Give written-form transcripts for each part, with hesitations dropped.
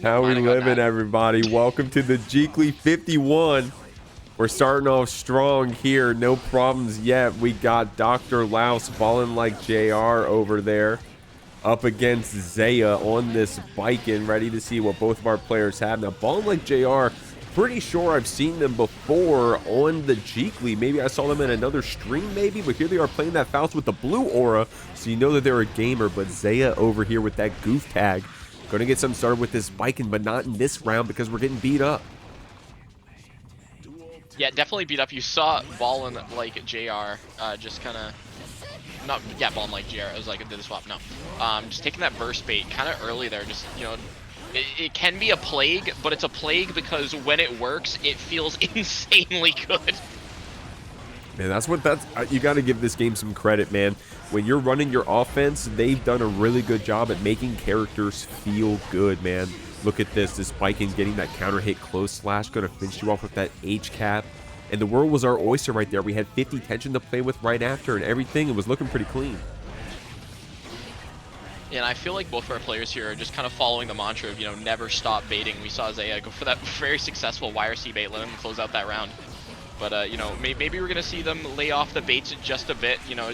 How we living, everybody? Welcome to the Jeekly 51. We're starting off strong here. No problems yet. We got Dr. Louse, BallinlikeJR over there, up against Zeya on this Baiken, ready to see what both of our players have. Now, BallinlikeJR, pretty sure I've seen them before on the Jeekly. Maybe I saw them in another stream, maybe, but here they are playing that Faust with the blue aura, so you know that they're a gamer. But Zeya over here with that goof tag. Going to get some started with this Baiken, but not in this round because we're getting beat up. Yeah, definitely beat up. You saw BallinlikeJR just kind of... BallinlikeJR. I was like, I did the swap. No. Just taking that burst bait kind of early there. Just, you know, it can be a plague, but it's a plague because when it works, it feels insanely good. Man, you got to give this game some credit, man. When you're running your offense, they've done a really good job at making characters feel good, man. Look at this Baiken getting that counter hit close slash, going to finish you off with that H cap. And the world was our oyster right there. We had 50 tension to play with right after and everything. It was looking pretty clean. And I feel like both of our players here are just kind of following the mantra of, you know, never stop baiting. We saw Zeya go for that very successful YRC bait, let him close out that round. But, you know, maybe we're going to see them lay off the baits just a bit, you know,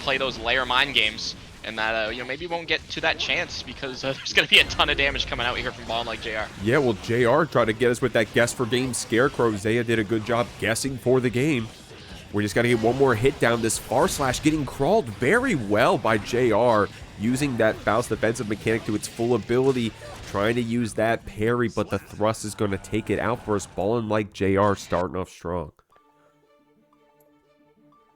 play those layer mine games. And that, you know, maybe won't get to that chance because there's going to be a ton of damage coming out here from BallinlikeJR. Yeah, well, JR tried to get us with that guess for game Scarecrow. Zeya did a good job guessing for the game. We just got to get one more hit down. This far slash getting crawled very well by JR, using that Faust defensive mechanic to its full ability, trying to use that parry, but the thrust is going to take it out for us. BallinlikeJR starting off strong.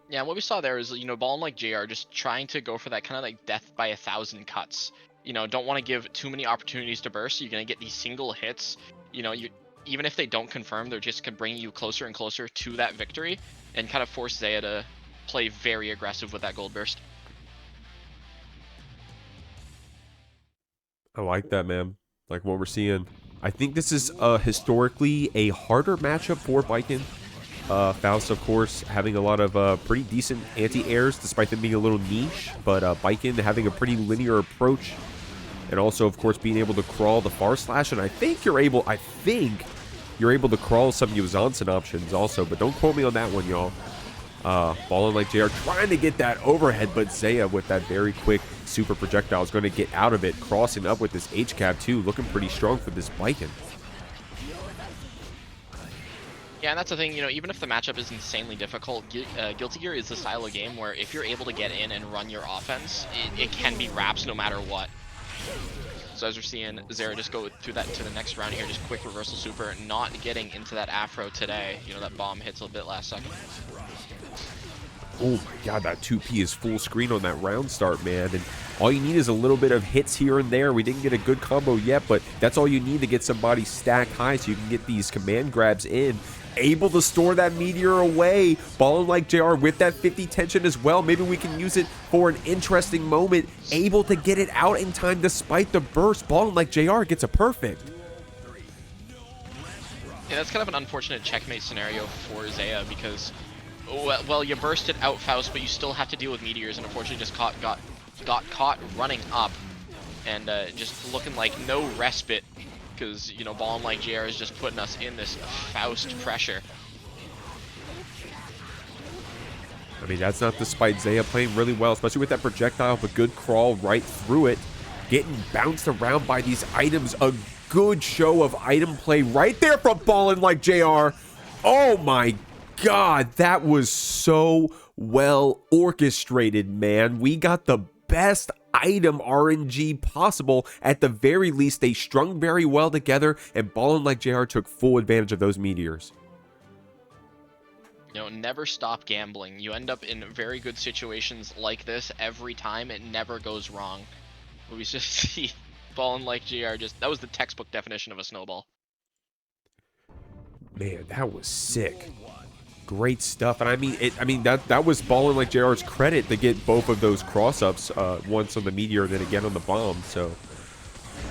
Yeah, what we saw there is, you know, BallinlikeJR just trying to go for that kind of like death by 1,000 cuts. You know, don't want to give too many opportunities to burst. You're going to get these single hits. You know, even if they don't confirm, they're just going to bring you closer and closer to that victory and kind of force Zeya to play very aggressive with that gold burst. I like that, man. Like what we're seeing. I think this is historically a harder matchup for Baiken. Faust, of course, having a lot of pretty decent anti-airs, despite them being a little niche. But Baiken having a pretty linear approach. And also, of course, being able to crawl the far slash. And I think you're able to crawl some Yuzansen options also. But don't quote me on that one, y'all. BallinlikeJR trying to get that overhead. But Zeya with that very quick super projectile is going to get out of it. Crossing up with this H-cap too. Looking pretty strong for this Baiken. Yeah, and that's the thing, you know, even if the matchup is insanely difficult, Guilty Gear is the style of game where if you're able to get in and run your offense, it can be wraps no matter what. So as we're seeing Zeya just go through that to the next round here, just quick reversal super, not getting into that afro today. You know, that bomb hits a bit last second. Oh my god, that 2P is full screen on that round start, man. And all you need is a little bit of hits here and there. We didn't get a good combo yet, but that's all you need to get somebody stacked high so you can get these command grabs in. Able to store that meteor away. BallinlikeJR with that 50 tension as well. Maybe we can use it for an interesting moment. Able to get it out in time despite the burst. BallinlikeJR gets a perfect. Yeah, that's kind of an unfortunate checkmate scenario for Zeya because, well, you bursted out Faust, but you still have to deal with meteors, and unfortunately just got caught running up and just looking like no respite. Because, you know, BallinlikeJR is just putting us in this Faust pressure. I mean, that's not despite Zeya playing really well, especially with that projectile, but good crawl right through it. Getting bounced around by these items. A good show of item play right there from BallinlikeJR. Oh my god, that was so well orchestrated, man. We got the best item RNG possible. At the very least, they strung very well together, and BallinlikeJR took full advantage of those meteors. You know, never stop gambling. You end up in very good situations like this every time. It never goes wrong. We just see BallinlikeJR just... That was the textbook definition of a snowball. Man, that was sick. Great stuff. And I mean that was BallinlikeJR's credit to get both of those cross-ups, once on the meteor and then again on the bomb. So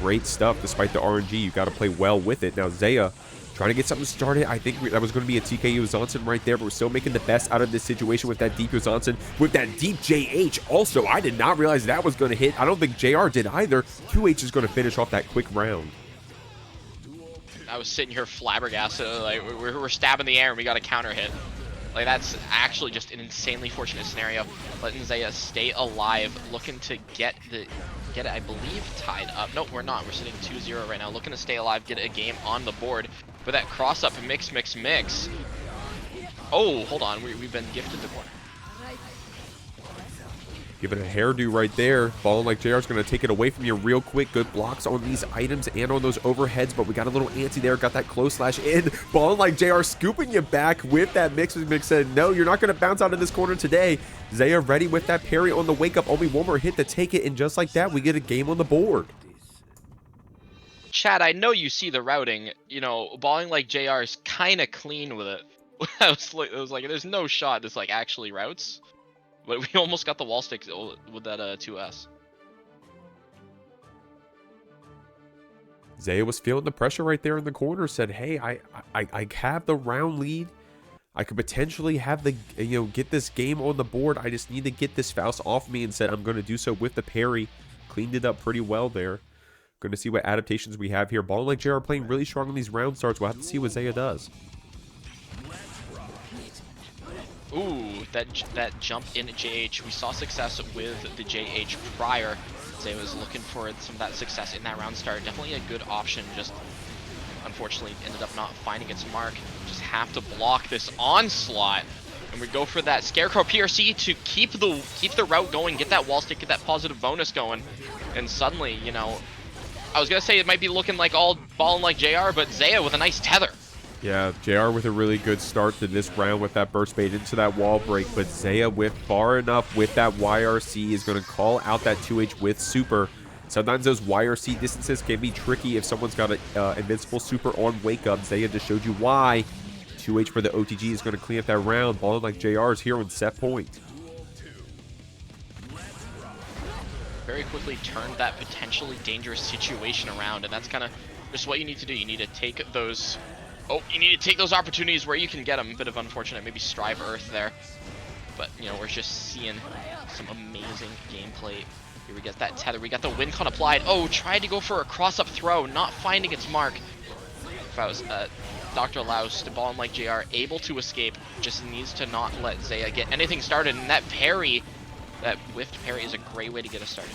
great stuff. Despite the RNG, you got to play well with it. Now Zeya trying to get something started. I think that was going to be a TK Yuzansen right there, but we're still making the best out of this situation with that deep Yuzansen, with that deep JH. Also, I did not realize that was going to hit. I don't think JR did either. 2H is going to finish off that quick round. I was sitting here flabbergasted. Like, we're stabbing the air and we got a counter hit. Like, that's actually just an insanely fortunate scenario. Letting Zeya stay alive, looking to get it, I believe, tied up. No, we're not. We're sitting 2-0 right now. Looking to stay alive, get a game on the board. But that cross-up mix. Oh, hold on. We've been gifted the corner. Give it a hairdo right there. BallinlikeJR is going to take it away from you real quick. Good blocks on these items and on those overheads, but we got a little anti there. Got that close slash in. BallinlikeJR scooping you back with that mix. Said, no, you're not going to bounce out of this corner today. Zeya ready with that parry on the wake up. Only one more hit to take it, and just like that, we get a game on the board. Chad, I know you see the routing. You know, BallinlikeJR is kind of clean with it. I was like, there's no shot this like actually routes. But we almost got the wall stick with that 2S. Zeya was feeling the pressure right there in the corner. Said, hey, I have the round lead. I could potentially have the, get this game on the board. I just need to get this Faust off me, and said I'm going to do so with the parry. Cleaned it up pretty well there. Going to see what adaptations we have here. BallinlikeJR are playing really strong on these round starts. We'll have to see what Zeya does. Ooh, that jump in JH. We saw success with the JH prior. Zeya was looking for some of that success in that round start. Definitely a good option. Just unfortunately ended up not finding its mark. Just have to block this onslaught. And we go for that Scarecrow PRC to keep the route going, get that wall stick, get that positive bonus going. And suddenly, I was gonna say it might be looking like all BallinlikeJR, but Zeya with a nice tether. Yeah, JR with a really good start to this round with that burst bait into that wall break, but Zeya with far enough with that YRC is going to call out that 2H with super. Sometimes those YRC distances can be tricky if someone's got an invincible super on wake up. Zeya just showed you why. 2H for the OTG is going to clean up that round. BallinlikeJR is here on set point. Very quickly turned that potentially dangerous situation around, and that's kind of just what you need to do. You need to take those... Oh, you need to take those opportunities where you can get them. A bit of unfortunate, maybe Strive Earth there. But, we're just seeing some amazing gameplay. Here we get that tether. We got the win con applied. Oh, tried to go for a cross-up throw, not finding its mark. Faust, Dr. Laus to BallinlikeJR, able to escape. Just needs to not let Zeya get anything started. And that parry, that whiffed parry is a great way to get us started.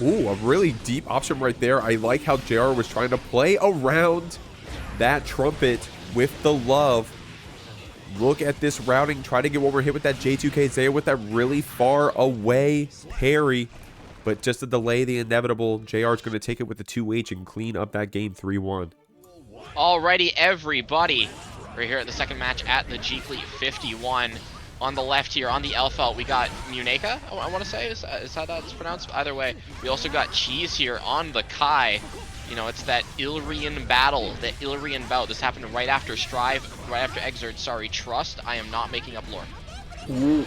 Ooh, a really deep option right there. I like how JR was trying to play around that trumpet with the love. Look at this routing. Try to get one more hit with that J2K. Zeya with that really far away parry. But just to delay the inevitable, JR is going to take it with the 2H and clean up that game 3-1. Alrighty, everybody. We're here at the second match at the Jeekly 51. On the left here, on the Elphelt, we got muñeca, I want to say, is how that's pronounced? Either way, we also got Cheese here on the Kai. It's that Illyrian battle, that Illyrian bout. This happened right after Strive, right after Exert, sorry, Trust. I am not making up lore. Ooh.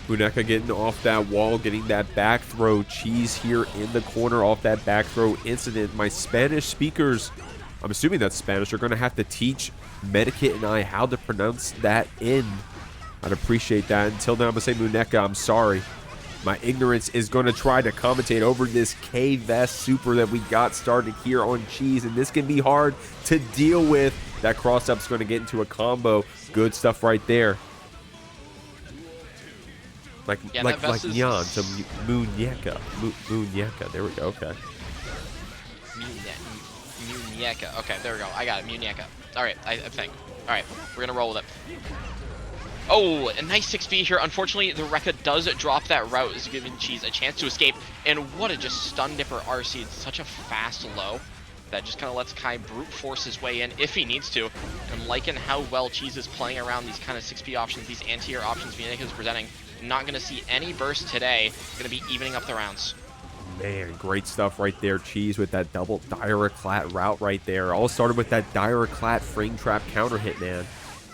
muñeca getting off that wall, getting that back throw. Cheese here in the corner off that back throw incident. My Spanish speakers, I'm assuming that's Spanish, are going to have to teach Medikit and I how to pronounce that in. I'd appreciate that. Until then, I'm going to say muñeca, I'm sorry. My ignorance is going to try to commentate over this K-Vest super that we got started here on Cheese, and this can be hard to deal with. That cross-up's going to get into a combo. Good stuff right there. Like Nyan to muñeca. Muñeca. There we go. Okay. Muñeca. Okay, there we go. I got it. Muñeca. All right, I think. All right, we're going to roll with it. Oh, a nice 6B here. Unfortunately, the Rekka does drop that route, is giving Cheese a chance to escape. And what a just stun dipper RC. It's such a fast low that just kind of lets Kai brute force his way in if he needs to. I'm liking how well Cheese is playing around these kind of 6B options, these anti-air options muñeca is presenting. Not going to see any burst today. Going to be evening up the rounds. Man, great stuff right there. Cheese with that double Diraclat route right there. All started with that Diraclat frame trap counter hit, man.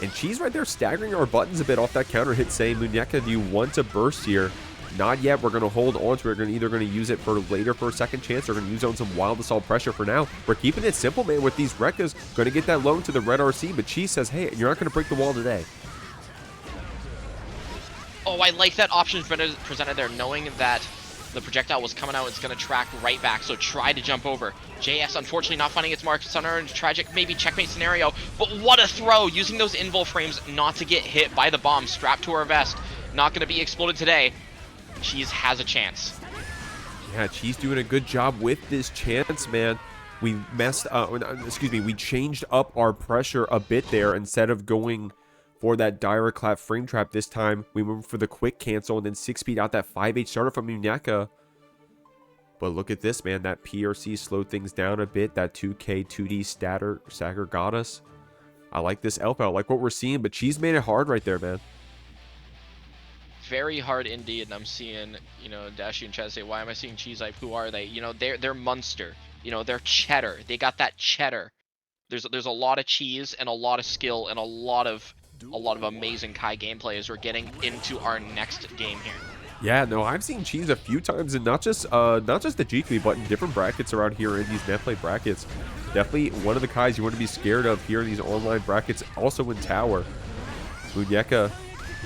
And Cheese right there staggering our buttons a bit off that counter hit, saying, muñeca, do you want to burst here? Not yet. We're going to hold on to it. We're either going to use it for later for a second chance, or we're going to use it on some wild assault pressure for now. We're keeping it simple, man, with these Rekkas. Going to get that loan to the red RC, but Cheese says, hey, you're not going to break the wall today. Oh, I like that option presented there, knowing that The projectile was coming out. It's going to track right back, so try to jump over. JS, unfortunately, not finding its mark. Sunner, tragic, maybe checkmate scenario. But what a throw! Using those invul frames not to get hit by the bomb strapped to her vest. Not going to be exploded today. Cheese has a chance. Yeah, Cheese doing a good job with this chance, man. We we changed up our pressure a bit there. Instead of going for that direct clap frame trap this time, we went for the quick cancel and then 6-speed out that 5H starter from muñeca. But look at this, man. That PRC slowed things down a bit. That 2K 2D stagger got us. I like this Elphelt. I like what we're seeing, but Cheese made it hard right there, man. Very hard indeed, and I'm seeing, you know, Dashy and Chad say, why am I seeing Cheese Hype? Who are they? You know, they're Munster. You know, they're cheddar. They got that cheddar. There's a lot of cheese and a lot of skill and a lot of amazing Kai gameplay as we're getting into our next game here. Yeah, no, I've seen Cheese a few times, and not just the Jeekly, but in different brackets around here in these net play brackets. Definitely one of the Kais you want to be scared of here in these online brackets, also in Tower. muñeca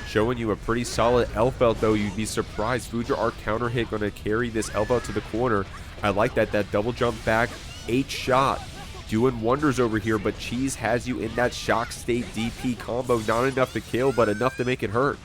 showing you a pretty solid Elphelt, though. You'd be surprised. Fuzion our counter hit going to carry this Elphelt to the corner. I like that double jump back 8 shot. Doing wonders over here, but Cheese has you in that shock state DP combo. Not enough to kill, but enough to make it hurt.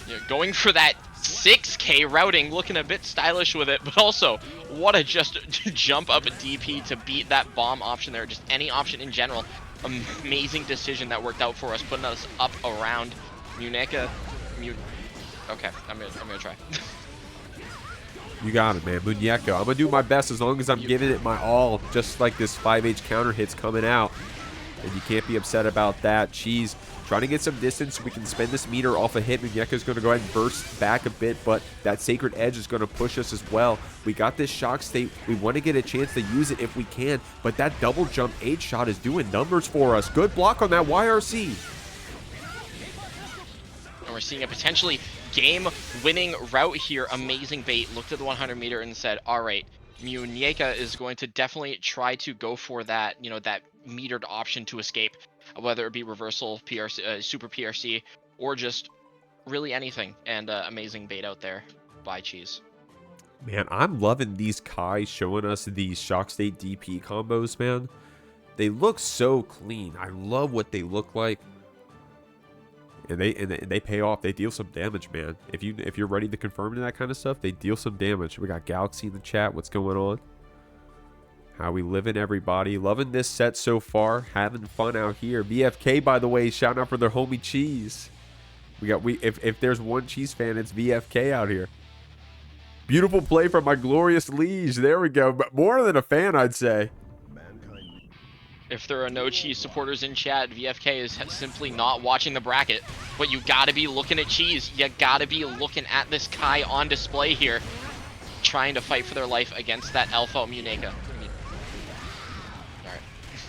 Yeah, going for that 6K routing, looking a bit stylish with it, but also, what a just jump up a DP to beat that bomb option there. Just any option in general. Amazing decision that worked out for us, putting us up around muñeca. Okay, I'm gonna try. You got it, man. muñeca. I'm going to do my best as long as I'm giving it my all. Just like this 5H counter hit's coming out. And you can't be upset about that. Cheese trying to get some distance so we can spend this meter off a hit. muñeca's going to go ahead and burst back a bit, but that Sacred Edge is going to push us as well. We got this shock state. We want to get a chance to use it if we can, but that double jump 8 shot is doing numbers for us. Good block on that YRC. And we're seeing a potentially game-winning route here. Amazing bait. Looked at the 100 meter and said, all right, muñeca is going to definitely try to go for that, you know, that metered option to escape, whether it be reversal, PRC, super PRC, or just really anything. And amazing bait out there by Cheese. Man, I'm loving these Kai showing us these shock state DP combos, man. They look so clean. I love what they look like. And they pay off. They deal some damage, man. If you're ready to confirm that kind of stuff, they deal some damage. We got Galaxy in the chat. What's going on? How we living, everybody? Loving this set so far. Having fun out here. VFK, by the way, shouting out for their homie Cheese. If there's one Cheese fan, it's VFK out here. Beautiful play from my glorious liege. There we go. But more than a fan, I'd say. If there are no Cheese supporters in chat, VFK is simply not watching the bracket. But you gotta be looking at Cheese. You gotta be looking at this Kai on display here, trying to fight for their life against that Elphelt muñeca. Alright.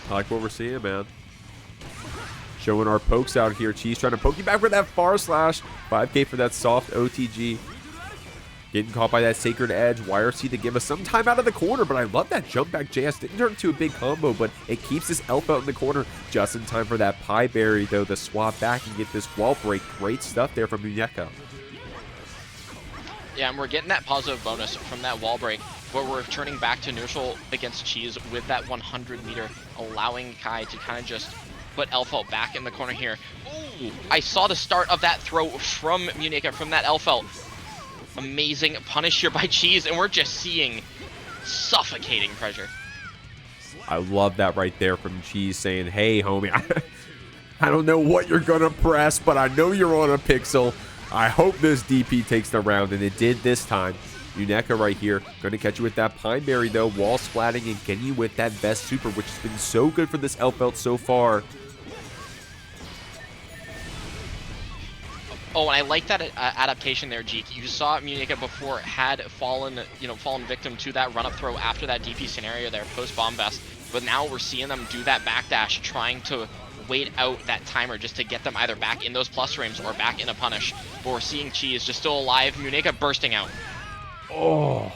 I like what we're seeing, man. Showing our pokes out here. Cheese trying to poke you back with that far slash. 5K for that soft OTG. Getting caught by that Sacred Edge. YRC to give us some time out of the corner, but I love that jump back JS. Didn't turn into a big combo, but it keeps this Elphelt in the corner just in time for that Pie Berry, though, to swap back and get this wall break. Great stuff there from muñeca. Yeah, and we're getting that positive bonus from that wall break, where we're turning back to neutral against Cheese with that 100 meter, allowing Kai to kind of just put Elphelt back in the corner here. Ooh, I saw the start of that throw from muñeca, from that Elphelt. Amazing punish here by Cheese, and we're just seeing suffocating pressure. I love that right there from Cheese saying, hey, homie, I don't know what you're going to press, but I know you're on a pixel. I hope this DP takes the round, and it did this time. muñeca right here, going to catch you with that Pine Berry, though, wall splatting and getting you with that Vest Super, which has been so good for this Elphelt so far. Oh, and I like that adaptation there, Jeek. You saw muñeca before had fallen victim to that run-up throw after that DP scenario there, post-bomb vest. But now we're seeing them do that backdash, trying to wait out that timer just to get them either back in those plus frames or back in a punish. But we're seeing Cheese just still alive, muñeca bursting out. Oh,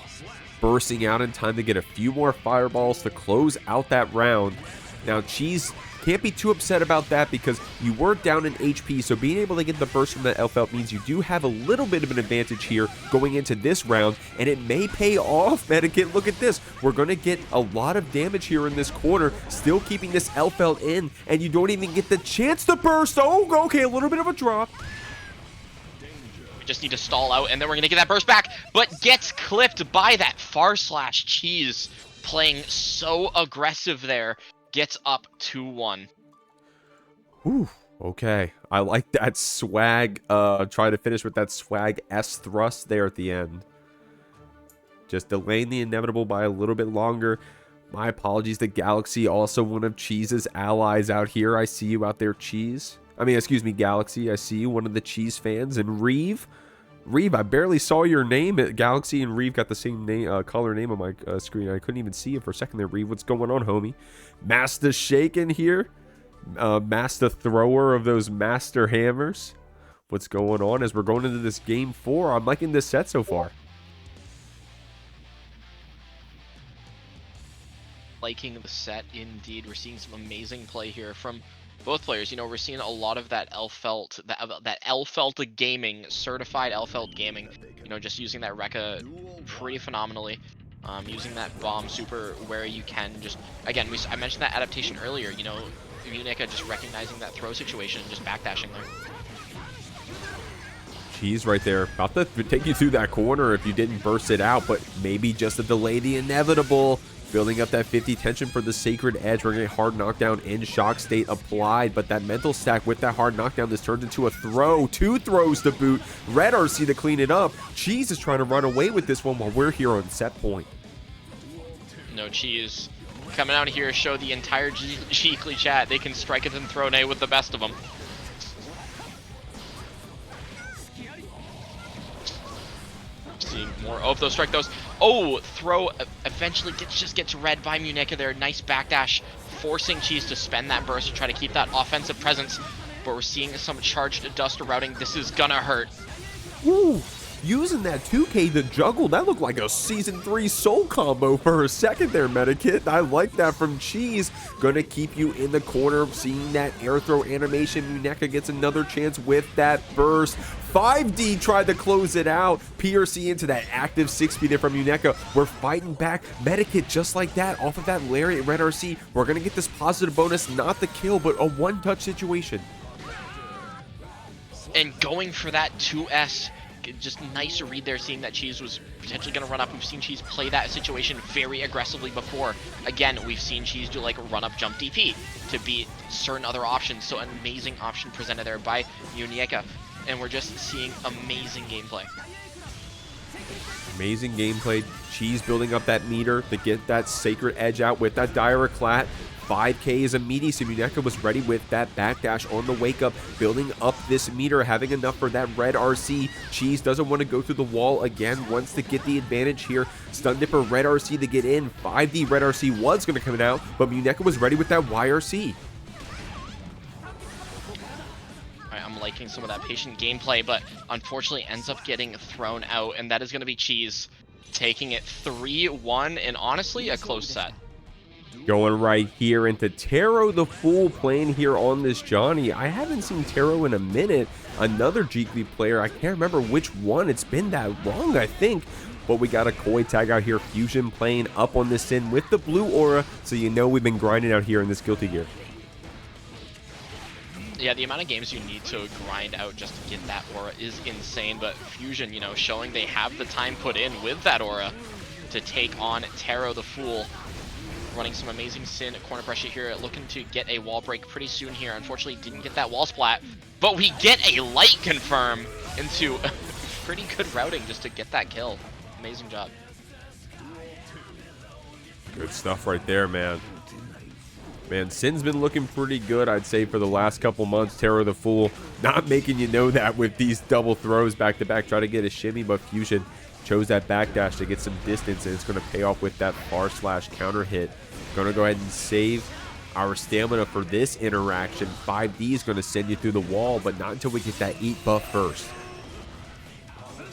bursting out in time to get a few more fireballs to close out that round. Now, Cheese can't be too upset about that because you were down in HP, so being able to get the burst from the Elphelt means you do have a little bit of an advantage here going into this round, and it may pay off, Medikit. Look at this. We're going to get a lot of damage here in this corner, still keeping this Elphelt in, and you don't even get the chance to burst. Oh, okay, a little bit of a drop. We just need to stall out, and then we're going to get that burst back, but gets clipped by that / Cheese, playing so aggressive there. Gets up 2-1. Ooh, okay. I like that swag. Try to finish with that swag S thrust there at the end. Just delaying the inevitable by a little bit longer. My apologies to Galaxy, also one of Cheese's allies out here. I see you out there, Cheese. I mean, excuse me, Galaxy. I see you, one of the Cheese fans. And Reeve, I barely saw your name. Galaxy and Reeve got the same name, color name on my screen. I couldn't even see it for a second there. Reeve, what's going on, homie? Master Shaken here. Master thrower of those master hammers. What's going on as we're going into this game 4? I'm liking this set so far. Liking the set indeed. We're seeing some amazing play here from both players. You know, we're seeing a lot of that Elphelt, that Elphelt gaming, certified Elphelt gaming. You know, just using that Rekka pretty phenomenally. Using that bomb super where you can. Just again, I mentioned that adaptation earlier. You know, muñeca just recognizing that throw situation and just backdashing there. Cheese right there, about to take you through that corner if you didn't burst it out, but maybe just to delay the inevitable. Building up that 50 tension for the Sacred Edge. We're going to get hard knockdown in shock state applied, but that mental stack with that hard knockdown, this turns into a throw. 2 throws to boot. Red RC to clean it up. Cheese is trying to run away with this one while we're here on set point. No, Cheese coming out here, show the entire Jeekly chat they can strike it and throw an A with the best of them. Seeing more of those strike those. Oh, throw eventually gets read by muñeca there. Nice backdash, forcing Cheese to spend that burst to try to keep that offensive presence. But we're seeing some charged dust routing. This is gonna hurt. Woo! Using that 2K to juggle, that looked like a Season 3 soul combo for a second there, Medikit. I like that from Cheese. Gonna keep you in the corner, seeing that air throw animation. muñeca gets another chance with that burst. 5D tried to close it out. PRC into that active 6-speed there from muñeca. We're fighting back. Medikit just like that off of that Lariat Red RC. We're gonna get this positive bonus, not the kill, but a one-touch situation. And going for that 2S. Just nice to read there, seeing that Cheese was potentially going to run up. We've seen Cheese play that situation very aggressively before. Again, we've seen Cheese do like run up jump DP to beat certain other options. So an amazing option presented there by muñeca. And we're just seeing amazing gameplay. Amazing gameplay. Cheese building up that meter to get that Sacred Edge out with that Diraclat. 5K is a meaty, so muñeca was ready with that backdash on the wake up, building up this meter, having enough for that Red RC. Cheese doesn't want to go through the wall again, wants to get the advantage here. Stun Dipper Red RC to get in. 5D Red RC was going to come out, but muñeca was ready with that YRC. Alright, I'm liking some of that patient gameplay, but unfortunately ends up getting thrown out, and that is going to be Cheese taking it 3-1, and honestly, a close set. Going right here into Taro the Fool playing here on this Johnny. I haven't seen Taro in a minute. Another Jeekly player. I can't remember which one. It's been that long, I think. But we got a Koi tag out here. Fuzion playing up on this Sin with the blue aura. So you know we've been grinding out here in this Guilty Gear. Yeah, the amount of games you need to grind out just to get that aura is insane. But Fuzion, you know, showing they have the time put in with that aura to take on Taro the Fool. Running some amazing Sin corner pressure here, looking to get a wall break pretty soon here. Unfortunately, didn't get that wall splat, but we get a light confirm into pretty good routing just to get that kill. Amazing job. Good stuff right there, man. Man, Sin's been looking pretty good, I'd say, for the last couple months. Taro the Fool not making you know that with these double throws back-to-back. Try to get a shimmy, but Fuzion chose that backdash to get some distance, and it's going to pay off with that /counter hit. Going to go ahead and save our stamina for this interaction. 5D is going to send you through the wall, but not until we get that eat buff first.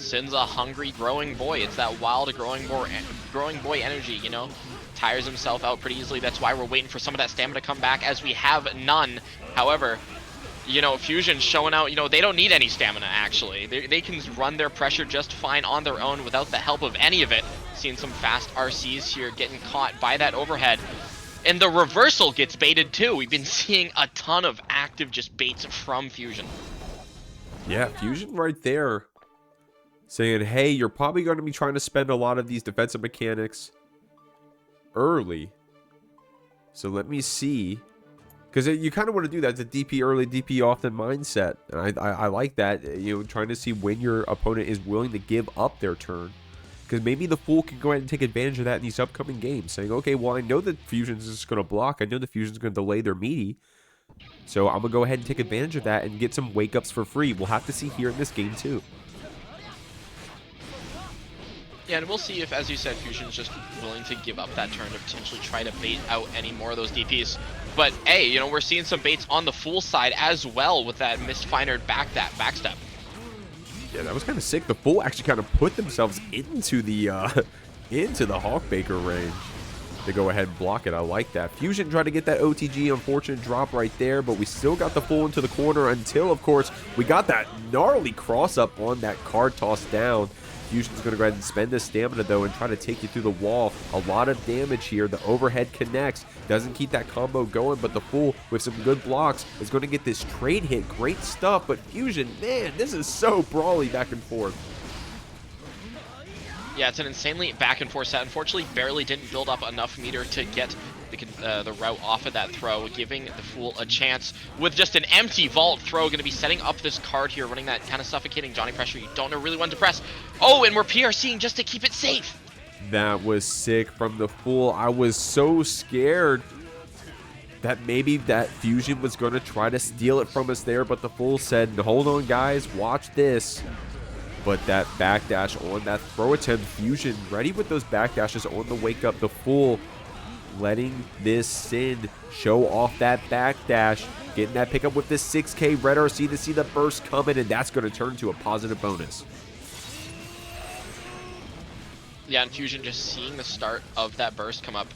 Sin's a hungry, growing boy. It's that wild, growing boy energy, you know? Tires himself out pretty easily. That's why we're waiting for some of that stamina to come back, as we have none. However, you know, Fuzion showing out, you know, they don't need any stamina, actually. They can run their pressure just fine on their own without the help of any of it. Seeing some fast RCs here getting caught by that overhead. And the reversal gets baited too. We've been seeing a ton of active just baits from Fuzion. Yeah, Fuzion right there saying, hey, you're probably going to be trying to spend a lot of these defensive mechanics early. So let me see. Because you kind of want to do that. The DP early, DP often mindset. And I like that. You know, trying to see when your opponent is willing to give up their turn. Because maybe the Fool can go ahead and take advantage of that in these upcoming games. Saying, okay, well, I know that Fusion's just going to block. I know the Fusion's going to delay their meaty. So I'm going to go ahead and take advantage of that and get some wake-ups for free. We'll have to see here in this game, too. Yeah, and we'll see if, as you said, Fusion's just willing to give up that turn to potentially try to bait out any more of those DPs. But, hey, you know, we're seeing some baits on the Fool side as well with that misfired backstep. Yeah, that was kind of sick. The Fool actually kind of put themselves into the Hawkbaker range to go ahead and block it. I like that. Fuzion tried to get that OTG, unfortunate drop right there, but we still got the Fool into the corner until, of course, we got that gnarly cross-up on that card toss down. Fuzion's going to go ahead and spend this stamina, though, and try to take you through the wall. A lot of damage here. The overhead connects. Doesn't keep that combo going, but the Fool, with some good blocks, is going to get this trade hit. Great stuff, but Fuzion, man, this is so brawly back and forth. Yeah, it's an insanely back and forth set. Unfortunately, barely didn't build up enough meter to get the route off of that throw, giving the Fool a chance with just an empty vault throw. Going to be setting up this card here, running that kind of suffocating Johnny pressure. You don't know really when to press. Oh, and we're PRCing just to keep it safe. That was sick from the Fool. I was so scared that maybe that Fuzion was going to try to steal it from us there, but the Fool said, hold on, guys, watch this. But that backdash on that throw attempt, Fuzion ready with those backdashes on the wake up. The Fool letting this Sin show off that backdash, getting that pickup with this 6K red RC to see the burst coming, and that's going to turn into a positive bonus. Yeah, and Fuzion just seeing the start of that burst come up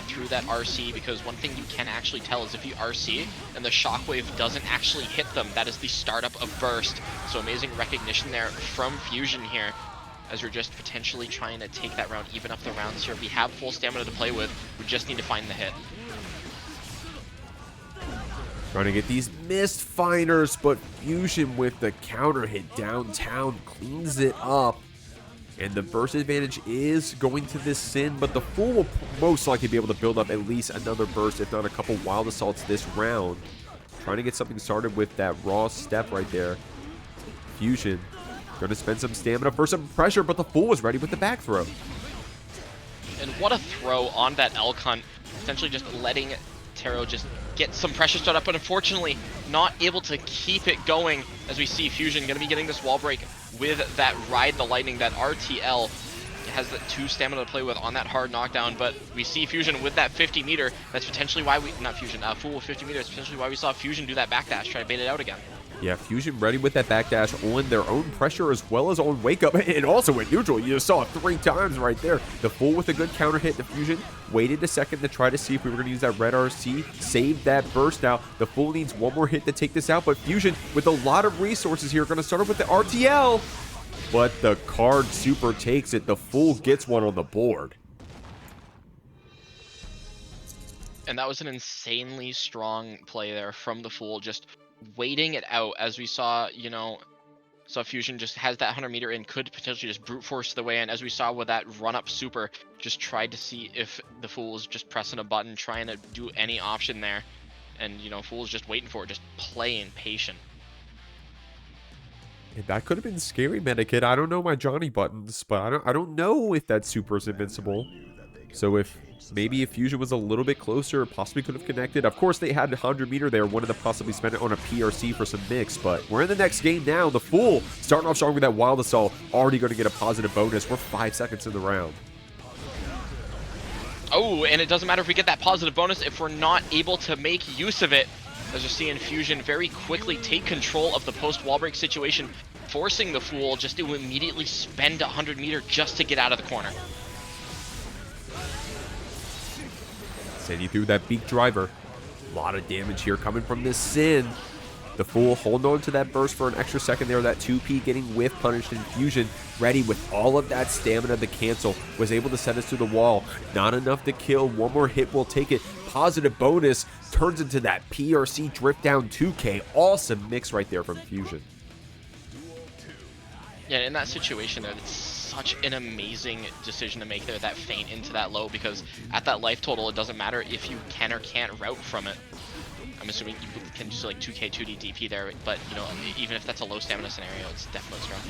through that RC, because one thing you can actually tell is if you RC and the shockwave doesn't actually hit them, that is the startup of burst. So amazing recognition there from Fuzion here, as we're just potentially trying to take that round, even up the rounds here. We have full stamina to play with. We just need to find the hit. Trying to get these missed finders, but Fuzion with the counter hit downtown cleans it up. And the burst advantage is going to this Sin, but the Fool will most likely be able to build up at least another burst, if not a couple wild assaults this round. Trying to get something started with that raw step right there. Fuzion going to spend some stamina for some pressure, but the Fool was ready with the back throw. And what a throw on that elk hunt. Essentially just letting Taro just get some pressure started up, but unfortunately not able to keep it going, as we see Fuzion going to be getting this wall break with that Ride the Lightning. That RTL has the 2 stamina to play with on that hard knockdown, but we see Fuzion with that 50 meter. That's potentially why we, not Fuzion, Fool with 50 meters. Potentially why we saw Fuzion do that backdash, try to bait it out again. Yeah, Fuzion ready with that backdash on their own pressure as well as on wake up, and also in neutral. You just saw it 3 times right there. The Fool with a good counter hit. The Fuzion waited a second to try to see if we were going to use that red RC. Saved that burst now. The Fool needs one more hit to take this out, but Fuzion with a lot of resources here. Going to start off with the RTL, but the card super takes it. The Fool gets one on the board. And that was an insanely strong play there from the Fool, just waiting it out, as we saw, you know, so Fuzion just has that 100 meter and could potentially just brute force the way in, as we saw with that run up super, just tried to see if the Fool was just pressing a button, trying to do any option there, and, you know, Fool's just waiting for it, just playing patient. That could have been scary, Medikit. I don't know my Johnny buttons, but I don't know if that super is invincible. So if maybe if Fuzion was a little bit closer, possibly could have connected. Of course, they had 100 meter there. Wanted to possibly spend it on a PRC for some mix, but we're in the next game now. The Fool starting off strong with that wild assault. Already going to get a positive bonus. We're 5 seconds in the round. Oh, and it doesn't matter if we get that positive bonus if we're not able to make use of it. As you're seeing Fuzion very quickly take control of the post wall break situation. forcing the Fool just to immediately spend 100 meter just to get out of the corner. Sending through that beak driver. A lot of damage here coming from this Sin. The Fool holding on to that burst for an extra second there. That 2P getting whiff punished in Fuzion. Ready with all of that stamina to cancel. Was able to send us to the wall. Not enough to kill. One more hit will take it. Positive bonus. Turns into that PRC drift down 2K. Awesome mix right there from Fuzion. Yeah, in that situation, it's such an amazing decision to make there, that feint into that low, because at that life total, it doesn't matter if you can or can't route from it. I'm assuming you can just like 2K, 2D DP there, but you know, even if that's a low stamina scenario, it's definitely strong.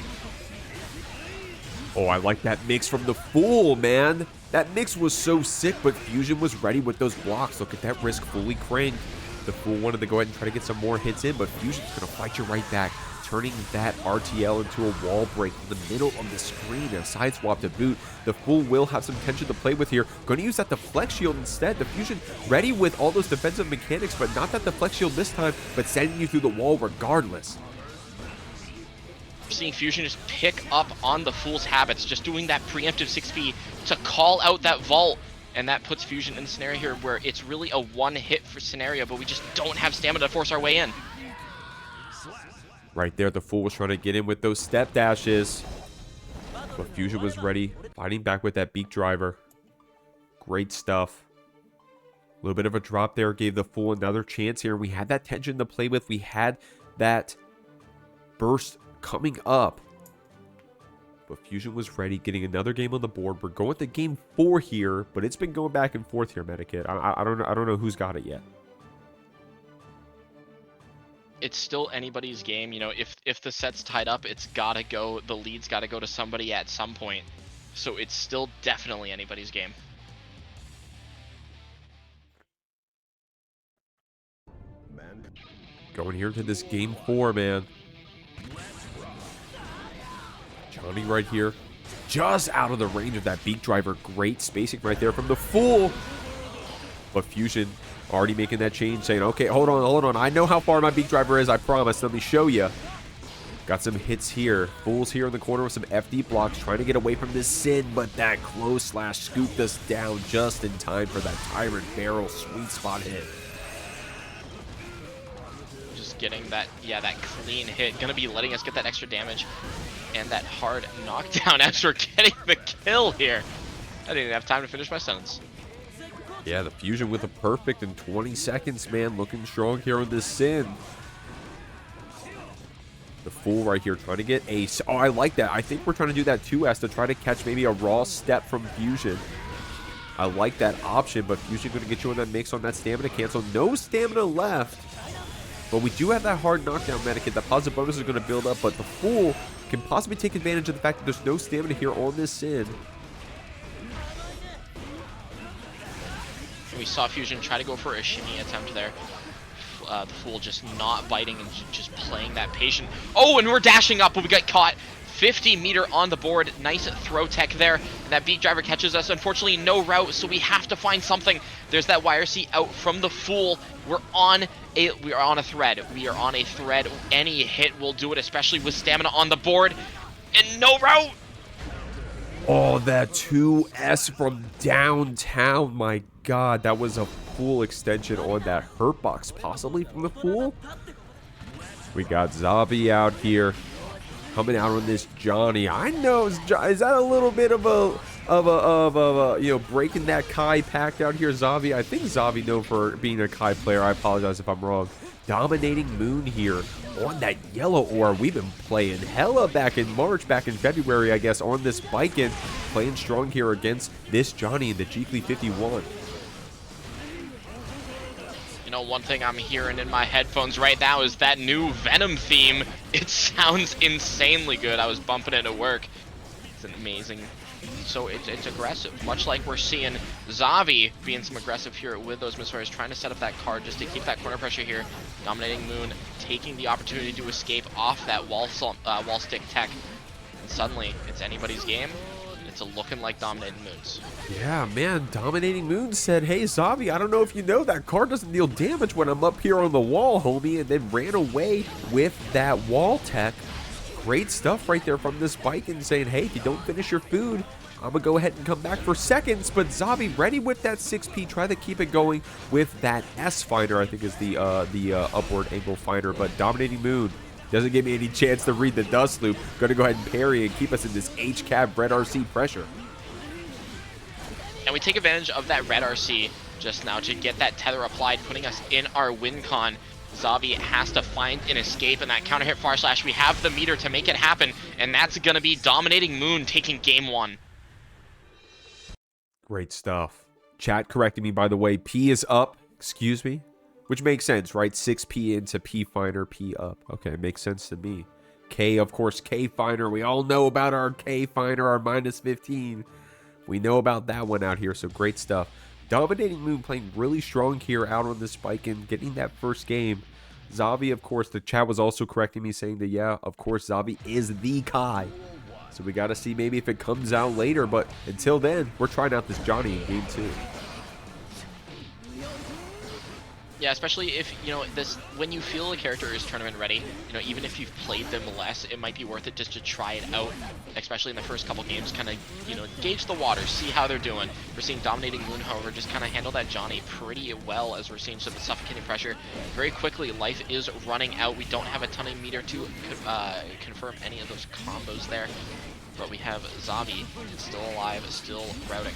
Oh, I like that mix from the Fool, man. That mix was so sick, but Fuzion was ready with those blocks. Look at that risk fully cranked. The Fool wanted to go ahead and try to get some more hits in, but Fuzion's going to fight you right back, turning that RTL into a wall break in the middle of the screen. A side swap to boot. The Fool will have some tension to play with here. Going to use that deflect shield instead. The Fuzion ready with all those defensive mechanics, but not that deflect shield this time, but sending you through the wall regardless. Seeing Fuzion just pick up on the Fool's habits, just doing that preemptive 6P to call out that vault. And that puts Fuzion in a scenario here where it's really a one-hit for scenario, but we just don't have stamina to force our way in. Right there, the Fool was trying to get in with those step dashes. But Fuzion was ready, fighting back with that beak driver. Great stuff. A little bit of a drop there gave the Fool another chance here. We had that tension to play with. We had that burst coming up. But Fuzion was ready, getting another game on the board. We're going to game 4 here, but it's been going back and forth here, Medikit. I don't know who's got it yet. It's still anybody's game. You know, if the set's tied up, it's gotta go. The lead's gotta go to somebody at some point. So it's still definitely anybody's game. Going here to this game 4, man. Johnny right here, just out of the range of that beak driver. Great spacing right there from the Fool. But Fuzion already making that change, saying, okay, hold on. I know how far my beak driver is, I promise. Let me show you. Got some hits here. Fool's here in the corner with some FD blocks, trying to get away from this Sin, but that close slash scooped us down just in time for that Tyrant Barrel sweet spot hit. Just getting that, yeah, that clean hit. Gonna be letting us get that extra damage. And that hard knockdown as we're getting the kill here. I didn't even have time to finish my sentence. Yeah, the Fuzion with a perfect in 20 seconds, man. Looking strong here on this Sin. The Fool right here trying to get ace. Oh, I like that. I think we're trying to do that too, Asta, to try to catch maybe a raw step from Fuzion. I like that option, but Fuzion going to get you on that mix on that stamina cancel. No stamina left. But we do have that hard knockdown Medikit. That positive bonus is going to build up, but the Fool can possibly take advantage of the fact that there's no stamina here on this Sin. We saw Fuzion try to go for a shimmy attempt there. The Fool just not biting and just playing that patient. Oh, and we're dashing up, but we got caught. 50 meter on the board. Nice throw tech there. And that beak driver catches us. Unfortunately, no route, so we have to find something. There's that YRC out from the Fool. We are on a thread. We are on a thread. Any hit will do it, especially with stamina on the board. And no route. Oh, that 2S from downtown. My God, that was a Fool extension on that hurt box, possibly from the Fool. We got Xavi out here, coming out on this Johnny. I know, is that a little bit of a you know, breaking that Kai pact out here, Xavi? I think Xavi known for being a Kai player. I apologize if I'm wrong. Dominating Moon here on that yellow orb. We've been playing hella back in March, back in February, I guess, on this Baiken. Playing strong here against this Johnny in the Jeekly 51. You know, one thing I'm hearing in my headphones right now is that new Venom theme. It sounds insanely good. I was bumping it at work. It's amazing. So it's aggressive, much like we're seeing Xavi being some aggressive here with those misfires, trying to set up that card just to keep that corner pressure here. Dominating Moon, taking the opportunity to escape off that wall stick tech. And suddenly, it's anybody's game. It's looking like Dominating Moon's. Yeah, man, Dominating Moon said, hey, Xavi, I don't know if you know, that card doesn't deal damage when I'm up here on the wall, homie, and then ran away with that wall tech. great stuff right there from this Baiken saying, hey, if you don't finish your food, I'm going to go ahead and come back for seconds. But Xavi ready with that 6P, try to keep it going with that S finder, I think is the upward angle finder. But Dominating Moon doesn't give me any chance to read the dust loop. Going to go ahead and parry and keep us in this HCAB red RC pressure. And we take advantage of that red RC just now to get that tether applied, putting us in our win con. Xavi has to find an escape in that counter hit far slash. We have the meter to make it happen, and that's going to be Dominating Moon taking game 1. Great stuff. Chat correcting me, by the way. P is up. Excuse me. Which makes sense, right? 6P into P finder, P up. Okay, makes sense to me. K, of course, K finder. We all know about our K finder, our -15. We know about that one out here, so great stuff. Dominating Moon playing really strong here out on this Baiken, getting that first game. Xavi, of course, the chat was also correcting me, saying that, yeah, of course, Xavi is the Kai. So we got to see maybe if it comes out later, but until then, we're trying out this Johnny in game 2. Yeah, especially if, you know, when you feel a character is tournament ready, you know, even if you've played them less, it might be worth it just to try it out, especially in the first couple games, kind of, you know, gauge the waters, see how they're doing. We're seeing Dominating Moon, however, just kind of handle that Johnny pretty well, as we're seeing some of the suffocating pressure. Very quickly, life is running out. We don't have a ton of meter to confirm any of those combos there, but we have Xavi still alive, still routing.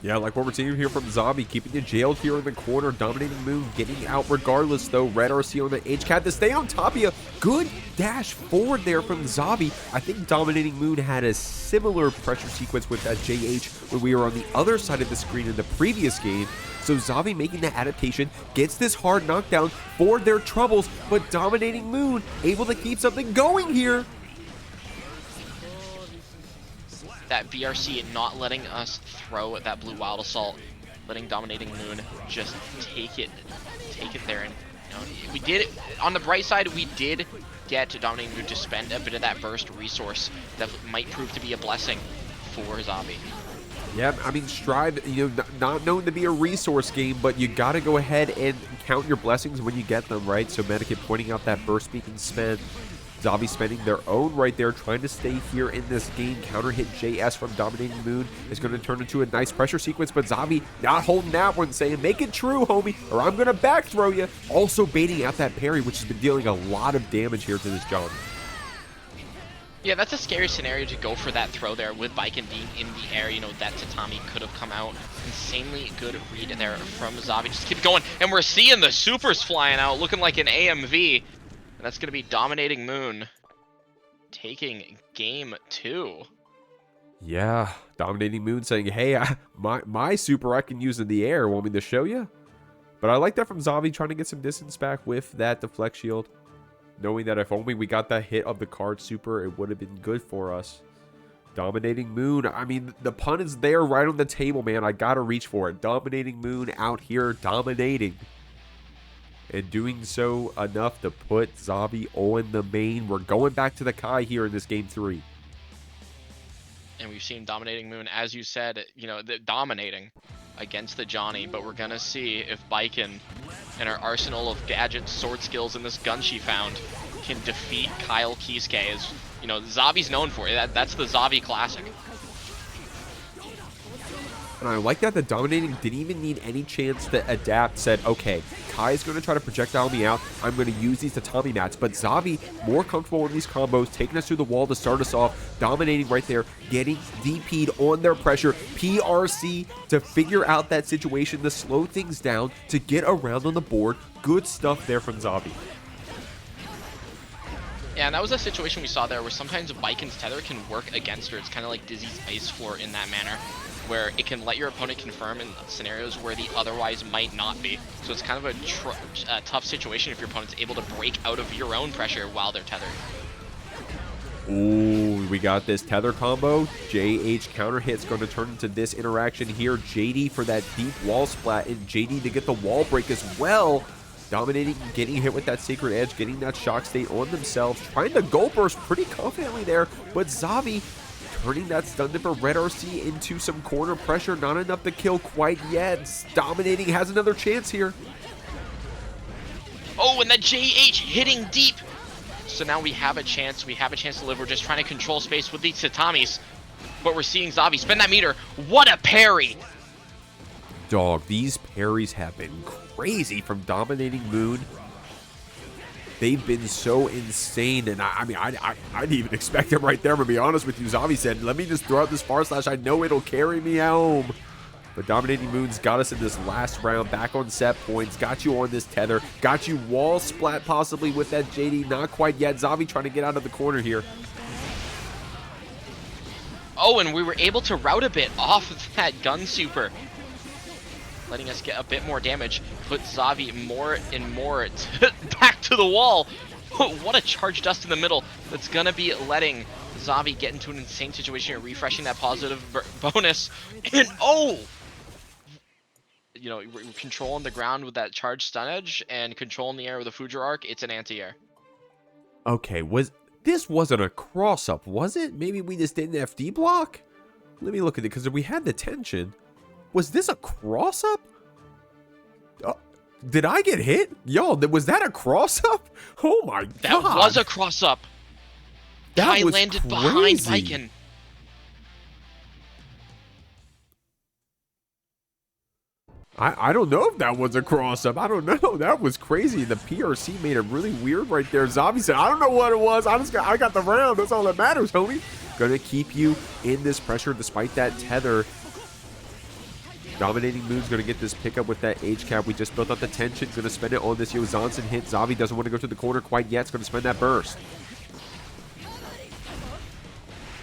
Yeah, like what we're seeing here from Xavi, keeping it jailed here in the corner. Dominating Moon getting out regardless, though. Red RC on the HCAT to stay on top of you. Good dash forward there from Xavi. I think Dominating Moon had a similar pressure sequence with that JH when we were on the other side of the screen in the previous game. So Xavi making that adaptation, gets this hard knockdown for their troubles, but Dominating Moon able to keep something going here. That VRC not letting us throw that blue Wild Assault, letting Dominating Moon just take it there. And you know, we did, on the bright side, we did get to Dominating Moon to spend a bit of that burst resource that might prove to be a blessing for Xavi. Yeah, I mean, Strive, you know, not known to be a resource game, but you got to go ahead and count your blessings when you get them, right? So Medikit pointing out that burst beacon spend. Xavi spending their own right there, trying to stay here in this game. Counter hit JS from Dominating Moon is going to turn into a nice pressure sequence, but Xavi not holding that one, saying, make it true, homie, or I'm going to back throw you. Also baiting out that parry, which has been dealing a lot of damage here to this John. Yeah, that's a scary scenario to go for that throw there with Baiken being in the air. You know, that Tatami could have come out. Insanely good read there from Xavi. Just keep going, and we're seeing the supers flying out, looking like an AMV. That's going to be Dominating Moon taking game 2. Yeah, Dominating Moon saying, hey, my super I can use in the air. Want me to show you? But I like that from Xavi, trying to get some distance back with that deflect shield. Knowing that if only we got that hit of the card super, it would have been good for us. Dominating Moon, I mean, the pun is there right on the table, man. I got to reach for it. Dominating Moon out here dominating. And doing so enough to put Xavi on the main. We're going back to the Kai here in this game 3. And we've seen Dominating Moon, as you said, you know, dominating against the Johnny. But we're going to see if Baiken and our arsenal of gadget sword skills in this gun she found can defeat Kyle Kisuke. As, you know, Xavi's known for it. That's the Xavi classic. And I like that the Dominating didn't even need any chance to adapt. Said, okay, Kai is going to try to projectile me out. I'm going to use these Tatami mats. But Xavi, more comfortable in these combos, taking us through the wall to start us off. Dominating right there, getting DP'd on their pressure. PRC to figure out that situation, to slow things down, to get around on the board. Good stuff there from Xavi. Yeah, and that was a situation we saw there where sometimes Baiken's tether can work against her. It's kind of like Dizzy's Ice Floor in that manner, where it can let your opponent confirm in scenarios where the otherwise might not be. So it's kind of a tough situation if your opponent's able to break out of your own pressure while they're tethered. Ooh, we got this tether combo. JH counter hit's going to turn into this interaction here. JD for that deep wall splat, and JD to get the wall break as well. Dominating, getting hit with that Sacred Edge, getting that shock state on themselves, trying to go burst pretty confidently there, but Xavi turning that stun dipper red RC into some corner pressure. Not enough to kill quite yet. Dominating has another chance here. Oh, and that JH hitting deep. So now we have a chance. We have a chance to live. We're just trying to control space with these tatamis. But we're seeing Xavi spin that meter. What a parry! Dog, these parries have been crazy from Dominating Moon. They've been so insane, and I mean, I didn't even expect them right there, to be honest with you. Xavi said, let me just throw out this far slash. I know it'll carry me home. But Dominating Moon's got us in this last round, back on set points, got you on this tether, got you wall splat possibly with that JD. Not quite yet. Xavi trying to get out of the corner here. Oh, and we were able to route a bit off of that gun super, letting us get a bit more damage. Put Xavi more and more back to the wall. What a charge dust in the middle. That's going to be letting Xavi get into an insane situation and refreshing that positive bonus. And oh! You know, we're controlling the ground with that charge stun edge and controlling the air with a Fuzion arc. It's an anti-air. Okay, this wasn't a cross-up, was it? Maybe we just did an FD block? Let me look at it, because we had the tension. Was this a cross-up? Did I get hit? Yo, was that a cross-up? Oh my god. That was a cross-up. Kai landed behind Baiken. I don't know if that was a cross-up. I don't know. That was crazy. The PRC made it really weird right there. Xavi said, I don't know what it was. I got the round. That's all that matters, homie. Gonna keep you in this pressure despite that tether. Dominating Moon's gonna get this pickup with that H-cap. We just built up the tension. Gonna spend it on this Yozansen hit. Xavi doesn't want to go to the corner quite yet. It's gonna spend that burst.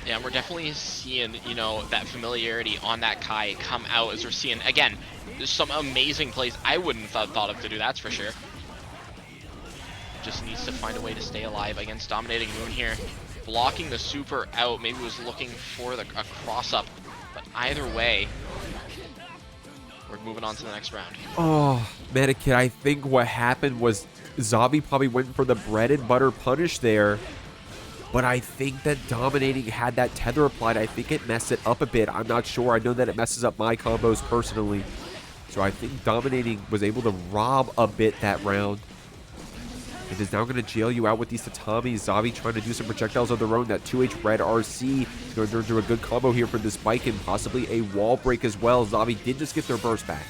Yeah, we're definitely seeing, you know, that familiarity on that Kai come out as we're seeing, again, some amazing plays I wouldn't have thought of to do, that's for sure. Just needs to find a way to stay alive against Dominating Moon here. Blocking the super out, maybe was looking for a cross-up, but either way, we're moving on to the next round. Oh, Medikit, I think what happened was Xavi probably went for the bread and butter punish there. But I think that Dominating had that tether applied. I think it messed it up a bit. I'm not sure. I know that it messes up my combos personally. So I think Dominating was able to rob a bit that round. It is now going to jail you out with these tatamis. Xavi trying to do some projectiles of their own. That 2H red RC is going to do a good combo here for this Baiken. Possibly a wall break as well. Xavi did just get their burst back.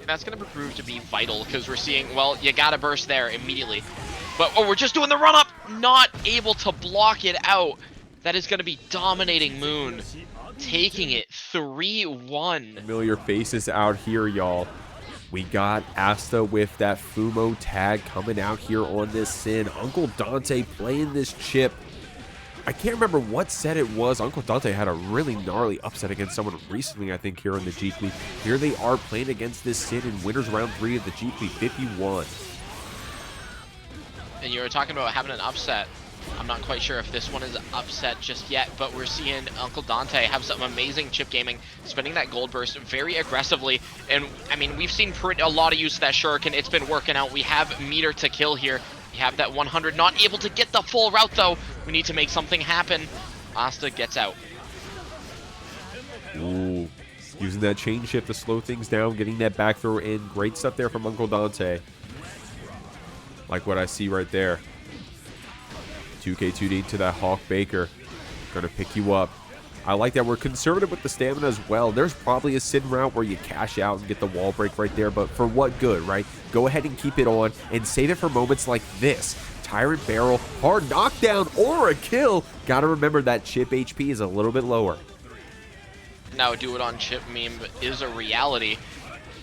That's going to prove to be vital because we're seeing, well, you got to burst there immediately. But, oh, we're just doing the run-up, not able to block it out. That is going to be Dominating Moon, taking it 3-1. Familiar faces out here, y'all. We got Asta with that Fumo tag coming out here on this Sin. Uncle Dante playing this Chipp. I can't remember what set it was. Uncle Dante had a really gnarly upset against someone recently, I think, here in the Jeekly. Here they are playing against this Sin in winners round 3 of the Jeekly 51. And you were talking about having an upset. I'm not quite sure if this one is upset just yet, but we're seeing Uncle Dante have some amazing chip gaming, spending that gold burst very aggressively. And I mean, we've seen a lot of use of that shuriken. It's been working out. We have meter to kill here. We have that 100, not able to get the full route though. We need to make something happen. Asta gets out. Ooh, using that chain shift to slow things down, getting that back throw in. Great stuff there from Uncle Dante. Like what I see right there. 2K2D to that Hawk Baker. Gonna pick you up. I like that we're conservative with the stamina as well. There's probably a Sin route where you cash out and get the wall break right there, but for what good, right? Go ahead and keep it on and save it for moments like this. Tyrant Barrel, hard knockdown, or a kill. Gotta remember that Chipp HP is a little bit lower. Now do it on Chipp meme is a reality.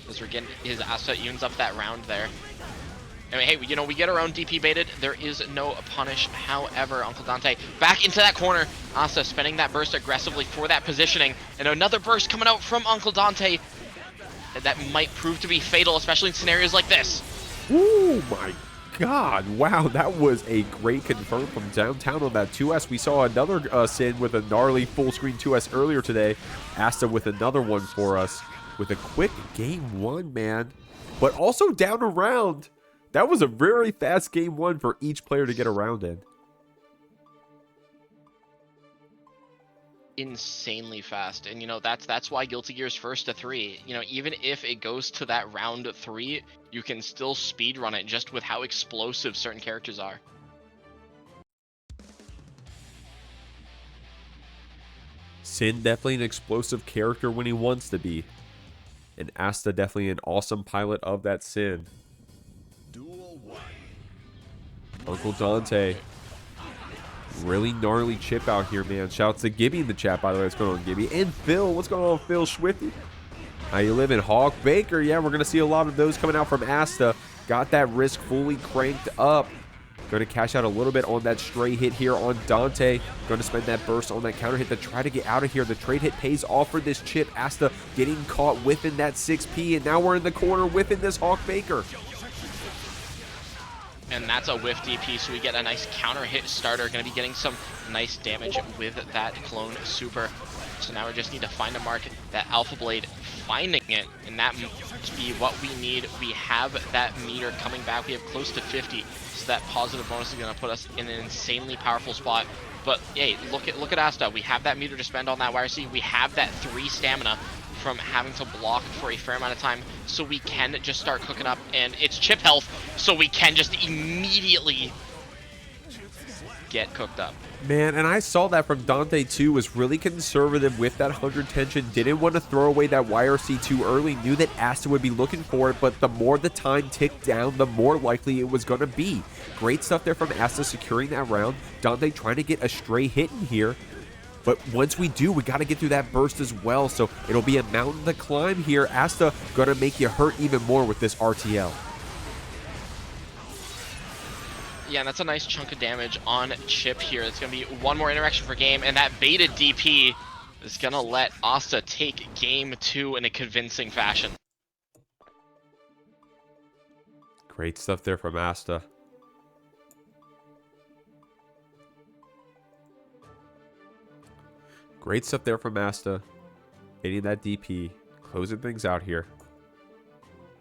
As we're getting his Asta Yuns up that round there. I mean, hey, you know, we get our own DP baited. There is no punish. However, Uncle Dante back into that corner. Asta spending that burst aggressively for that positioning. And another burst coming out from Uncle Dante. That might prove to be fatal, especially in scenarios like this. Ooh, my God. Wow, that was a great confirm from downtown on that 2S. We saw another Sin with a gnarly full screen 2S earlier today. Asta with another one for us with a quick game 1, man. But also down a round. That was a very fast game 1 for each player to get around in. insanely fast, and you know that's why Guilty Gear's first to 3. You know, even if it goes to that round 3, you can still speedrun it just with how explosive certain characters are. Sin definitely an explosive character when he wants to be. And Asta definitely an awesome pilot of that Sin. Uncle Dante. Really gnarly Chipp out here, man. Shouts to Gibby in the chat, by the way. What's going on, Gibby? And Phil. What's going on, Phil Swifty? How you living? Hawk Baker. Yeah, we're going to see a lot of those coming out from Asta. Got that risk fully cranked up. Going to cash out a little bit on that stray hit here on Dante. Going to spend that burst on that counter hit to try to get out of here. The trade hit pays off for this Chipp. Asta getting caught whiffing that 6P, and now we're in the corner whiffing this Hawk Baker. And that's a whiff DP, so we get a nice counter hit starter. Going to be getting some nice damage with that clone super. So now we just need to find a mark, that Alpha Blade, finding it, and that must be what we need. We have that meter coming back. We have close to 50, so that positive bonus is going to put us in an insanely powerful spot. But hey, look at Asta. We have that meter to spend on that YRC. We have that 3 stamina from having to block for a fair amount of time, so we can just start cooking up, and it's Chipp health, so we can just immediately get cooked up. Man, and I saw that from Dante too, was really conservative with that 100 tension, didn't want to throw away that YRC too early, knew that Asta would be looking for it, but the more the time ticked down, the more likely it was going to be. Great stuff there from Asta securing that round. Dante trying to get a stray hit in here. But once we do, we got to get through that burst as well. So it'll be a mountain to climb here. Asta going to make you hurt even more with this RTL. Yeah, and that's a nice chunk of damage on Chipp here. It's going to be one more interaction per game, and that baited DP is going to let Asta take game 2 in a convincing fashion. Great stuff there from Asta. Great stuff there from Asta. Hitting that DP. Closing things out here.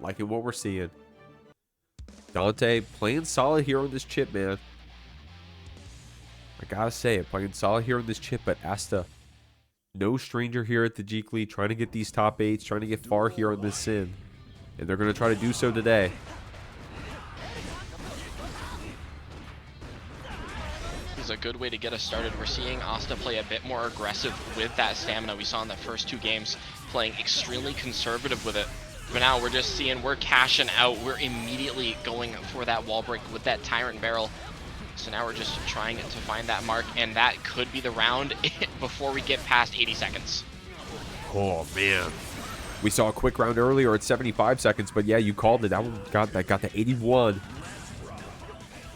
Liking what we're seeing. Dante playing solid here on this Chipp, man. I gotta say it. Playing solid here on this Chipp, but Asta, no stranger here at the Jeekly. Trying to get these top 8s. Trying to get far here on this Sin. And they're going to try to do so today. A good way to get us started. We're seeing Asta play a bit more aggressive with that stamina we saw in the first 2 games, playing extremely conservative with it. But now we're just seeing we're cashing out. We're immediately going for that wall break with that Tyrant Barrel. So now we're just trying to find that mark, and that could be the round before we get past 80 seconds. Oh man, we saw a quick round earlier at 75 seconds, but yeah, you called it. That one got the 81.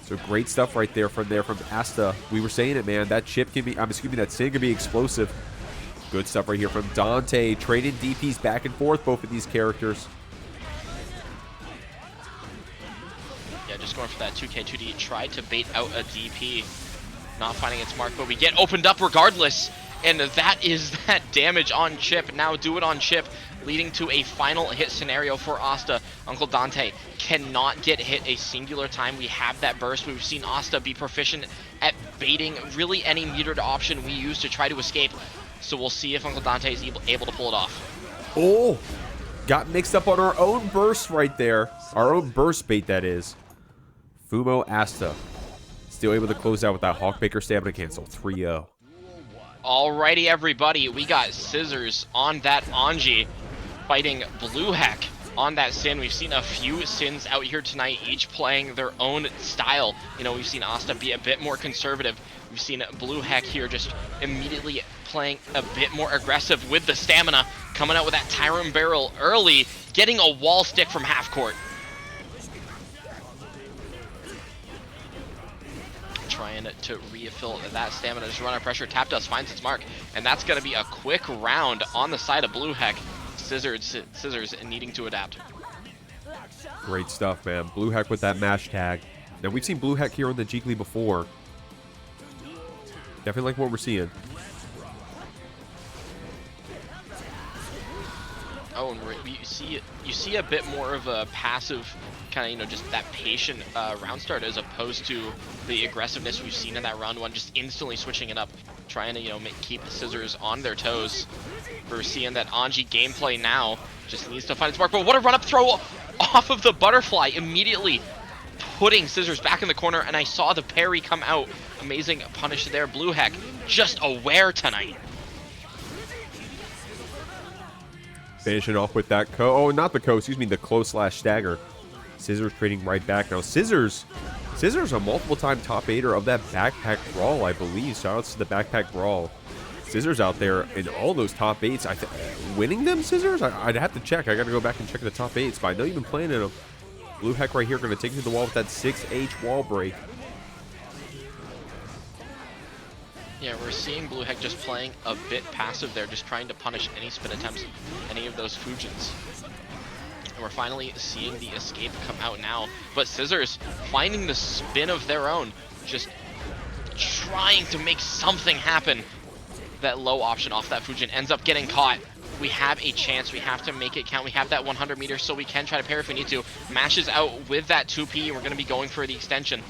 So great stuff right there from Asta. We were saying it, man. That Chipp can be, that Sin can be explosive. Good stuff right here from Dante. Trading DPs back and forth, both of these characters. Yeah, just going for that 2K2D. Tried to bait out a DP. Not finding its mark, but we get opened up regardless. And that is that damage on Chipp. Now do it on Chipp, leading to a final hit scenario for Asta. Uncle Dante cannot get hit a singular time. We have that burst. We've seen Asta be proficient at baiting really any metered option we use to try to escape. So we'll see if Uncle Dante is able to pull it off. Oh, got mixed up on our own burst right there. Our own burst bait, that is. Fumo Asta still able to close out with that Hawkbaker stamina cancel. 3-0. Alrighty, everybody, we got Scissors on that Anji, fighting BlueHek on that Sin. We've seen a few Sins out here tonight, each playing their own style. You know, we've seen Asta be a bit more conservative. We've seen BlueHek here just immediately playing a bit more aggressive with the stamina, coming out with that Tyrant Barrel early, getting a wall stick from half court. Trying to refill that stamina, just run out of pressure. Tap Dust finds its mark, and that's going to be a quick round on the side of BlueHek. Scissors needing to adapt. Great stuff, man. BlueHek with that mash tag. Now, we've seen BlueHek here on the Jeekly before. Definitely like what we're seeing. Oh, and you see a bit more of a passive kind of, you know, just that patient round start as opposed to the aggressiveness we've seen in that round 1, just instantly switching it up. trying to, you know, keep Scissors on their toes. We're seeing that Anji gameplay now just needs to find its mark. But what a run-up throw off of the butterfly, immediately putting Scissors back in the corner, and I saw the parry come out. Amazing punish there. BlueHek just aware tonight. Finishing off with that not the excuse me, the close/stagger. Scissors trading right back now. Scissors a multiple-time top 8er of that backpack brawl, I believe. Shoutouts to the backpack brawl. Scissors out there in all those top 8s. Winning them, Scissors? I'd have to check. I got to go back and check the top 8s, but I know you've been playing in them. BlueHek right here going to take it to the wall with that 6H wall break. Yeah, we're seeing BlueHek just playing a bit passive there, just trying to punish any spin attempts, any of those Fuzions. And we're finally seeing the escape come out now. But Scissors finding the spin of their own, just trying to make something happen. That low option off that Fuzion ends up getting caught. We have a chance. We have to make it count. We have that 100 meters, so we can try to parry if we need to. Mashes out with that 2P. We're going to be going for the extension.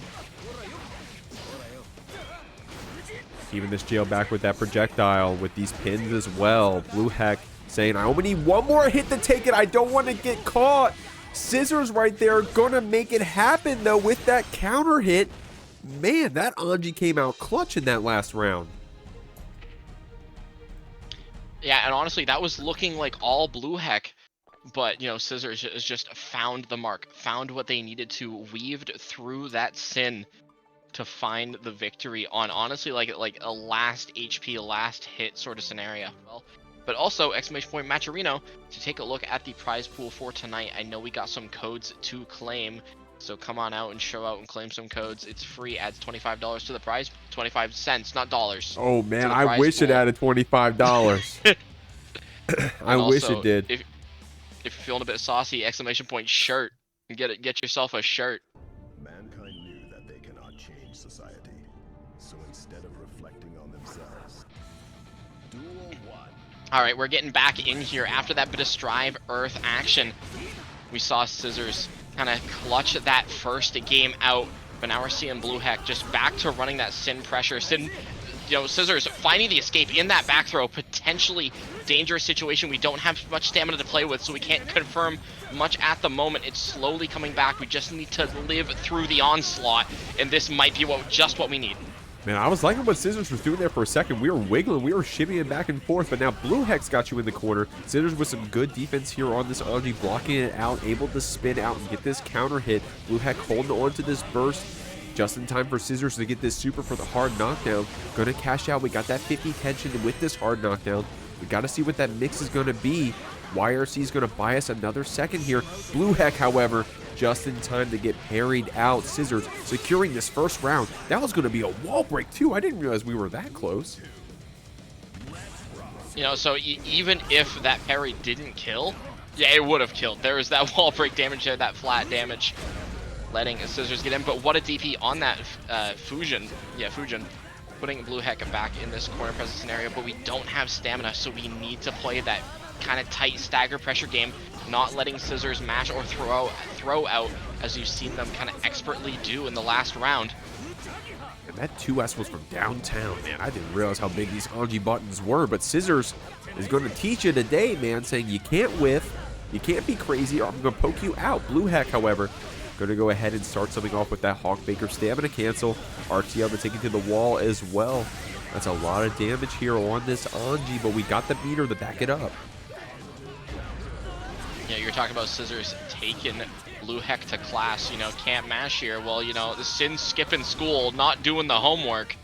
Keeping this jail back with that projectile with these pins as well. BlueHek saying, I only need one more hit to take it. I don't want to get caught. Scissors right there gonna make it happen though with that counter hit. Man, that Anji came out clutch in that last round. Yeah, and honestly, that was looking like all BlueHek, but, you know, Scissors has just found the mark, found what they needed to, weaved through that sin to find the victory on, honestly, like a last HP, last hit sort of scenario. Well, but also, exclamation point Matcherino, to take a look at the prize pool for tonight. I know we got some codes to claim, so come on out and show out and claim some codes. It's free, adds $25 to the prize, 25 cents, not dollars. Oh man, I wish it added $25. I wish it did. If you're feeling a bit saucy, exclamation point shirt, and get yourself a shirt. Mankind knew that they cannot change society, so instead of reflecting on themselves, duel one. All right, we're getting back in here after that bit of Strive Earth action. We saw Scissors kind of clutch that first game out, but now we're seeing BlueHek just back to running that Sin pressure. Sin, you know, Scissors finding the escape in that back throw, potentially dangerous situation. We don't have much stamina to play with, so we can't confirm much at the moment. It's slowly coming back. We just need to live through the onslaught, and this might be just what we need. Man, I was liking what Scissors was doing there for a second. We were wiggling, we were shimmying back and forth, but now BlueHek's got you in the corner. Scissors with some good defense here on this Anji, blocking it out, able to spin out and get this counter hit. BlueHek holding on to this burst just in time for Scissors to get this super for the hard knockdown. Gonna cash out. We got that 50 tension with this hard knockdown. We got to see what that mix is going to be. YRC is going to buy us another second here. BlueHek, however, just in time to get parried out. Scissors securing this first round. That was going to be a wall break too. I didn't realize we were that close. You know, so even if that parry didn't kill, yeah, it would have killed. There was that wall break damage there, that flat damage, letting Scissors get in. But what a DP on that Fuzion. Yeah, Fuzion. Putting BlueHek back in this corner presence scenario, but we don't have stamina, so we need to play that kind of tight stagger pressure game, not letting Scissors mash or throw out, as you've seen them kind of expertly do in the last round. And that 2S was from downtown, man. I didn't realize how big these Anji buttons were, but Scissors is going to teach you today, man, saying you can't whiff, you can't be crazy, or I'm going to poke you out. BlueHek, however, going to go ahead and start something off with that Hawk Baker stamina cancel. RTL to take it to the wall as well. That's a lot of damage here on this Anji, but we got the meter to back it up. Yeah, you're talking about Scissors taking BlueHek to class. You know, can't mash here. Well, you know, the Sin skipping school, not doing the homework,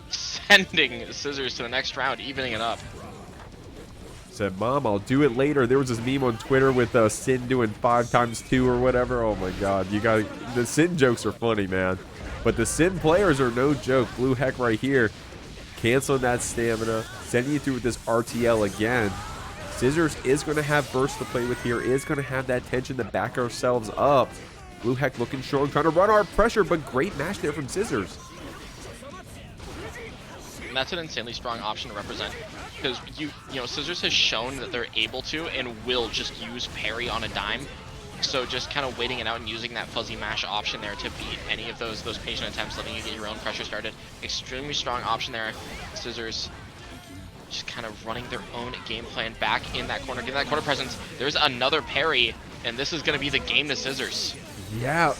sending Scissors to the next round, evening it up. Said, Mom, I'll do it later. There was this meme on Twitter with Sin doing 5 times 2 or whatever. Oh my god, the Sin jokes are funny, man. But the Sin players are no joke. BlueHek right here, canceling that stamina, sending you through with this RTL again. Scissors is going to have burst to play with here, is going to have that tension to back ourselves up. BlueHek looking strong, trying to run our pressure, but great match there from Scissors. And that's an insanely strong option to represent, because you know, Scissors has shown that they're able to and will just use parry on a dime So just kind of waiting it out and using that fuzzy mash option there to beat any of those patient attempts, letting you get your own pressure started. Extremely strong option there. Scissors just kind of running their own game plan back in that corner, getting that corner presence. There's another parry, and this is going to be the game to Scissors. Yeah,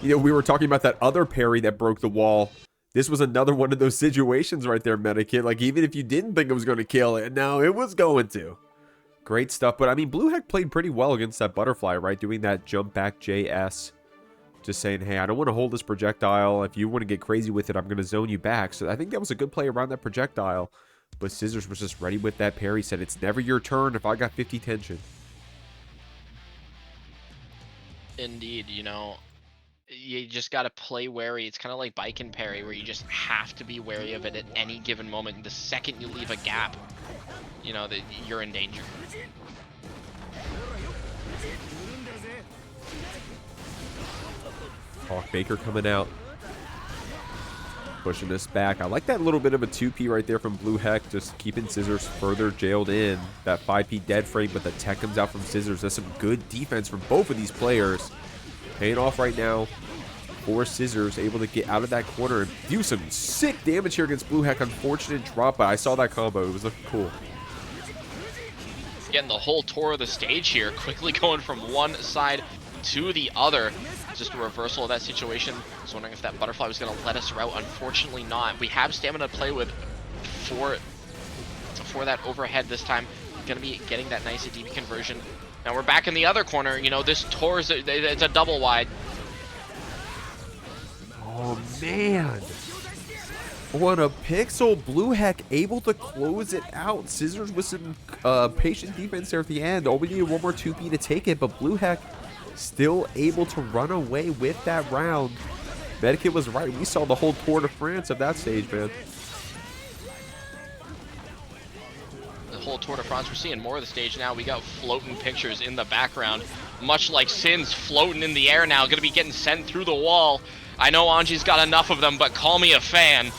you know, we were talking about that other parry that broke the wall. This was another one of those situations right there, Medikit. Like, even if you didn't think it was going to kill it, no, it was going to. Great stuff. But, I mean, BlueHek played pretty well against that butterfly, right? Doing that jump back JS. Just saying, hey, I don't want to hold this projectile. If you want to get crazy with it, I'm going to zone you back. So I think that was a good play around that projectile. But Scissors was just ready with that parry. Said, it's never your turn if I got 50 tension. Indeed, you know, you just got to play wary. It's kind of like Baiken parry, where you just have to be wary of it at any given moment. The second you leave a gap, you know, that you're in danger. Hawk Baker coming out. Pushing this back. I like that little bit of a 2P right there from BlueHek, just keeping Scissors further jailed in. That 5P dead frame, but the tech comes out from Scissors. That's some good defense from both of these players. Paying off right now for Scissors, able to get out of that corner and do some sick damage here against BlueHek. Unfortunate drop, but I saw that combo. It was looking cool. Getting the whole tour of the stage here, quickly going from one side to the other. Just a reversal of that situation. I was wondering if that butterfly was going to let us route. Unfortunately not. We have stamina to play with for that overhead this time. Going to be getting that nice DB conversion. Now we're back in the other corner. You know, this tour is it's a double wide. Oh, man. What a pixel. BlueHek able to close it out. Scissors with some patient defense there at the end. All we needed one more 2P to take it, but BlueHek still able to run away with that round. Medikit was right. We saw the whole Tour de France of that stage, man. The whole Tour de France. We're seeing more of the stage now. We got floating pictures in the background. Much like Sin's floating in the air now. Going to be getting sent through the wall. I know Anji's got enough of them, but call me a fan.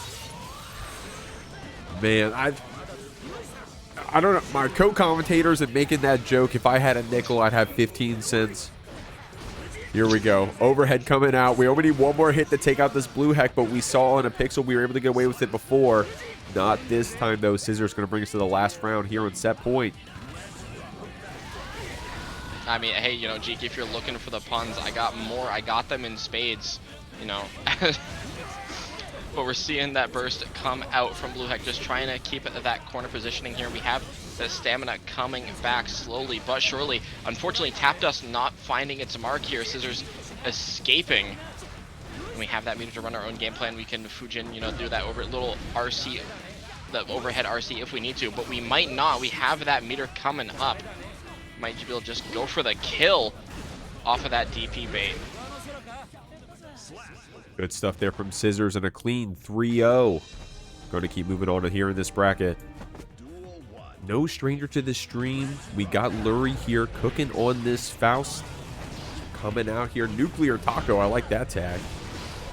Man, I don't know. My co-commentators are making that joke. If I had a nickel, I'd have 15 cents. Here we go. Overhead coming out. We only need one more hit to take out this BlueHek, but we saw in a pixel we were able to get away with it before. Not this time, though. Scissors going to bring us to the last round here on set point. I mean, hey, you know, Jeek, if you're looking for the puns, I got more. I got them in spades, you know. But we're seeing that burst come out from BlueHek, just trying to keep that corner positioning here. We have the stamina coming back slowly but surely. Unfortunately, Tap Dust not finding its mark here. Scissors escaping. And we have that meter to run our own game plan. We can Fuzion, you know, do that little RC, the overhead RC if we need to, but we might not. We have that meter coming up. Might be able to just go for the kill off of that DP bait. Good stuff there from Scissors and a clean 3-0. Going to keep moving on here in this bracket. No stranger to the stream. We got Lurry here cooking on this Faust. Coming out here. NCLRTACO. I like that tag.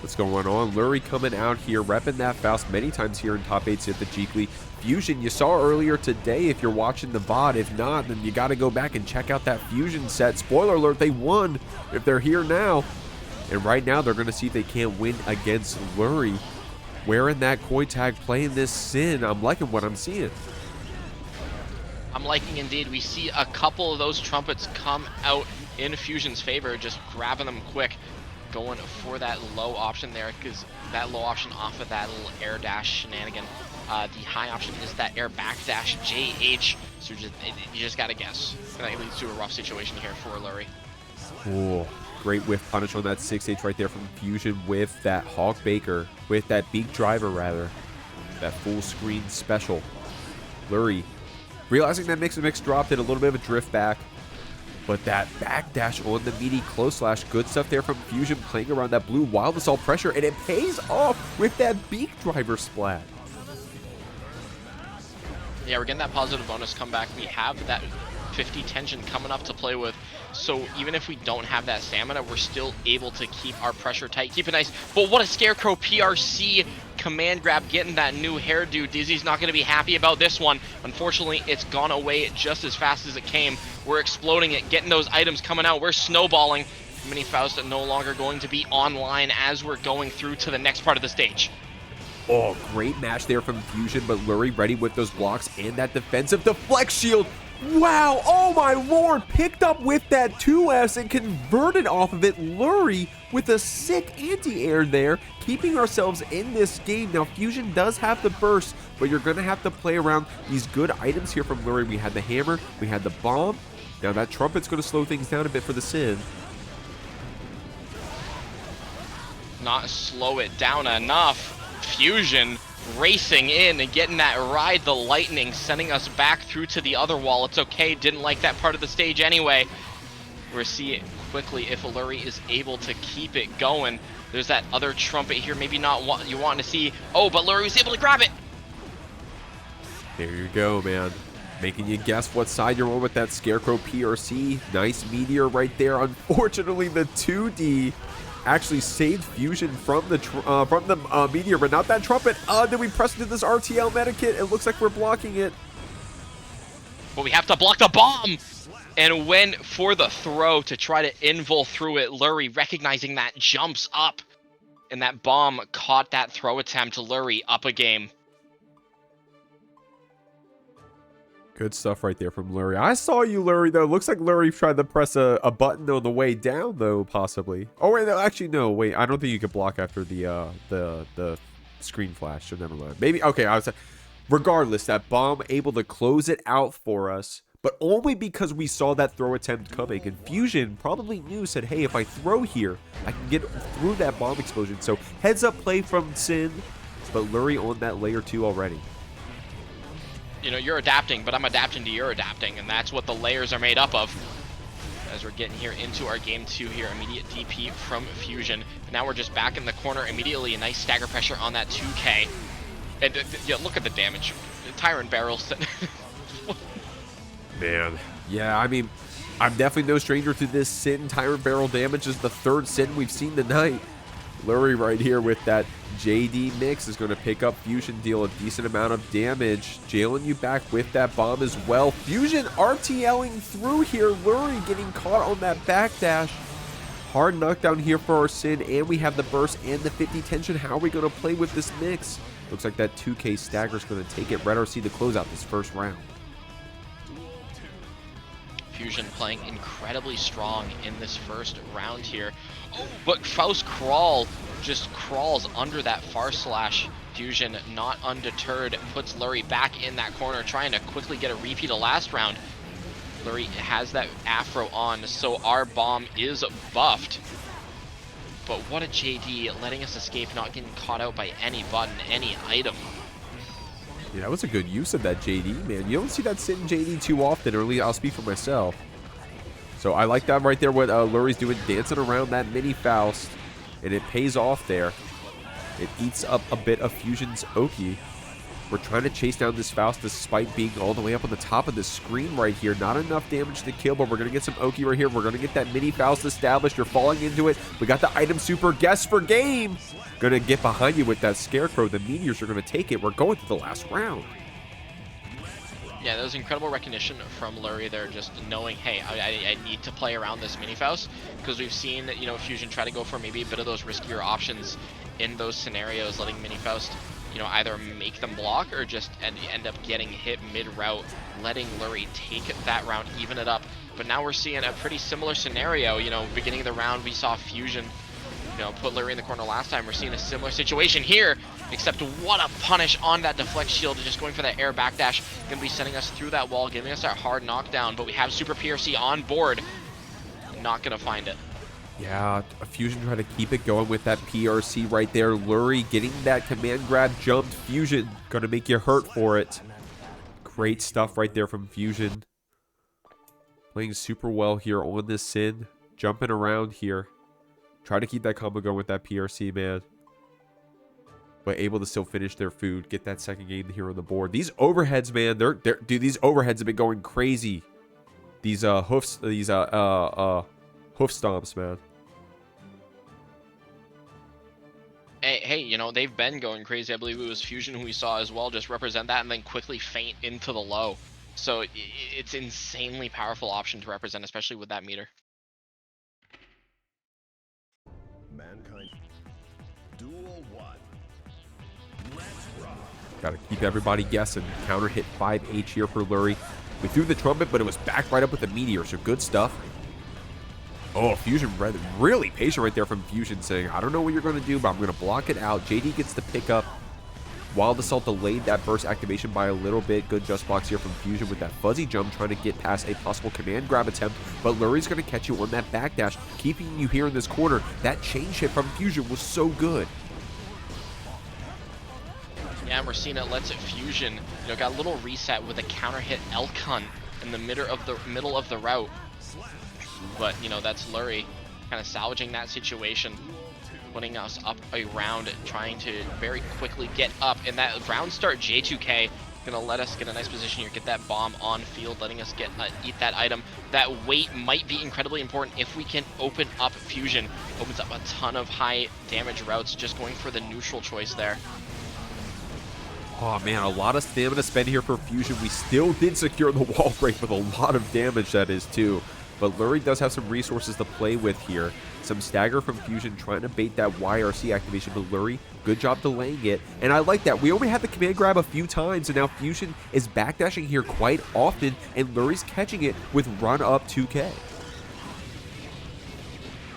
What's going on? Lurry coming out here, repping that Faust many times here in top 8s at the Jeekly. Fuzion, you saw earlier today if you're watching the VOD. If not, then you got to go back and check out that Fuzion set. Spoiler alert, they won if they're here now. And right now, they're going to see if they can't win against Lurry. Wearing that koi tag, playing this Sin. I'm liking what I'm seeing. I'm liking indeed. We see a couple of those trumpets come out in Fuzion's favor, just grabbing them quick. Going for that low option there, because that low option off of that little air dash shenanigan. The high option is that air back dash JH. So you just got to guess. That leads to a rough situation here for Lurry. Cool. Great whiff punish on that 6H right there from Fuzion with that Hawk Baker, with that beak driver rather. That full screen special. Lurry realizing that mix and mix dropped, did a little bit of a drift back. But that backdash on the meaty close slash, good stuff there from Fuzion playing around that blue wild assault pressure, and it pays off with that beak driver splat. Yeah, we're getting that positive bonus comeback. We have that 50 tension coming up to play with. So even if we don't have that stamina, we're still able to keep our pressure tight, keep it nice. But what a Scarecrow PRC command grab, getting that new hairdo. Dizzy's not going to be happy about this one. Unfortunately, it's gone away just as fast as it came. We're exploding it, getting those items coming out. We're snowballing. Mini Faust no longer going to be online as we're going through to the next part of the stage. Oh, great match there from Fuzion, but Lurry ready with those blocks and that defensive deflect shield. Wow, oh my lord, picked up with that 2S and converted off of it. Lurry with a sick anti-air there, keeping ourselves in this game. Now, Fuzion does have the burst, but you're going to have to play around these good items here from Lurry. We had the hammer, we had the bomb. Now that trumpet's going to slow things down a bit for the Sin. Not slow it down enough. Fuzion racing in and getting that ride the lightning, sending us back through to the other wall. It's okay, didn't like that part of the stage anyway. We'll see it quickly if Lurry is able to keep it going. There's that other trumpet here, maybe not what you want to see. Oh, but Lurry was able to grab it. There you go, man. Making you guess what side you're on with that Scarecrow PRC. Nice meteor right there. Unfortunately, the 2D actually saved Fuzion from the meteor, but not that trumpet. Then we press into this RTL medikit. It looks like we're blocking it. But we have to block the bomb. And went for the throw to try to invul through it. Lurry recognizing that jumps up. And that bomb caught that throw attempt. Lurry up a game. Good stuff right there from Lurry. I saw you, Lurry, though. Looks like Lurry tried to press a button on the way down, though, possibly. Oh, wait, no, actually, no. Wait, I don't think you could block after the screen flash, so never mind. Maybe, okay, regardless, that bomb able to close it out for us, but only because we saw that throw attempt coming. And Fuzion probably knew, said, hey, if I throw here, I can get through that bomb explosion. So, heads up play from Sin, but Lurry on that layer 2 already. You know, you're adapting, but I'm adapting to your adapting, and that's what the layers are made up of. As we're getting here into our game 2 here, immediate DP from Fuzion. But now we're just back in the corner immediately, a nice stagger pressure on that 2K. And yeah, look at the damage. Tyrant barrels. Man. Yeah, I mean, I'm definitely no stranger to this Sin. Tyrant barrel damage is the third Sin we've seen tonight. Lurry right here with that JD mix is going to pick up Fuzion, deal a decent amount of damage, jailing you back with that bomb as well. Fuzion RTLing through here. Lurry getting caught on that backdash. Hard knockdown here for our Sin, and we have the burst and the 50 tension. How are we going to play with this mix? Looks like that 2K stagger is going to take it. Red RC to close out this first round. Fuzion playing incredibly strong in this first round here. Oh, but Faust Crawl just crawls under that far slash. Fuzion not undeterred, puts Lurry back in that corner, trying to quickly get a repeat of last round. Lurry has that afro on, so our bomb is buffed. But what a JD, letting us escape, not getting caught out by any button, any item. Yeah, that was a good use of that JD, man. You don't see that sitting JD too often, or at least I'll speak for myself. So I like that right there, what Lurry's doing, dancing around that mini Faust, and it pays off there. It eats up a bit of Fuzion's Oki. We're trying to chase down this Faust despite being all the way up on the top of the screen right here. Not enough damage to kill, but we're going to get some Oki right here. We're going to get that mini Faust established. You're falling into it. We got the item super guess for game. Going to get behind you with that Scarecrow. The Meteors are going to take it. We're going to the last round. Yeah, that was incredible recognition from Lurry there, just knowing, hey, I need to play around this mini Faust, because we've seen, you know, Fuzion try to go for maybe a bit of those riskier options in those scenarios, letting mini Faust, you know, either make them block or just end up getting hit mid-route, letting Lurry take that round, even it up. But now we're seeing a pretty similar scenario. You know, beginning of the round, we saw Fuzion, you know, put Lurry in the corner last time. We're seeing a similar situation here, except what a punish on that deflect shield, just going for that air backdash. Gonna be sending us through that wall, giving us that hard knockdown, but we have Super PRC on board. Not gonna find it. Yeah, Fuzion trying to keep it going with that PRC right there. Lurry getting that command grab jumped. Fuzion gonna make you hurt for it. Great stuff right there from Fuzion. Playing super well here on this Sin. Jumping around here. Try to keep that combo going with that PRC, man. But able to still finish their food. Get that second game here on the board. These overheads, man. Dude, these overheads have been going crazy. These hoof stomps, man. Hey, you know, they've been going crazy. I believe it was Fuzion who we saw as well just represent that and then quickly feint into the low. So it's insanely powerful option to represent, especially with that meter. Mankind. Duel 1. Let's rock. Gotta keep everybody guessing. Counter hit 5H here for Lurry. We threw the trumpet, but it was backed right up with a meteor, so good stuff. Oh, Fuzion really patient right there from Fuzion, saying, I don't know what you're going to do, but I'm going to block it out. JD gets the pick up. Wild Assault delayed that burst activation by a little bit. Good just blocks here from Fuzion with that fuzzy jump, trying to get past a possible command grab attempt, but Lurry's going to catch you on that backdash, keeping you here in this corner. That change hit from Fuzion was so good. Yeah, and we're seeing it lets it Fuzion, you know, got a little reset with a counter hit Elphelt in the middle of the route. But, you know, that's Lurry kind of salvaging that situation, putting us up a round, trying to very quickly get up. And that round start J2K gonna let us get a nice position here, get that bomb on field, letting us get eat that item. That weight might be incredibly important if we can open up Fuzion. Opens up a ton of high damage routes, just going for the neutral choice there. Oh man, a lot of stamina spent here for Fuzion. We still did secure the wall break with a lot of damage, that is, too. But Lurry does have some resources to play with here. Some stagger from Fuzion trying to bait that YRC activation, but Lurry, good job delaying it. And I like that. We only had the command grab a few times, and now Fuzion is backdashing here quite often, and Lurry's catching it with run up 2K.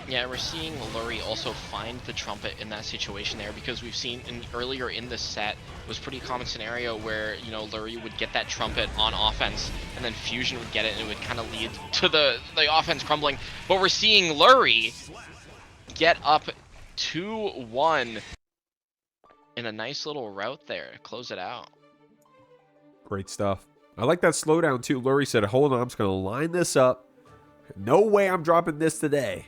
Yeah, we're seeing Lurry also find the trumpet in that situation there, because we've seen earlier in the set was a pretty common scenario where, you know, Lurry would get that trumpet on offense and then Fuzion would get it and it would kind of lead to the offense crumbling. But we're seeing Lurry get up 2-1 in a nice little route there to close it out. Great stuff. I like that slowdown too. Lurry said, hold on, I'm just going to line this up. No way I'm dropping this today.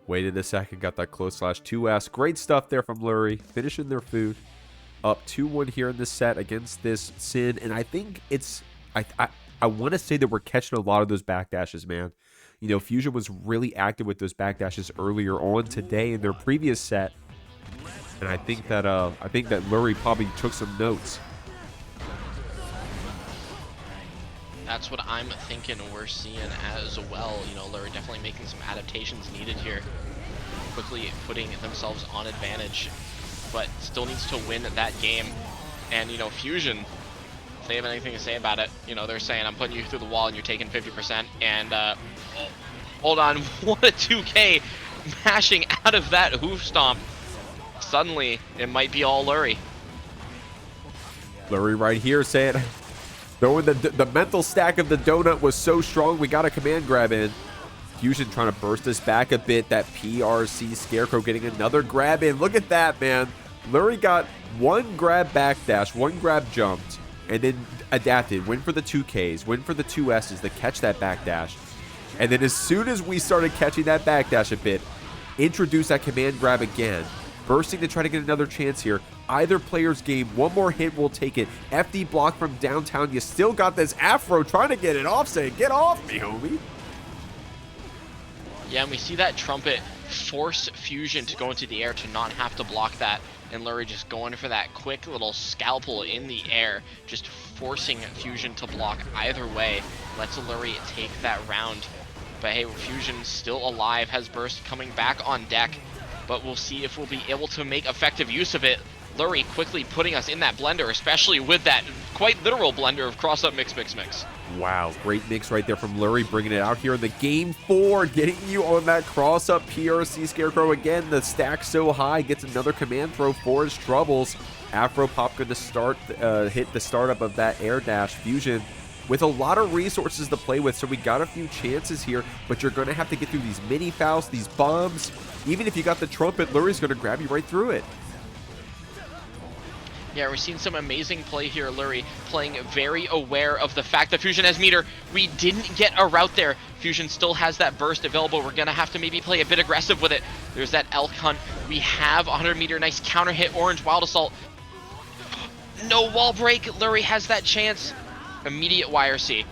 Waited a second, got that close slash 2S. Great stuff there from Lurry. Finishing their food. Up 2-1 here in this set against this Sin. And I think it's... I want to say that we're catching a lot of those backdashes, man. You know, Fuzion was really active with those backdashes earlier on today in their previous set. And I think that Lurry probably took some notes. That's what I'm thinking we're seeing as well. You know, Lurry definitely making some adaptations needed here. Quickly putting themselves on advantage, but still needs to win that game. And, you know, Fuzion, if they have anything to say about it, you know, they're saying, I'm putting you through the wall and you're taking 50%. And, hold on, what a 2K mashing out of that hoof stomp. Suddenly, it might be all Lurry. Lurry right here saying... Though the mental stack of the donut was so strong, we got a command grab in. Fuzion trying to burst us back a bit. That PRC Scarecrow getting another grab in. Look at that, man. Lurry got one grab backdash, one grab jumped, and then adapted. Went for the 2Ks, went for the 2Ss to catch that backdash. And then as soon as we started catching that backdash a bit, introduced that command grab again. Bursting to try to get another chance here. Either player's game. One more hit will take it. FD block from downtown. You still got this Afro trying to get it off, saying, get off me, homie. Yeah, and we see that trumpet force Fuzion to go into the air to not have to block that. And Lurry just going for that quick little scalpel in the air. Just forcing Fuzion to block either way. Lets Lurry take that round. But hey, Fuzion still alive. Has burst coming back on deck. But we'll see if we'll be able to make effective use of it. Lurry quickly putting us in that blender, especially with that quite literal blender of cross-up mix. Wow, great mix right there from Lurry, bringing it out here in the game 4, getting you on that cross-up PRC Scarecrow again. The stack so high, gets another command throw for his troubles. Afro Pop going to start, hit the startup of that air dash. Fuzion with a lot of resources to play with, so we got a few chances here, but you're going to have to get through these mini Faust, these bombs. Even if you got the trumpet, Lurry's going to grab you right through it. Yeah, we're seeing some amazing play here. Lurry playing very aware of the fact that Fuzion has meter. We didn't get a route there. Fuzion still has that burst available. We're going to have to maybe play a bit aggressive with it. There's that elk hunt. We have 100 meter. Nice counter hit. Orange Wild Assault. No wall break. Lurry has that chance. Immediate YRC.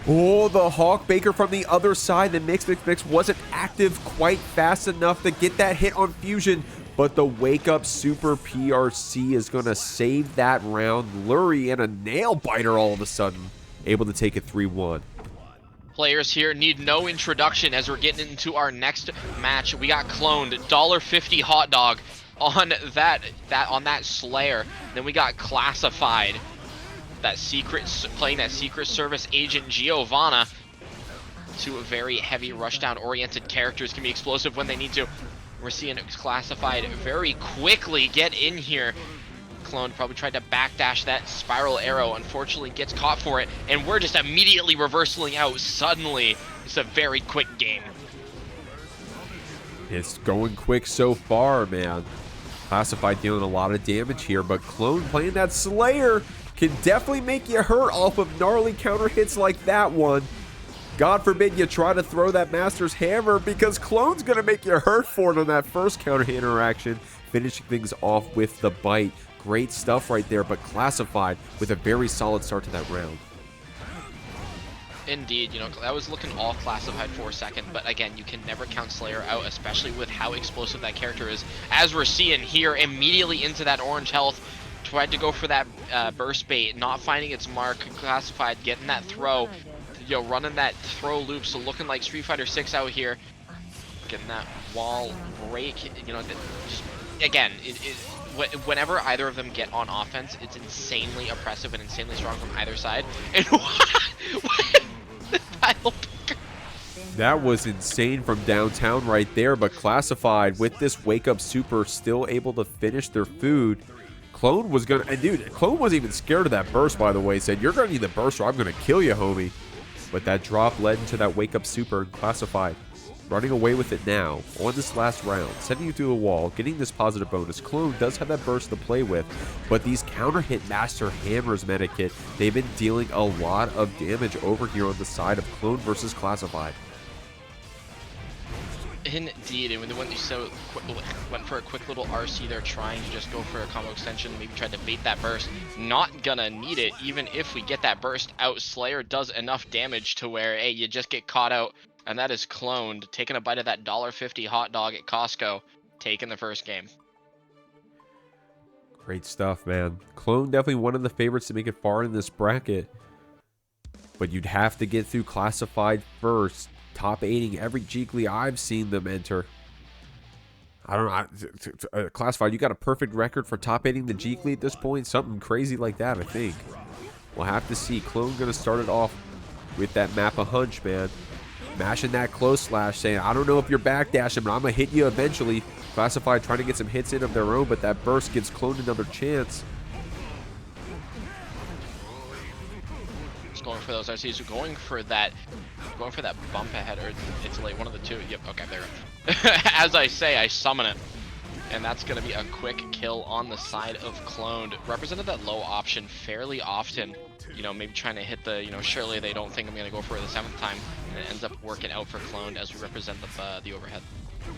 Oh, the Hawk Baker from the other side. The mix wasn't active quite fast enough to get that hit on Fuzion. but the Wake Up Super PRC is going to save that round. Lurry and a nail biter all of a sudden, able to take it 3-1. Players here need no introduction as we're getting into our next match. We got cloned $1.50 hot dog on that Slayer. Then we got classified, playing that secret service agent Giovanna. Two very heavy rushdown oriented characters, can be explosive when they need to. We're seeing classified very quickly get in here. Clone probably tried to backdash that spiral arrow, unfortunately gets caught for it, and we're just immediately reversing out suddenly. It's a very quick game. It's going quick so far, man. Classified dealing a lot of damage here, but Clone playing that Slayer can definitely make you hurt off of gnarly counter hits like that one. God forbid you try to throw that Master's Hammer, because Clone's going to make you hurt for it on that first counter hit interaction, finishing things off with the bite. Great stuff right there, but Classified with a very solid start to that round. Indeed, you know, that was looking all classified for a second, but again, you can never count Slayer out, especially with how explosive that character is. As we're seeing here, immediately into that orange health, tried to go for that burst bait, not finding its mark. Classified getting that throw, you know, running that throw loop, so looking like Street Fighter 6 out here, getting that wall break. You know, just again, whenever either of them get on offense, it's insanely oppressive and insanely strong from either side. And that was insane from downtown right there, but Classified with this Wake Up Super still able to finish their food. Clone was gonna, and dude, Clone wasn't even scared of that burst, by the way. Said, "You're gonna need the burst or I'm gonna kill you, homie." But that drop led into that Wake Up Super, and Classified running away with it now on this last round, sending you through the wall, getting this positive bonus. Clone does have that burst to play with, but these counter hit Master Hammers, Medikit, they've been dealing a lot of damage over here on the side of Clone versus Classified. Indeed, and when they went for a quick little RC there, trying to just go for a combo extension, maybe tried to bait that burst. Not gonna need it, even if we get that burst out. Slayer does enough damage to where, hey, you just get caught out, and that is Cloned, taking a bite of that $1.50 hot dog at Costco, taking the first game. Great stuff, man. Clone definitely one of the favorites to make it far in this bracket, but you'd have to get through Classified first. Top 8ing every Jeekly I've seen them enter. I don't know. Classified, you got a perfect record for top 8ing the Jeekly at this point? Something crazy like that, I think. We'll have to see. Clone going to start it off with that map of hunch, man. Mashing that close slash, saying, I don't know if you're backdashing, but I'm going to hit you eventually. Classified trying to get some hits in of their own, but that burst gives Clone another chance. Going for those RCs, going for that bump ahead, or it's late, one of the two. Yep, okay, there. As I say, I summon it, and that's going to be a quick kill on the side of Cloned. Represented that low option fairly often, you know, maybe trying to hit the, you know, surely they don't think I'm going to go for it the 7th time, and it ends up working out for Cloned as we represent the overhead.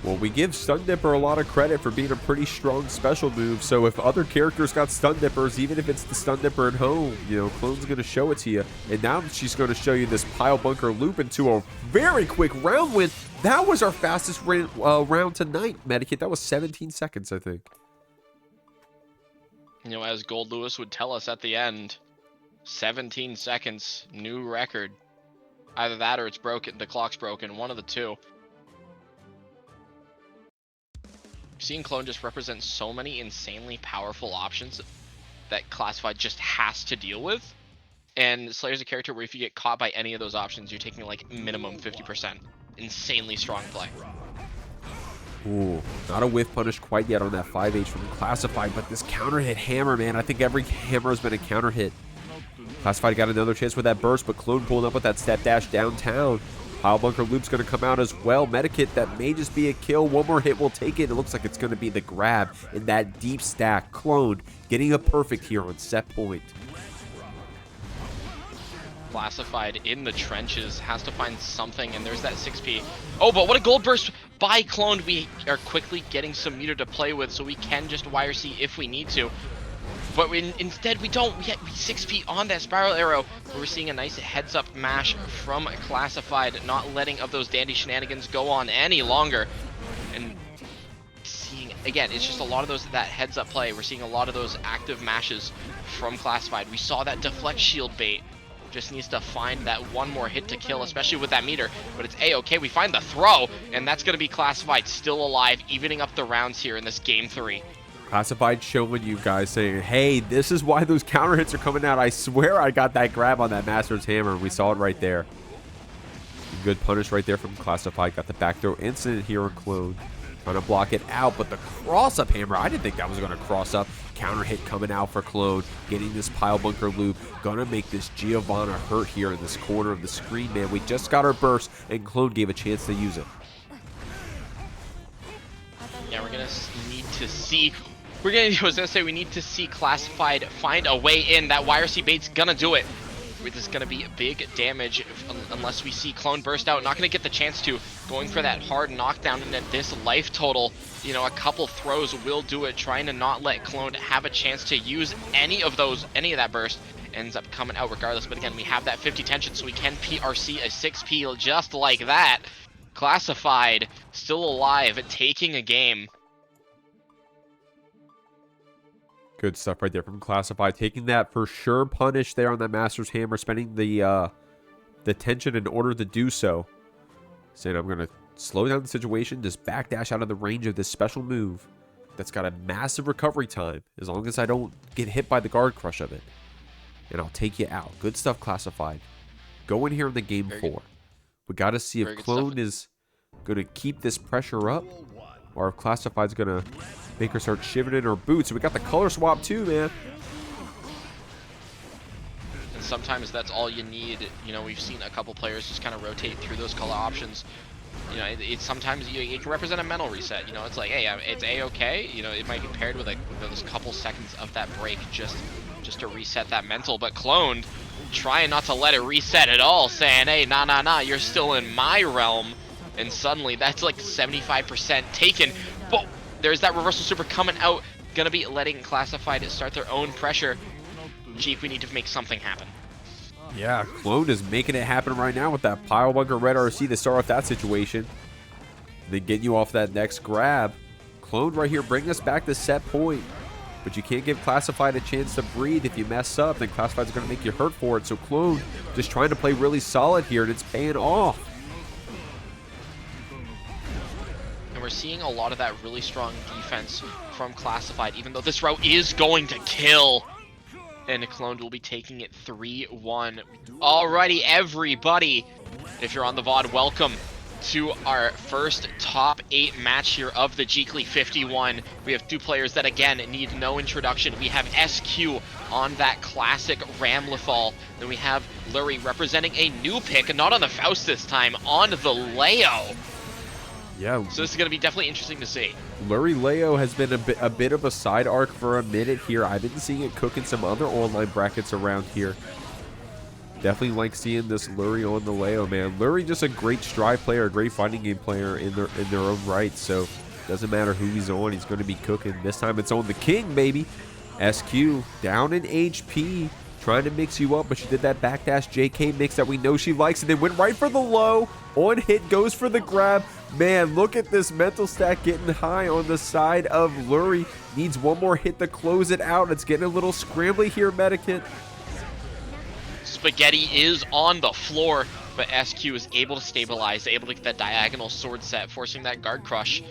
Well, we give Stun Dipper a lot of credit for being a pretty strong special move, so if other characters got Stun Dippers, even if it's the Stun Dipper at home, you know, Clone's going to show it to you. And now she's going to show you this pile bunker loop into a very quick round win. That was our fastest round tonight, Medikit. That was 17 seconds, I think. You know, as Goldlewis would tell us at the end, 17 seconds, new record. Either that or it's broken, the clock's broken, one of the two. Seeing Clone just represent so many insanely powerful options that Classified just has to deal with. And Slayer's a character where if you get caught by any of those options, you're taking like minimum 50%. Insanely strong play. Ooh, not a whiff punish quite yet on that 5H from Classified, but this counter hit hammer, man. I think every hammer has been a counter hit. Classified got another chance with that burst, but Clone pulled up with that step dash downtown. Pile bunker loop's going to come out as well. Medikit, that may just be a kill. One more hit will take it. It looks like it's going to be the grab in that deep stack. Clone getting a perfect here on set point. Classified in the trenches, has to find something, and there's that 6P. Oh, but what a gold burst by Cloned. We are quickly getting some meter to play with, so we can just YRC if we need to. But instead we don't. We 6P on that spiral arrow. We're seeing a nice heads-up mash from Classified, not letting of those dandy shenanigans go on any longer. And seeing again, it's just a lot of that heads-up play. We're seeing a lot of those active mashes from Classified. We saw that deflect shield bait. Just needs to find that one more hit to kill, especially with that meter. But it's A-okay. We find the throw, and that's going to be Classified still alive, evening up the rounds here in this game 3. Classified showing you guys, saying, hey, this is why those counter hits are coming out. I swear I got that grab on that Master's Hammer. We saw it right there. Good punish right there from Classified. Got the back throw incident here on Clone. Trying to block it out, but the cross-up hammer, I didn't think that was going to cross up. Counter hit coming out for Clone. Getting this pile bunker loop. Going to make this Giovanna hurt here in this corner of the screen, man. We just got our burst, and Clone gave a chance to use it. Yeah, we're going to need to see... I was going to say we need to see Classified find a way in. That YRC bait's going to do it. This is going to be big damage unless we see Clone burst out. Not going to get the chance to. Going for that hard knockdown, and at this life total, you know, a couple throws will do it. Trying to not let Clone have a chance to use any of that burst. Ends up coming out regardless. But again, we have that 50 tension, so we can PRC a 6P just like that. Classified, still alive, taking a game. Good stuff right there from Classified. Taking that for sure punish there on that Master's Hammer. Spending the tension in order to do so. Saying I'm going to slow down the situation. Just backdash out of the range of this special move. That's got a massive recovery time. As long as I don't get hit by the guard crush of it. And I'll take you out. Good stuff, Classified. Go in here in the game 4. We got to see if Clone is going to keep this pressure up. Or if Classified's going to make her start shivering in her boots. We got the color swap too, man. And sometimes that's all you need. You know, we've seen a couple players just kind of rotate through those color options. You know, it's sometimes it can represent a mental reset. You know, it's like, hey, it's A-okay. You know, it might be paired with like those couple seconds of that break just to reset that mental. But Clone trying not to let it reset at all, saying, hey, nah, you're still in my realm. And suddenly that's like 75% taken. But there's that reversal super coming out. Gonna be letting Classified start their own pressure. Chief, we need to make something happen. Yeah, Clone is making it happen right now with that pile bunker red RC to start off that situation. Then getting you off that next grab. Clone right here bringing us back to set point. But you can't give Classified a chance to breathe. If you mess up, then Classified's going to make you hurt for it. So Clone just trying to play really solid here, and it's paying off. And we're seeing a lot of that really strong defense from Classified, even though this route is going to kill. And Clone will be taking it 3-1. Alrighty, everybody. If you're on the VOD, welcome to our first top 8 match here of the Jeekly 51. We have 2 players that, again, need no introduction. We have SQ on that classic Ramlethal. Then we have Lurry representing a new pick, not on the Faust this time, on the Leo. Yeah. So this is going to be definitely interesting to see. Lurry Leo has been a bit of a side arc for a minute here. I've been seeing it cook in some other online brackets around here. Definitely like seeing this Lurry on the Leo, man. Lurry just a great stride player, a great fighting game player in their own right. So doesn't matter who he's on, he's going to be cooking. This time it's on the King, baby. SQ down in HP, trying to mix you up, but she did that backdash JK mix that we know she likes, and then went right for the low. On hit, goes for the grab. Man, look at this mental stack getting high on the side of Lurry. Needs one more hit to close it out. It's getting a little scrambly here, Medikit. Spaghetti is on the floor, but SQ is able to stabilize, able to get that diagonal sword set, forcing that guard crush,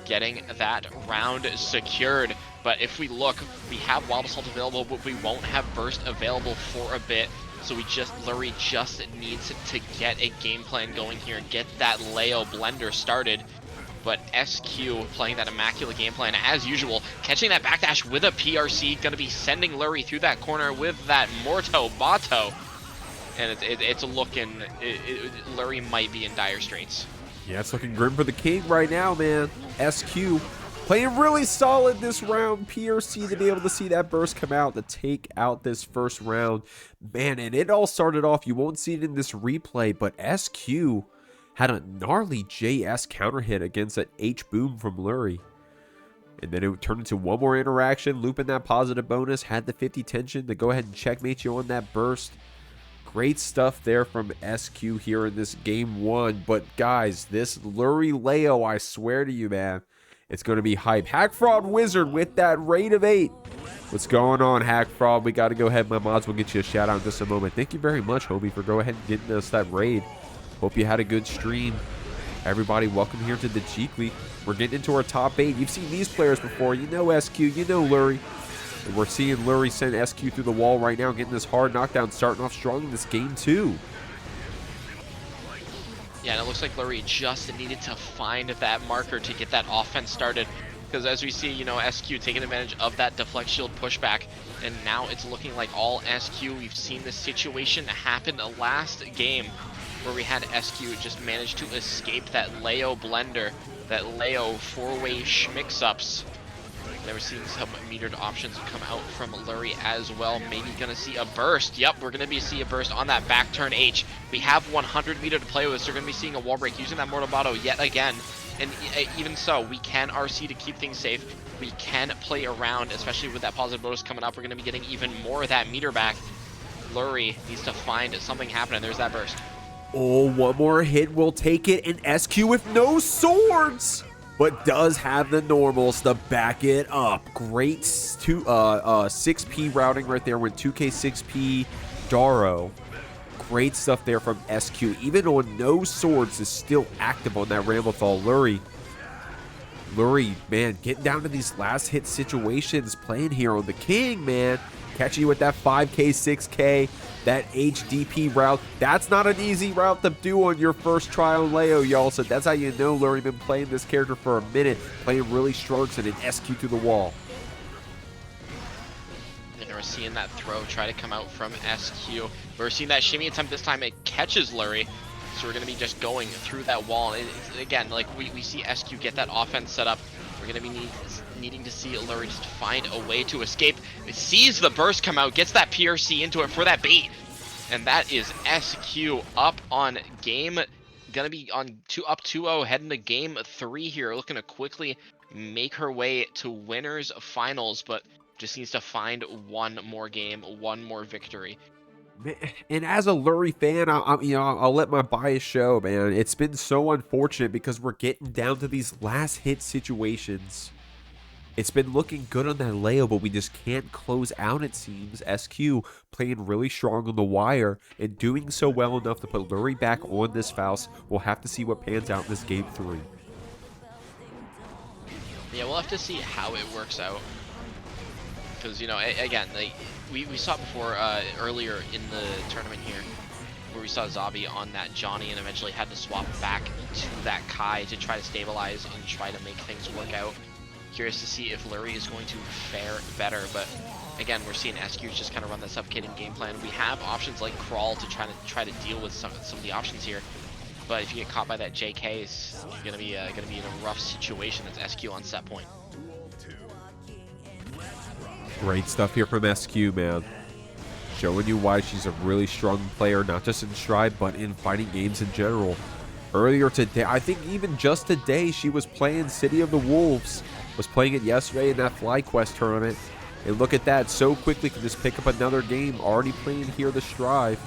getting that round secured. But if we look, we have Wild Assault available, but we won't have Burst available for a bit. So Lurry just needs to get a game plan going here and get that Leo blender started. But SQ playing that immaculate game plan as usual, catching that backdash with a PRC, gonna be sending Lurry through that corner with that Morto Bato. And it's looking, Lurry might be in dire straits. Yeah, it's looking grim for the King right now, man. SQ playing really solid this round. PRC to be able to see that burst come out to take out this first round. Man, and it all started off, you won't see it in this replay, but SQ had a gnarly JS counter hit against that H-boom from Lurry. And then it turned into one more interaction, looping that positive bonus, had the 50 tension to go ahead and checkmate you on that burst. Great stuff there from SQ here in this game 1. But guys, this Lurry Leo, I swear to you, man, It's going to be hype. Hack Fraud Wizard with that rate of 8. What's going on, Hack Fraud? We got to go ahead. My mods will get you a shout out in just a moment. Thank you very much, homie, for go ahead and getting us that raid. Hope you had a good stream. Everybody, welcome here to the Jeekly. We're getting into our top 8. You've seen these players before. You know SQ, you know Lurry. And we're seeing Lurry send SQ through the wall right now, getting this hard knockdown, starting off strong in this game, too. Yeah, and it looks like Lurry just needed to find that marker to get that offense started. Because as we see, you know, SQ taking advantage of that deflect shield pushback. And now it's looking like all SQ. We've seen this situation happen the last game where we had SQ just manage to escape that Leo blender, that Leo 4-way schmix-ups. They were seeing some metered options come out from Lurry as well. Maybe gonna see a burst. Yep, we're gonna see a burst on that back turn H. We have 100 meter to play with, so we're gonna be seeing a wall break using that Mortal Botto yet again. And even so, we can RC to keep things safe. We can play around, especially with that positive bonus coming up. We're gonna be getting even more of that meter back. Lurry needs to find something happening. There's that burst. Oh, one more hit will take it, and SQ with no swords, but does have the normals to back it up. Great 6P routing right there with 2K 6P Daro. Great stuff there from SQ. Even on no swords is still active on that Ramlethal. Lurry, man, getting down to these last hit situations, playing here on the King, man. Catching you with that 5K, 6K, that HDP route. That's not an easy route to do on your first try on Leo, y'all. So that's how you know Lurry been playing this character for a minute, playing really strong, sending SQ through the wall. And we're seeing that throw try to come out from SQ. We're seeing that shimmy attempt this time. It catches Lurry. So we're going to be just going through that wall. And again, like we see SQ get that offense set up. We're going to be needing to see Lurry just find a way to escape. It sees the burst come out, gets that PRC into it for that bait. And that is SQ up on game. Gonna be on up 2-0, heading to game 3 here. Looking to quickly make her way to winners finals, but just needs to find one more game, one more victory. And as a Lurry fan, I'll let my bias show, man. It's been so unfortunate because we're getting down to these last hit situations. It's been looking good on that Leo, but we just can't close out, it seems. SQ playing really strong on the wire and doing so well enough to put Lurry back on this Faust. We'll have to see what pans out in this game 3. Yeah, we'll have to see how it works out. Because, you know, again, like, we saw it before earlier in the tournament here, where we saw Xavi on that Johnny and eventually had to swap back to that Kai to try to stabilize and try to make things work out. Curious to see if Lurry is going to fare better, but again, we're seeing SQ just kind of run that suffocating game plan. We have options like Crawl to try to deal with some of the options here, but if you get caught by that JK, you're gonna be in a rough situation. That's SQ on set point. Great stuff here from SQ, man. Showing you why she's a really strong player, not just in Stride, but in fighting games in general. Earlier today, I think even just today, she was playing City of the Wolves. Was playing it yesterday in that FlyQuest tournament. And look at that, so quickly can just pick up another game. Already playing here the Strive.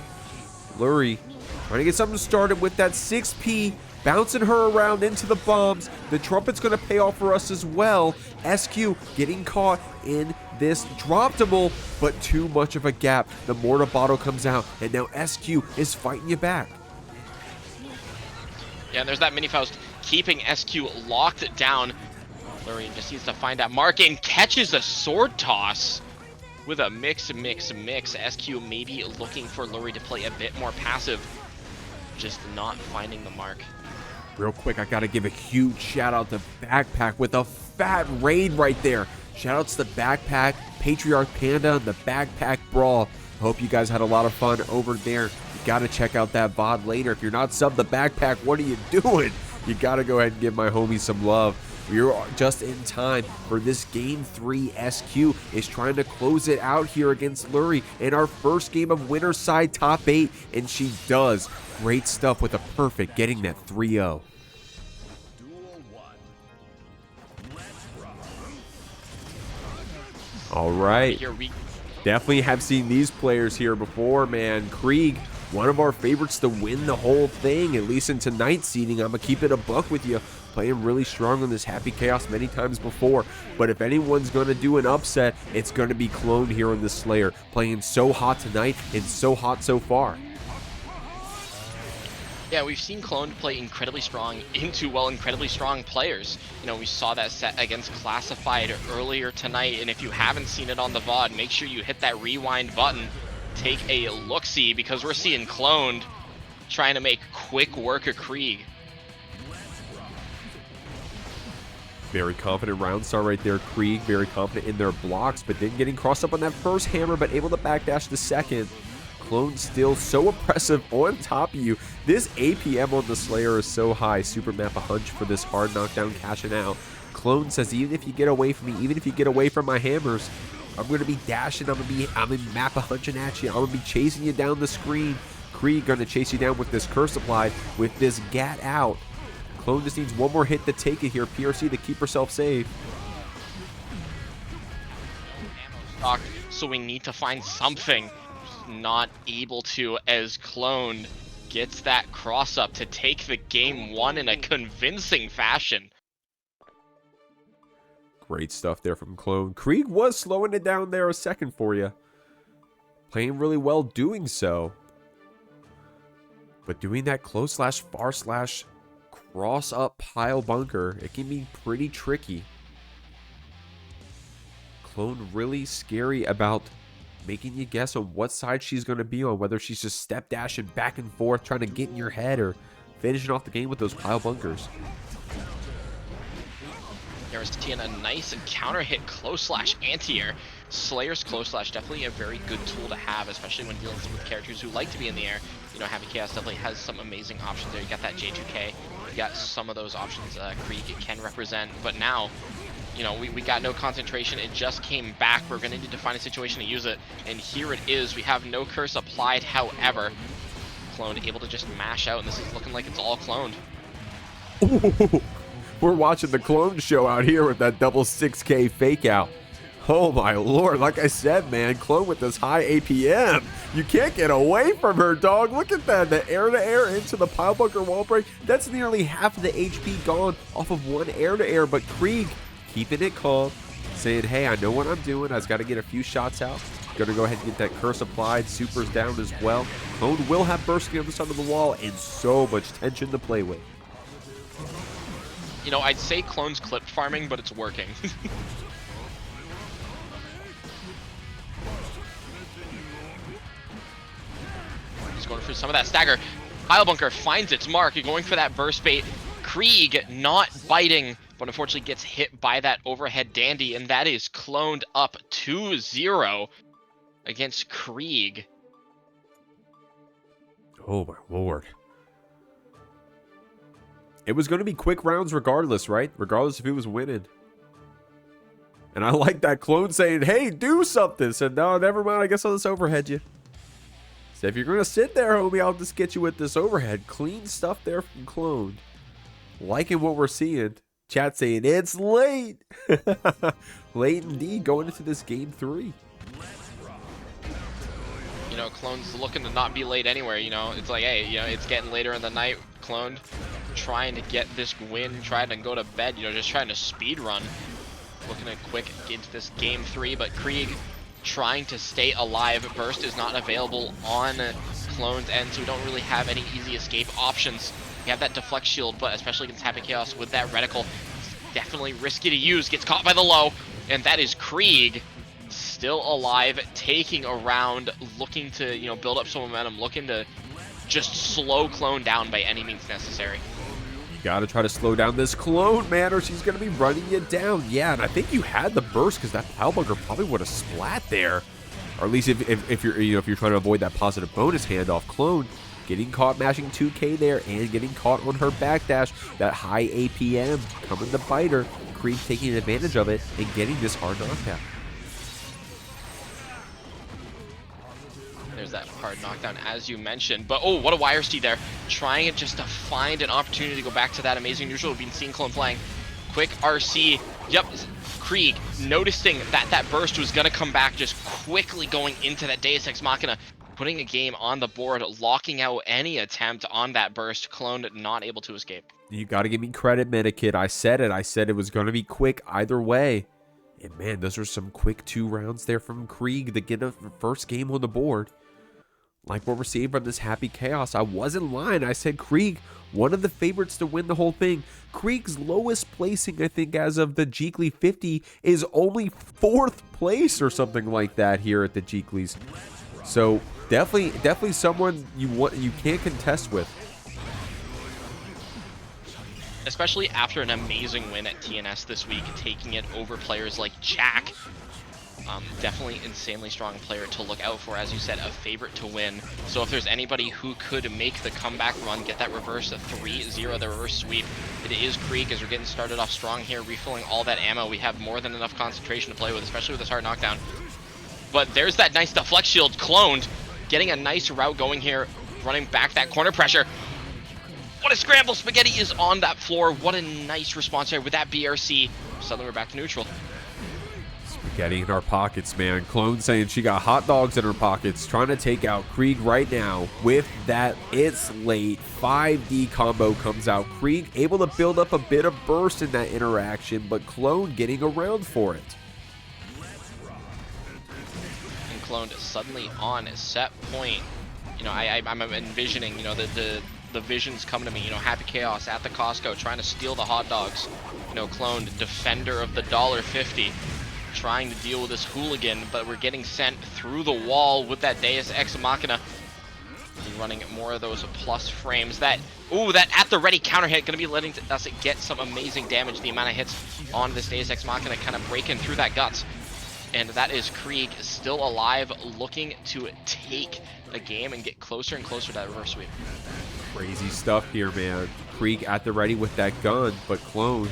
Lurry trying to get something started with that 6P, bouncing her around into the bombs. The trumpet's going to pay off for us as well. SQ getting caught in this droptable, but too much of a gap. The Mortar Bottle comes out, and now SQ is fighting you back. Yeah, and there's that mini Faust keeping SQ locked down. Lurry just needs to find that mark and catches a sword toss with a mix. SQ maybe looking for Lurry to play a bit more passive, just not finding the mark. Real quick, I got to give a huge shout out to Backpack with a fat raid right there. Shout outs to Backpack, Patriarch Panda, and the Backpack Brawl. Hope you guys had a lot of fun over there. You got to check out that VOD later. If you're not subbed to Backpack, what are you doing? You got to go ahead and give my homie some love. We're just in time for this game 3. SQ is trying to close it out here against Lurry in our first game of winner's side top 8, and she does. Great stuff with a perfect, getting that 3-0. All right. Definitely have seen these players here before, man. Kreeg one of our favorites to win the whole thing, at least in tonight's seeding. I'm going to keep it a buck with you. Playing really strong on this Happy Chaos many times before. But if anyone's going to do an upset, it's going to be Clone here on the Slayer. Playing so hot tonight and so hot so far. Yeah, we've seen Clone play incredibly strong into, well, incredibly strong players. You know, we saw that set against Classified earlier tonight, and if you haven't seen it on the VOD, make sure you hit that rewind button, take a look-see, because we're seeing Clone trying to make quick work of Kreeg. Very confident round star right there, Kreeg. Very confident in their blocks, but then getting crossed up on that first hammer, but able to backdash the second. Clone still so oppressive on top of you. This APM on the Slayer is so high. Super map a hunch for this hard knockdown cashing out. Clone says, even if you get away from me, even if you get away from my hammers, I'm going to be dashing, I'm going to be map a hunching at you. I'm going to be chasing you down the screen. Kreeg going to chase you down with this curse applied, with this gat out. Clone just needs one more hit to take it here. PRC to keep herself safe. So we need to find something. Not able to, as Clone gets that cross up to take the game one in a convincing fashion. Great stuff there from Clone. Kreeg was slowing it down there a second for you. Playing really well doing so. But doing that close slash far slash cross up pile bunker, it can be pretty tricky. Clone really scary about making you guess on what side she's going to be on, whether she's just step dashing back and forth trying to get in your head or finishing off the game with those pile bunkers. There's seeing a nice counter hit close slash anti-air. Slayer's close slash definitely a very good tool to have, especially when dealing with characters who like to be in the air. You know, Happy Chaos definitely has some amazing options there. You got that J2K, you got some of those options Kreeg can represent, but now, you know, we got no concentration. It just came back. We're going to need to find a situation to use it. And here it is. We have no curse applied. However, Clone able to just mash out. And this is looking like it's all cloned. Ooh, we're watching the Clone show out here with that double 6K fake out. Oh my lord. Like I said, man, Clone with this high APM. You can't get away from her, dog. Look at that. The air-to-air into the pile bunker wall break. That's nearly half of the HP gone off of one air-to-air. But Kreeg keeping it calm, saying, hey, I know what I'm doing. I just got to get a few shots out. Gonna go ahead and get that curse applied. Super's down as well. Clone will have burst on the other side of the wall and so much tension to play with. You know, I'd say Clone's clip farming, but it's working. He's going for some of that stagger. Pile bunker finds its mark. You're going for that burst bait. Kreeg not biting, but unfortunately gets hit by that overhead dandy, and that is cloned up 2-0 against Kreeg. Oh my lord. It was going to be quick rounds regardless, right? Regardless if he was winning. And I like that Clone saying, hey, do something. Said, no, never mind. I guess I'll just overhead you. So if you're going to sit there, homie, I'll just get you with this overhead. Clean stuff there from Clone. Liking what we're seeing. Chat saying, it's late. Late indeed going into this game 3. You know, Clone's looking to not be late anywhere, you know. It's like, hey, you know, it's getting later in the night. Clone trying to get this win, trying to go to bed, you know, just trying to speed run. Looking to quick get into this game 3, but Kreeg trying to stay alive. Burst is not available on Clone's end, so we don't really have any easy escape options. You have that deflect shield, but especially against Happy Chaos with that reticle, it's definitely risky to use. Gets caught by the low, and that is Kreeg still alive, taking a round, looking to, you know, build up some momentum, looking to just slow Clone down by any means necessary. You gotta try to slow down this Clone, man, or she's gonna be running you down. Yeah, and I think you had the burst because that pile bunker probably would have splat there, or at least if you're, you know, if you're trying to avoid that positive bonus handoff. Clone getting caught mashing 2K there and getting caught on her backdash. That high APM coming to bite her. Kreeg taking advantage of it and getting this hard knockdown. There's that hard knockdown, as you mentioned. But, oh, what a YRC there. Trying it just to find an opportunity to go back to that amazing neutral we've been seeing Clone playing. Quick RC. Yep, Kreeg noticing that that burst was going to come back, just quickly going into that Deus Ex Machina. putting a game on the board, locking out any attempt on that burst. Clone not able to escape. You got to give me credit, Medikid. I said it. I said it was going to be quick either way. And man, those are some quick 2 rounds there from Kreeg to get a first game on the board. Like what we're seeing from this Happy Chaos. I wasn't lying. I said Kreeg, one of the favorites to win the whole thing. Kreeg's lowest placing, I think, as of the Jeekly 50 is only 4th place or something like that here at the Jeeklys. So definitely someone you can't contest with. Especially after an amazing win at TNS this week, taking it over players like Jack. Definitely insanely strong player to look out for, as you said, a favorite to win. So if there's anybody who could make the comeback run, get that reverse 3-0, the reverse sweep, it is Kreeg, as we're getting started off strong here, refilling all that ammo. We have more than enough concentration to play with, especially with this hard knockdown. But there's that nice deflect shield cloned, getting a nice route going here, running back that corner pressure. What a scramble! Spaghetti is on that floor. What a nice response there with that BRC. Suddenly we're back to neutral. Spaghetti in our pockets, man. Clone saying she got hot dogs in her pockets, trying to take out Kreeg right now. With that, it's late. 5D combo comes out. Kreeg able to build up a bit of burst in that interaction, but Clone getting around for it. And Clone suddenly on set point. You know, I'm envisioning, you know, the visions come to me, you know, Happy Chaos at the Costco trying to steal the hot dogs. You know, Clone, defender of the $1.50, trying to deal with this hooligan, but we're getting sent through the wall with that Deus Ex Machina. Running more of those plus frames. That at the ready counter hit, gonna be letting us get some amazing damage. The amount of hits on this Deus Ex Machina kind of breaking through that guts. And that is Kreeg still alive, looking to take the game and get closer and closer to that reverse sweep. Crazy stuff here, man. Kreeg at the ready with that gun, but Clone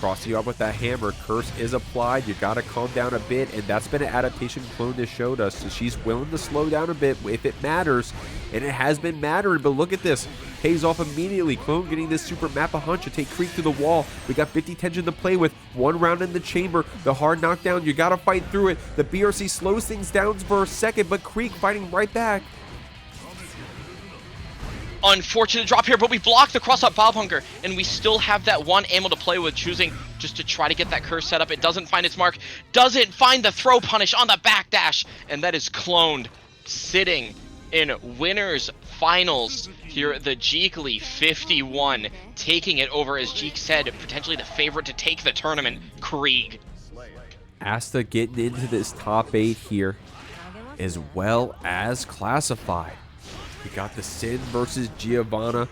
crossing you up with that hammer. Curse is applied. You got to calm down a bit, and that's been an adaptation Clone has showed us. So she's willing to slow down a bit if it matters, and it has been mattering. But look at this. Pays off immediately. Clone getting this super map a hunch to take Kreeg to the wall. We got 50 tension to play with. 1 round in the chamber. The hard knockdown. You got to fight through it. The BRC slows things down for a second, but Kreeg fighting right back. Unfortunate drop here, but we blocked the cross-up Bob Hunger, and we still have that 1 ammo to play with, choosing just to try to get that curse set up. It doesn't find its mark, doesn't find the throw punish on the backdash, and that is Cloned, sitting in winners finals here at the Jeekly 51, taking it over, as Jeek said, potentially the favorite to take the tournament, Kreeg. Asta getting into this top 8 here, as well as Classified. We got the Sin versus Giovanna.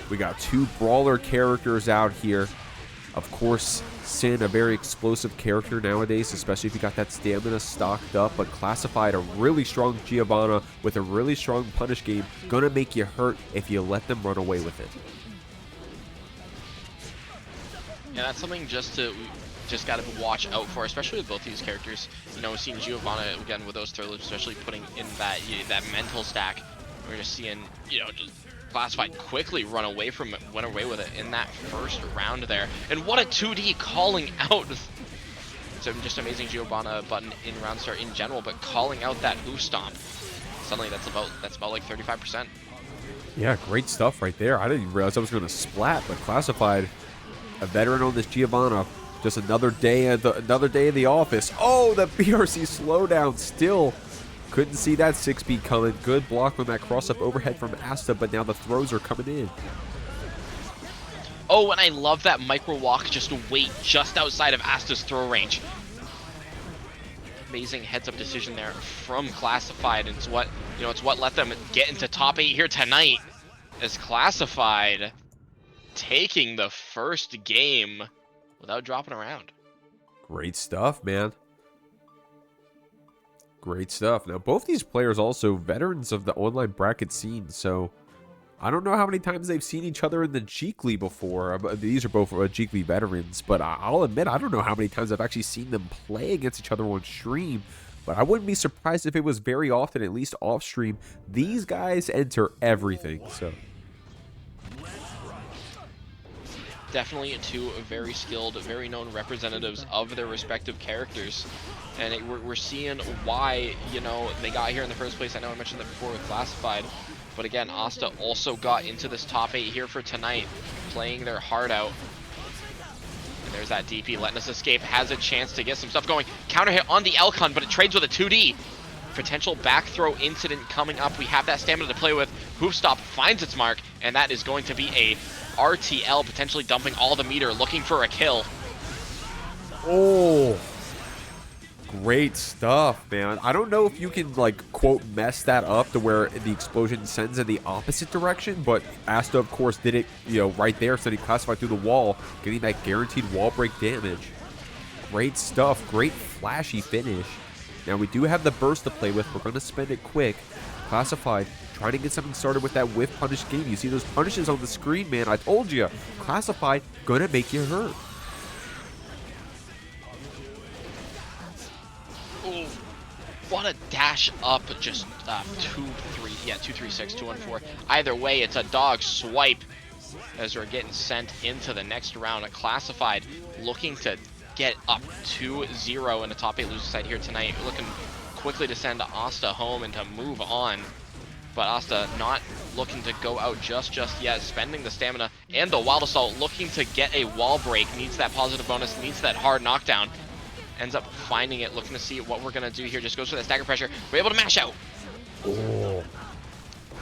We got 2 brawler characters out here. Of course, Sin, a very explosive character nowadays, especially if you got that stamina stocked up. But Classified, a really strong Giovanna with a really strong punish game. Gonna make you hurt if you let them run away with it. Yeah, that's something just got to watch out for, especially with both these characters. You know, we've seen Giovanna again with those throw loops, especially putting in that mental stack. We're just seeing, you know, just Classified quickly went away with it in that first round there. And what a 2D calling out. So just amazing Giovanna button in round start in general, but calling out that hoof stomp. Suddenly that's about like 35%. Yeah, great stuff right there. I didn't even realize I was going to splat, but Classified, a veteran on this Giovanna. Just another day at the office. Oh, the BRC slowdown still. Couldn't see that 6B coming. Good block from that cross-up overhead from Asta, but now the throws are coming in. Oh, and I love that micro walk just wait just outside of Asta's throw range. Amazing heads-up decision there from Classified, and it's what let them get into top 8 here tonight. As Classified taking the first game without dropping around. Great stuff, man. Great stuff. Now, both these players also veterans of the online bracket scene, so I don't know how many times they've seen each other in the Jeekly before. These are both Jeekly veterans, but I'll admit I don't know how many times I've actually seen them play against each other on stream, but I wouldn't be surprised if it was very often, at least off stream. These guys enter everything, so... Definitely two very skilled, very known representatives of their respective characters. And we're seeing why, you know, they got here in the first place. I know I mentioned that before with Classified. But again, Asta also got into this top 8 here for tonight, playing their heart out. And there's that DP letting us escape, has a chance to get some stuff going. Counter hit on the Elcon, but it trades with a 2D. Potential back throw incident coming up. We have that stamina to play with. Hoof stop finds its mark, and that is going to be a RTL, potentially dumping all the meter, looking for a kill. Oh, great stuff, man. I don't know if you can, like, quote, mess that up to where the explosion sends in the opposite direction, but Asta, of course, did it, you know, right there, so he classified through the wall, getting that guaranteed wall break damage. Great stuff. Great flashy finish. Now, we do have the burst to play with. We're going to spend it quick. Classified, trying to get something started with that whiff punish game. You see those punishes on the screen, man. I told you. Classified, going to make you hurt. Ooh, what a dash up, just 236, 214. Either way, it's a dog swipe as we're getting sent into the next round. A Classified looking to get up 2-0 in the top 8 loser side here tonight. Looking quickly to send Asta home and to move on. But Asta not looking to go out just yet, spending the stamina and the Wild Assault, looking to get a wall break, needs that positive bonus, needs that hard knockdown. Ends up finding it, looking to see what we're going to do here. Just goes for that stagger pressure. We're able to mash out. Oh.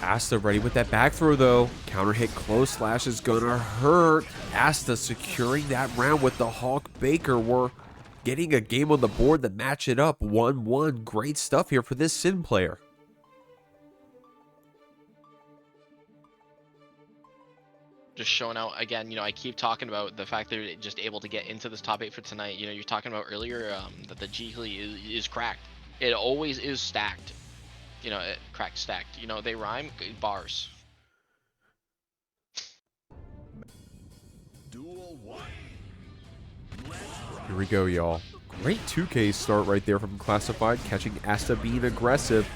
Asta ready with that back throw, though. Counter hit close slash is going to hurt. Asta securing that round with the Hawk Baker. We're getting a game on the board to match it up. 1-1. Great stuff here for this Sin player. Just showing out again, you know, I keep talking about the fact that they're just able to get into this top 8 for tonight. You know, you're talking about earlier that the Jeekly is cracked. It always is stacked. You know, cracked, stacked. You know, they rhyme, bars. Duel 1. Here we go, y'all. Great 2K start right there from Classified, catching Asta being aggressive.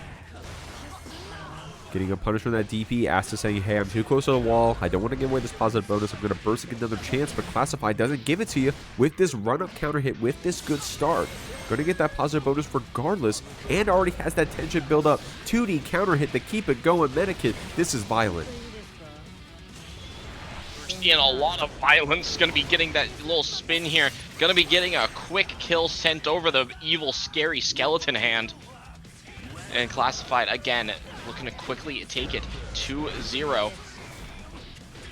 Getting a punish from that DP. Asta saying, hey, I'm too close to the wall. I don't want to give away this positive bonus. I'm going to burst and get another chance, but Classified doesn't give it to you with this run-up counter hit with this good start. Going to get that positive bonus regardless, and already has that tension build up. 2D counter hit to keep it going. Medikit, this is violent. Seeing a lot of violence. Going to be getting that little spin here. Going to be getting a quick kill sent over the evil, scary skeleton hand. And Classified, again, looking to quickly take it 2-0.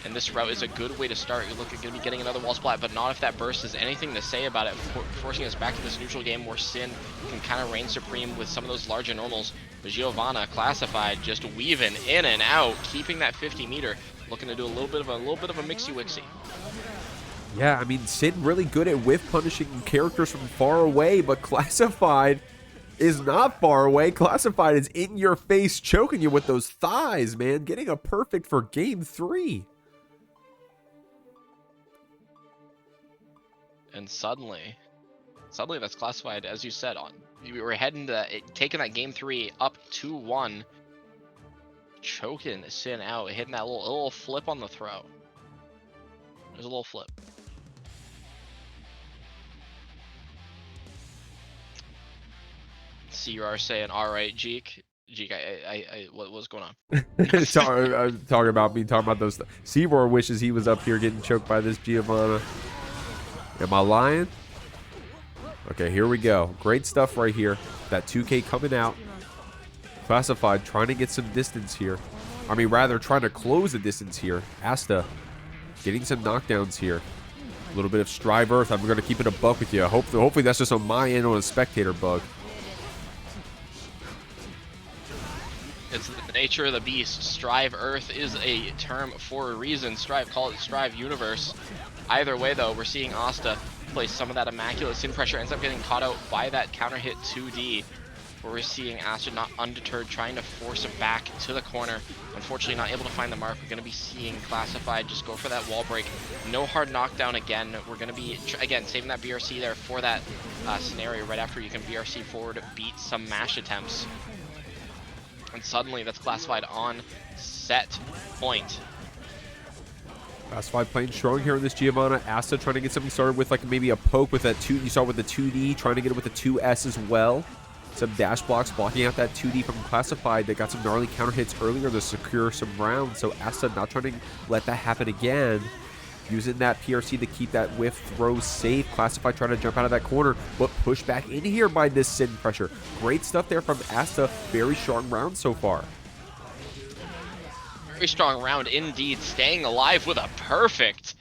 And this route is a good way to start. You're going to be getting another wall splat, but not if that burst has anything to say about it, forcing us back to this neutral game where Sin can kind of reign supreme with some of those larger normals. But Giovanna, Classified, just weaving in and out, keeping that 50 meter, looking to do a little bit of a mixy-wixy. Yeah, I mean, Sin really good at whiff punishing characters from far away, but Classified is not far away. Classified is in your face, choking you with those thighs, man. Getting a perfect for game 3. And suddenly that's Classified, as you said, on. We were heading to taking that game 3 up 2-1, choking Sin out, hitting that little flip on the throw. There's a little flip. CR saying, all right, Jeek, what's going on? Sorry, I'm talking about those. Searoar wishes he was up here getting choked by this Giovanna. Am I lying? Okay, here we go. Great stuff right here. That 2K coming out. Classified trying to get some distance here. I mean, rather trying to close the distance here. Asta getting some knockdowns here. A little bit of Strive Earth. I'm going to keep it a buck with you. Hopefully that's just on my end on a spectator bug. It's the nature of the beast. Strive Earth is a term for a reason. Call it Strive Universe. Either way, though, we're seeing Asta place some of that immaculate Sin pressure, ends up getting caught out by that counter hit 2D. Where we're seeing Asta not undeterred, trying to force it back to the corner. Unfortunately, not able to find the mark. We're going to be seeing Classified just go for that wall break. No hard knockdown again. We're going to be, again, saving that BRC there for that scenario right after you can BRC forward, beat some mash attempts. And suddenly that's Classified on set point. Classified playing strong here in this Giovanna. Asta trying to get something started with like maybe a poke with that 2. You saw with the 2D, trying to get it with the 2S as well. Some dash blocks blocking out that 2D from Classified. They got some gnarly counter hits earlier to secure some rounds. So Asta not trying to let that happen again. Using that PRC to keep that whiff throw safe. Classified trying to jump out of that corner, but pushed back in here by this Sin pressure. Great stuff there from Asta. Very strong round so far. Very strong round indeed, staying alive with a perfect.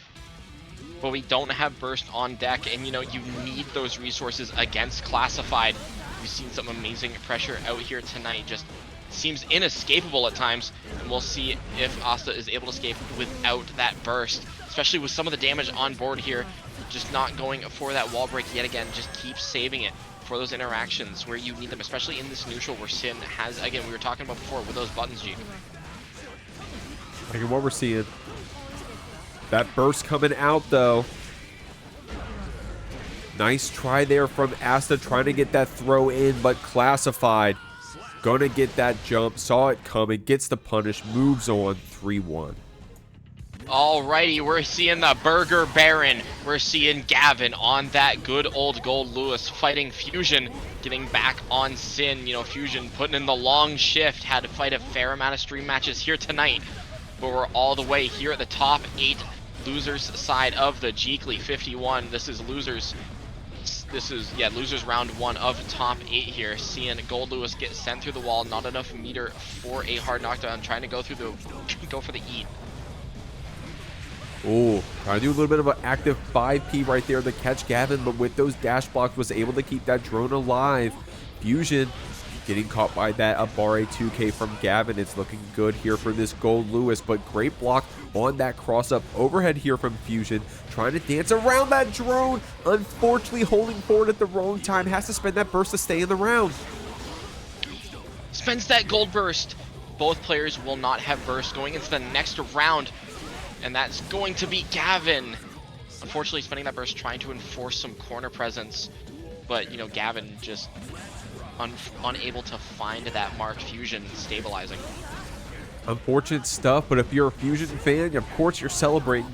But we don't have burst on deck, and you know, you need those resources against Classified. We've seen some amazing pressure out here tonight, just seems inescapable at times, and we'll see if Asta is able to escape without that burst, especially with some of the damage on board here. Just not going for that wall break yet again, just keep saving it for those interactions where you need them, especially in this neutral where Sin has, again, we were talking about before with those buttons, Jeep. Look at what we're seeing. That burst coming out though. Nice try there from Asta trying to get that throw in, but Classified gonna get that jump, saw it coming, gets the punish, moves on 3-1. Alrighty, we're seeing the Burger Baron. We're seeing Gavin on that good old Goldlewis fighting Fuzion, getting back on Sin. You know, Fuzion putting in the long shift, had to fight a fair amount of stream matches here tonight, but we're all the way here at the top 8 losers side of the Jeekly 51. This is losers. Yeah, losers round 1 of top 8 here. Seeing Goldlewis get sent through the wall, not enough meter for a hard knockdown, trying to go through the go for the eat. Oh, trying to do a little bit of an active 5P right there to catch Gavin, but with those dash blocks was able to keep that drone alive. Fuzion getting caught by that Abare 2K from Gavin. It's looking good here for this Goldlewis, but great block on that cross-up overhead here from Fuzion. Trying to dance around that drone. Unfortunately, holding forward at the wrong time. Has to spend that burst to stay in the round. Spends that gold burst. Both players will not have burst going into the next round, and that's going to be Gavin. Unfortunately, spending that burst trying to enforce some corner presence, but you know, Gavin just unable to find that mark. Fuzion stabilizing. Unfortunate stuff, but if you're a Fuzion fan, of course you're celebrating.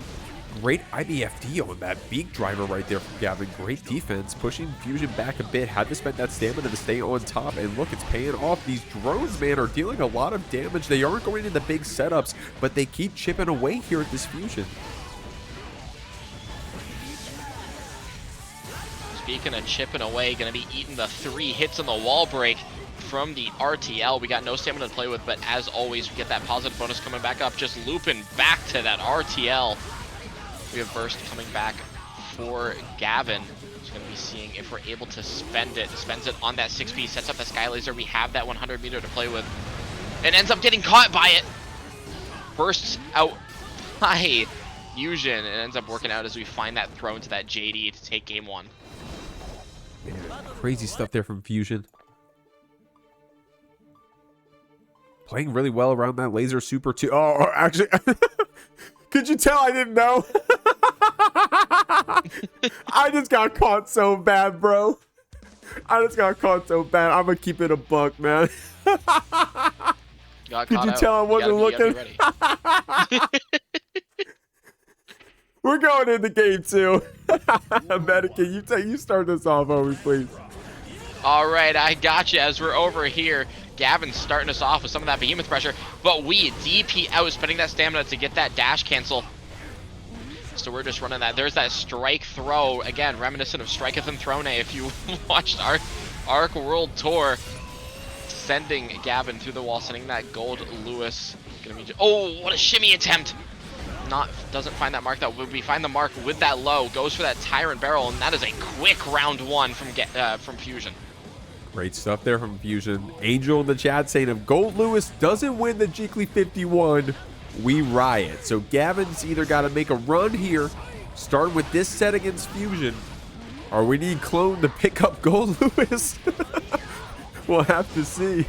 Great IBFD on that beak driver right there from Gavin. Great defense, pushing Fuzion back a bit. Had to spend that stamina to stay on top, and look, it's paying off. These drones, man, are dealing a lot of damage. They aren't going into big setups, but they keep chipping away here at this Fuzion. Speaking of chipping away, going to be eating the 3 hits on the wall break from the RTL. We got no stamina to play with, but as always, we get that positive bonus coming back up, just looping back to that RTL. We have burst coming back for Gavin. He's going to be seeing if we're able to spend it. Spends it on that 6P, sets up the Sky Laser. We have that 100 meter to play with, and ends up getting caught by it. Bursts out by Fuzion, and ends up working out as we find that throw into that JD to take game 1. Man, crazy stuff there from Fuzion. Playing really well around that laser super too. Oh, actually, could you tell I didn't know? I just got caught so bad, bro. I just got caught so bad. I'm gonna keep it a buck, man. Could you tell I wasn't looking? We're going into game 2. Medicaid, you start this off, homie, please. All right, I got you. As we're over here, Gavin's starting us off with some of that behemoth pressure, but we DP out, spending that stamina to get that dash cancel. So we're just running that. There's that strike throw, again, reminiscent of Striketh and Throne if you watched our Arc World Tour. Sending Gavin through the wall, sending that Goldlewis. Oh, what a shimmy attempt! Doesn't find that mark. That would be find the mark with that low. Goes for that Tyrant Barrel, and that is a quick round 1 from Fuzion. Great stuff there from Fuzion. Angel in the chat saying if Goldlewis doesn't win the Jeekly 51, we riot. So Gavin's either got to make a run here, start with this set against Fuzion, or we need Clone to pick up Goldlewis. We'll have to see.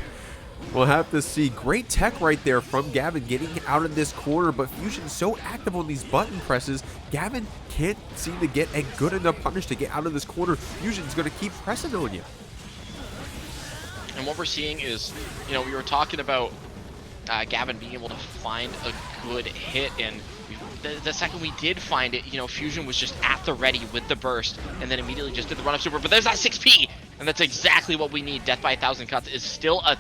We'll have to see. Great tech right there from Gavin getting out of this corner, but Fuzion's so active on these button presses, Gavin can't seem to get a good enough punish to get out of this corner. Fuzion's going to keep pressing on you. And what we're seeing is, you know, we were talking about Gavin being able to find a good hit, and the second we did find it, you know, Fuzion was just at the ready with the burst, and then immediately just did the run-up super, but there's that 6P! And that's exactly what we need. Death by 1,000 cuts is still a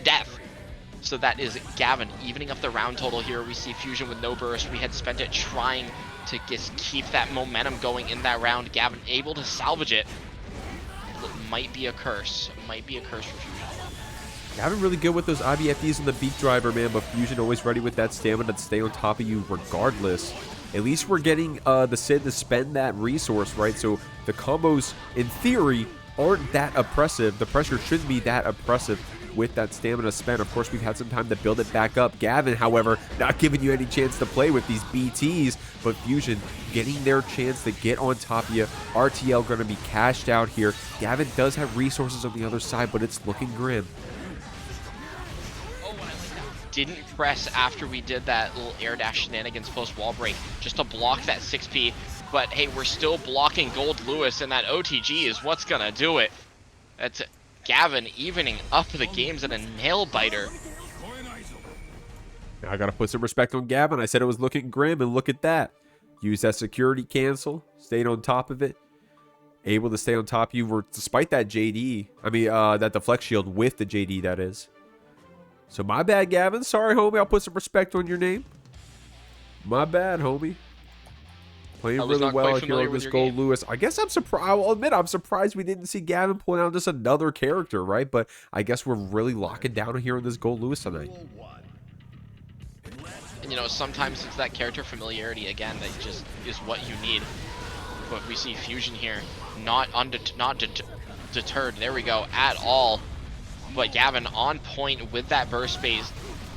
death. So that is Gavin evening up the round total here. We see Fuzion with no burst. We had spent it trying to just keep that momentum going in that round. Gavin able to salvage it. It might be a curse. It might be a curse for Fuzion. Gavin really good with those IBFDs and the beak driver, man, but Fuzion always ready with that stamina to stay on top of you regardless. At least we're getting the Sid to spend that resource, right? So the combos, in theory, aren't that oppressive. The pressure shouldn't be that oppressive with that stamina spent. Of course, we've had some time to build it back up. Gavin, however, not giving you any chance to play with these BTs, but Fuzion getting their chance to get on top of you. RTL going to be cashed out here. Gavin does have resources on the other side, but it's looking grim. Didn't press after we did that little air dash shenanigans post wall break just to block that 6P. But hey, we're still blocking Goldlewis, and that OTG is what's gonna do it. That's Gavin evening up the games at a nail biter. Now I gotta put some respect on Gavin. I said it was looking grim, and look at that. Use that security cancel, stayed on top of it. Able to stay on top of you despite that JD. I mean, that deflect shield with the JD, that is. So my bad, Gavin. Sorry, homie. I'll put some respect on your name. My bad, homie. Playing really well here on this Goldlewis. I guess I'm surprised. I will admit I'm surprised we didn't see Gavin pulling out just another character, right? But I guess we're really locking down here on this Goldlewis tonight. And you know, sometimes it's that character familiarity again that just is what you need. But we see Fuzion here, not deterred. There we go, at all. But Gavin on point with that burst phase.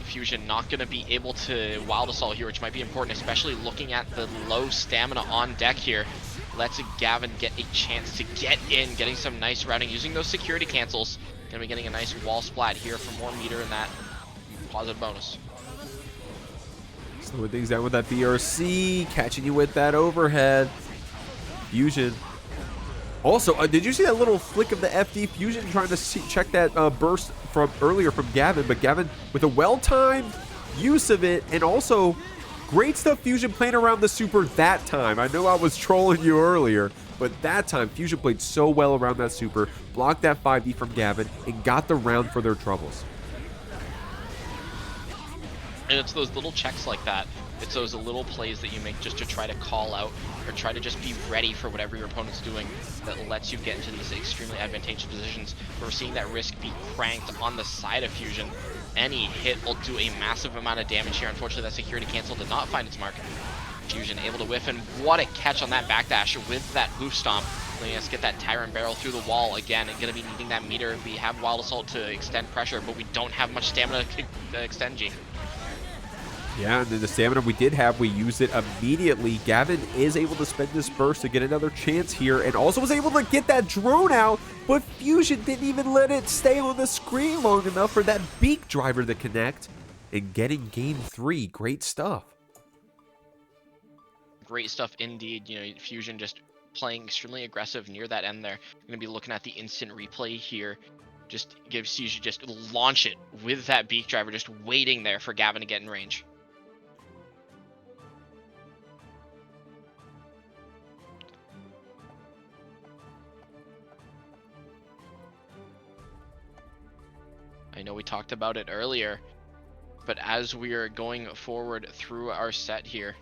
Fuzion not going to be able to Wild Assault here, which might be important, especially looking at the low stamina on deck here. Lets Gavin get a chance to get in, getting some nice routing, using those security cancels. Going to be getting a nice wall splat here for more meter in that positive bonus. Slowing things down with that BRC, catching you with that overhead. Fuzion. Also, did you see that little flick of the FD? Fuzion trying to check that burst from earlier from Gavin, but Gavin with a well-timed use of it, and also great stuff Fuzion playing around the super that time. I know I was trolling you earlier, but that time Fuzion played so well around that super, blocked that 5D from Gavin, and got the round for their troubles. And it's those little checks like that. It's those little plays that you make just to try to call out or try to just be ready for whatever your opponent's doing that lets you get into these extremely advantageous positions. We're seeing that risk be cranked on the side of Fuzion. Any hit will do a massive amount of damage here. Unfortunately, that security cancel did not find its mark. Fuzion able to whiff, and what a catch on that backdash with that hoof stomp. Letting us get that Tyrant barrel through the wall again, and going to be needing that meter. We have Wild Assault to extend pressure, but we don't have much stamina to extend G. Yeah, and then the stamina we did have, we used it immediately. Gavin is able to spend this burst to get another chance here, and also was able to get that drone out, but Fuzion didn't even let it stay on the screen long enough for that beak driver to connect. And getting game 3, great stuff. Great stuff indeed. You know, Fuzion just playing extremely aggressive near that end there. Going to be looking at the instant replay here. Just gives Fuzion just launch it with that beak driver, just waiting there for Gavin to get in range. I know we talked about it earlier, but as we are going forward through our set here,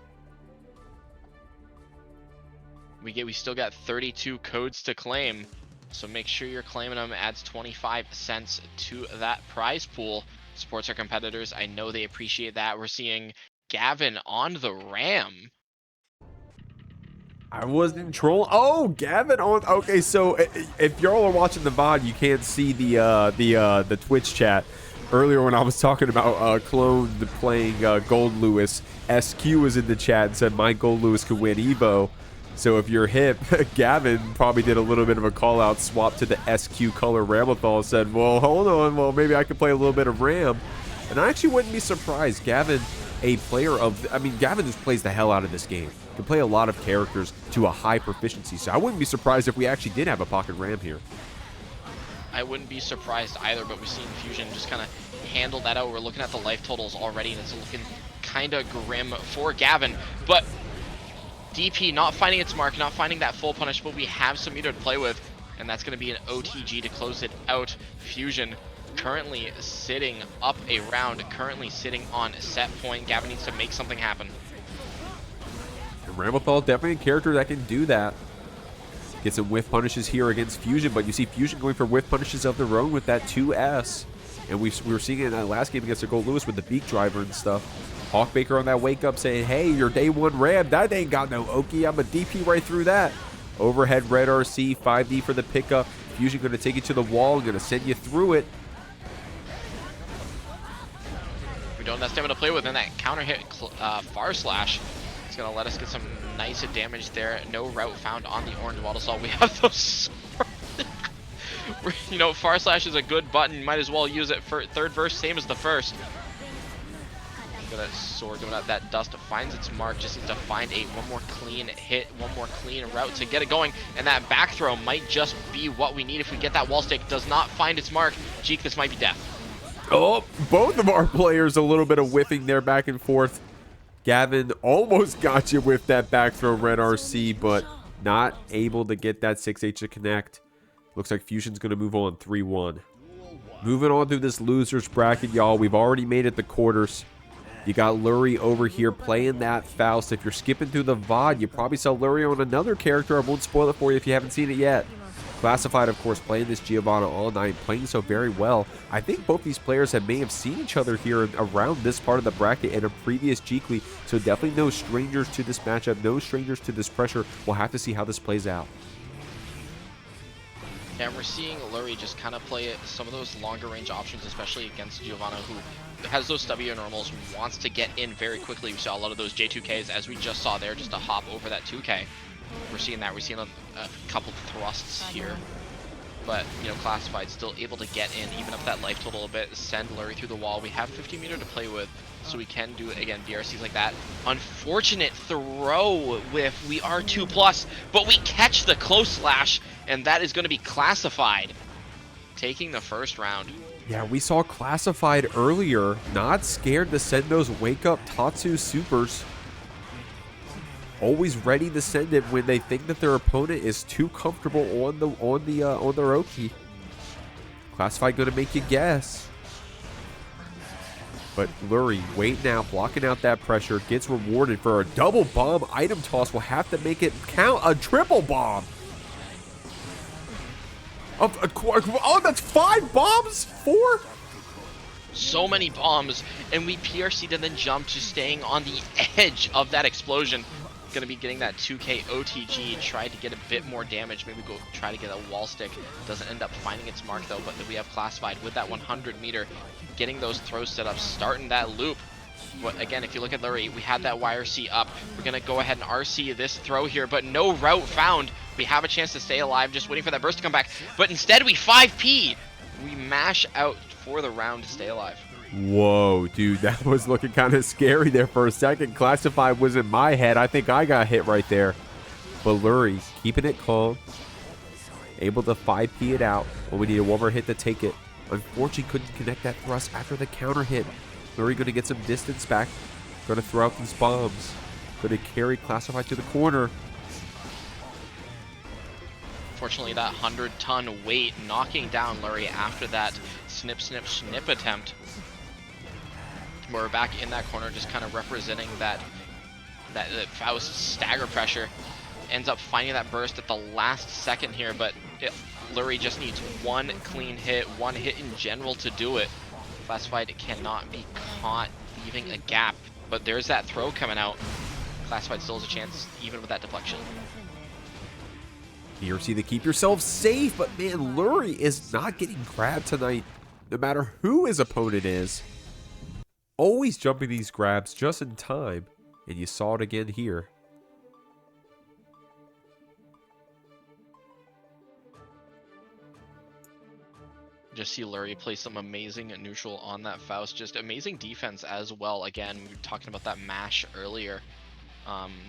we still got 32 codes to claim, so make sure you're claiming them. Adds 25 cents to that prize pool. Supports our competitors. I know they appreciate that. We're seeing Gavin on the Ram. I wasn't trolling. Oh, Gavin on. Okay, so if y'all are watching the VOD, you can't see the Twitch chat. Earlier when I was talking about Clone playing Goldlewis, SQ was in the chat and said my Goldlewis could win Evo. So if you're hip, Gavin probably did a little bit of a call out swap to the SQ color Ramlethal, said, well, hold on, well, maybe I could play a little bit of Ram. And I actually wouldn't be surprised. Gavin, a player of, I mean, Gavin just plays the hell out of this game. Can play a lot of characters to a high proficiency. So I wouldn't be surprised if we actually did have a pocket Ram here. I wouldn't be surprised either, but we've seen Fuzion just kind of handle that out. We're looking at the life totals already, and it's looking kind of grim for Gavin. But DP not finding its mark, not finding that full punish, but we have some meter to play with, and that's going to be an OTG to close it out. Fuzion currently sitting up a round, currently sitting on set point. Gavin needs to make something happen. And Ramlethal definitely a character that can do that. Get some whiff punishes here against Fuzion, but you see Fuzion going for whiff punishes of their own with that 2S. And we were seeing it in that last game against the Goldlewis with the beak driver and stuff. Hawkbaker on that wake up saying, hey, your day one ram, that ain't got no Oki. I'm a DP right through that. Overhead red RC, 5D for the pickup. Fuzion going to take you to the wall and going to send you through it. We don't have stamina to play with, and that counter hit far slash is going to let us get some nice damage there. No route found on the orange water assault. We have those. You know, far slash is a good button. Might as well use it for third verse, same as the first. Look at that sword going out. That dust finds its mark. Just needs to find one more clean hit, one more clean route to get it going. And that back throw might just be what we need if we get that wall stick. Does not find its mark. Jeek, this might be death. Oh, both of our players a little bit of whiffing there back and forth. Gavin almost got you with that back throw red RC, but not able to get that 6H to connect. Looks like Fuzion's going to move on 3-1. Moving on through this losers bracket, y'all. We've already made it the quarters. You got Lurry over here playing that Faust. If you're skipping through the VOD, you probably saw Lurry on another character. I won't spoil it for you if you haven't seen it yet. Classified, of course, playing this Giovanna all night, playing so very well. I think both these players may have seen each other here around this part of the bracket in a previous Jeekly, so definitely no strangers to this matchup, no strangers to this pressure. We'll have to see how this plays out. And we're seeing Lurry just kind of play some of those longer range options, especially against Giovanna, who has those stubbier normals, wants to get in very quickly. We saw a lot of those J2Ks, as we just saw there, just to hop over that 2K. We're seeing that. We're seeing a couple thrusts here. But, you know, Classified still able to get in, even up that life total a bit, send Lurry through the wall. We have 50 meter to play with, so we can do, again, DRCs like that. Unfortunate throw with we are 2+, but we catch the close slash, and that is going to be Classified taking the first round. Yeah, we saw Classified earlier, not scared to send those wake up Tatsu supers. Always ready to send it when they think that their opponent is too comfortable on their Oki. Classified gonna make you guess. But Lurry waiting out, blocking out that pressure, gets rewarded for a double bomb item toss. Will have to make it count. A triple bomb. Oh, that's 5 bombs? 4? So many bombs, and we PRC'd and then jumped, just staying on the edge of that explosion. Going to be getting that 2K OTG, tried to get a bit more damage, maybe go try to get a wall stick. Doesn't end up finding its mark though, but we have Classified with that 100 meter, getting those throws set up, starting that loop. But again, if you look at Lurry, we had that YRC up. We're going to go ahead and RC this throw here, but no route found. We have a chance to stay alive, just waiting for that burst to come back. But instead we 5P. We mash out for the round to stay alive. Whoa, dude, that was looking kind of scary there for a second. Classified was in my head. I think I got hit right there. But Lurry keeping it calm, able to 5P it out when we need a one more hit to take it. Unfortunately, couldn't connect that thrust after the counter hit. Lurry going to get some distance back. Going to throw out these bombs. Going to carry Classified to the corner. Unfortunately, that 100-ton weight knocking down Lurry after that snip, snip, snip attempt. We're back in that corner, just kind of representing that Faust stagger pressure. Ends up finding that burst at the last second here, but Lurry just needs one clean hit, one hit in general to do it. Classified cannot be caught leaving a gap, but there's that throw coming out. Classified still has a chance, even with that deflection. DRC to keep yourself safe, but man, Lurry is not getting grabbed tonight, no matter who his opponent is. Always jumping these grabs just in time, and you saw it again here. Just see Lurry play some amazing neutral on that Faust. Just amazing defense as well. Again, we were talking about that mash earlier,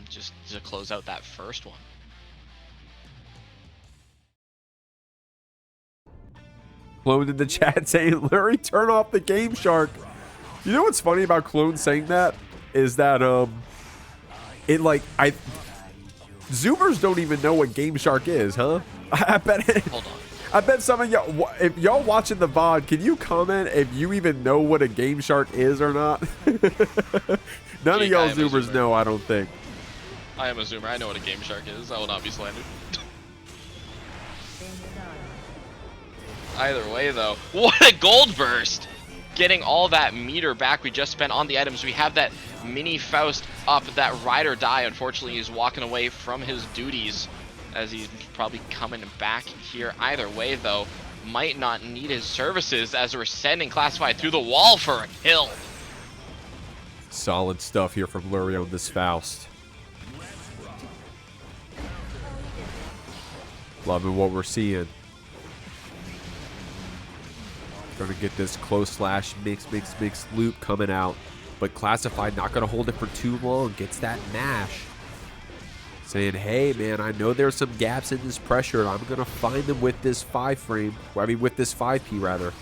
just to close out that first one. Clone in the chat saying, Lurry, turn off the Game Shark. You know what's funny about Clone saying that? is that it like Zoomers don't even know what Game Shark is, huh? I bet Hold on. I bet some of y'all, if y'all watching the VOD, can you comment if you even know what a Game Shark is or not? None of y'all Zoomers know, I don't think. I am a Zoomer. I know what a Game Shark is. I will not be slandered. Either way, though, what a gold burst! Getting all that meter back we just spent on the items. We have that mini Faust up, that ride or die. Unfortunately, he's walking away from his duties as he's probably coming back here. Either way, though, might not need his services as we're sending Classified through the wall for a kill. Solid stuff here from Lurry on this Faust. Loving what we're seeing. Gonna get this close slash mix loop coming out. But Classified not gonna hold it for too long. Gets that mash. Saying, hey man, I know there's some gaps in this pressure and I'm gonna find them with this 5 frame. I mean with this 5P rather.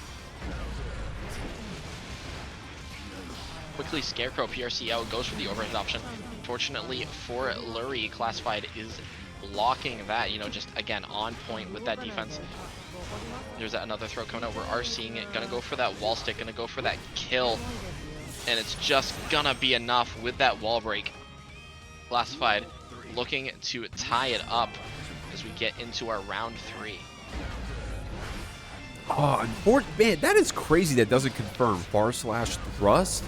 Quickly Scarecrow PRC out, goes for the overhead option. Fortunately for Lurry, Classified is blocking that, you know, just again on point with that defense. There's another throw coming out. We are seeing it. Gonna go for that wall stick. Gonna go for that kill. And it's just gonna be enough with that wall break. Classified looking to tie it up as we get into our round 3. Oh, man, that is crazy that doesn't confirm. Bar slash thrust?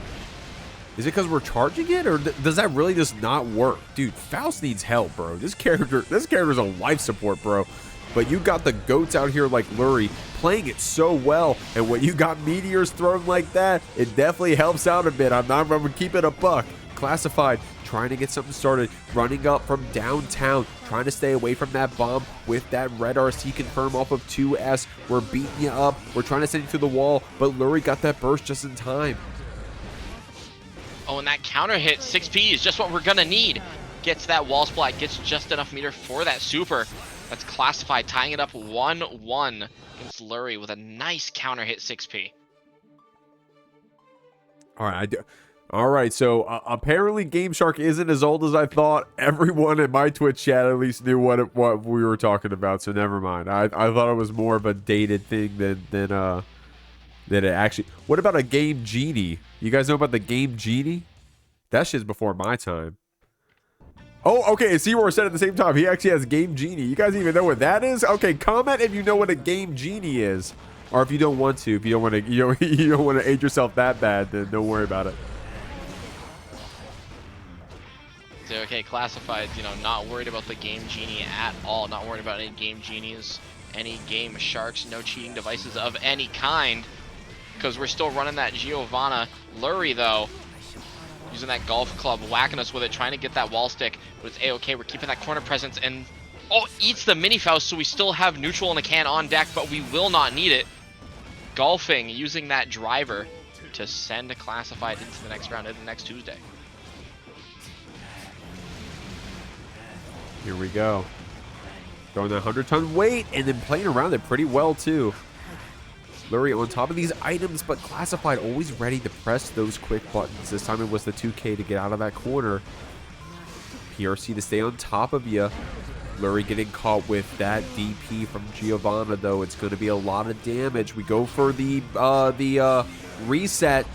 Is it because we're charging it, or does that really just not work? Dude, Faust needs help, bro. This character's on life support, bro. But you got the goats out here like Lurry playing it so well, and when you got meteors thrown like that, it definitely helps out a bit. I'm gonna keep it a buck. Classified trying to get something started, running up from downtown, trying to stay away from that bomb with that red RC confirm off of 2S. We're beating you up. We're trying to send you to the wall, but Lurry got that burst just in time. Oh, and that counter hit 6P is just what we're gonna need. Gets that wall splat, gets just enough meter for that super. That's Classified, tying it up 1-1 against Lurry with a nice counter hit 6P. All right, so apparently Game Shark isn't as old as I thought. Everyone in my Twitch chat at least knew what we were talking about, so never mind. I thought it was more of a dated thing than it actually. What about a Game Genie? You guys know about the Game Genie? That shit's before my time. Oh, okay, Seymour said at the same time, he actually has Game Genie. You guys even know what that is? Okay, comment if you know what a Game Genie is. Or if you don't want to. If you don't want to, you don't want to age yourself that bad, then don't worry about it. So, okay, Classified, you know, not worried about the Game Genie at all. Not worried about any Game Genies, any Game Sharks, no cheating devices of any kind. Because we're still running that Giovanna. Lurry, though, using that golf club, whacking us with it, trying to get that wall stick, but it's a-okay. We're keeping that corner presence, and oh, eats the mini Faust, so we still have neutral and a can on deck, but we will not need it. Golfing, using that driver to send a Classified into the next round, into next Tuesday. Here we go. Throwing that 100-ton weight and then playing around it pretty well too. Lurry on top of these items, but Classified always ready to press those quick buttons. This time it was the 2K to get out of that corner. PRC to stay on top of you. Lurry getting caught with that DP from Giovanna, though. It's going to be a lot of damage. We go for the reset,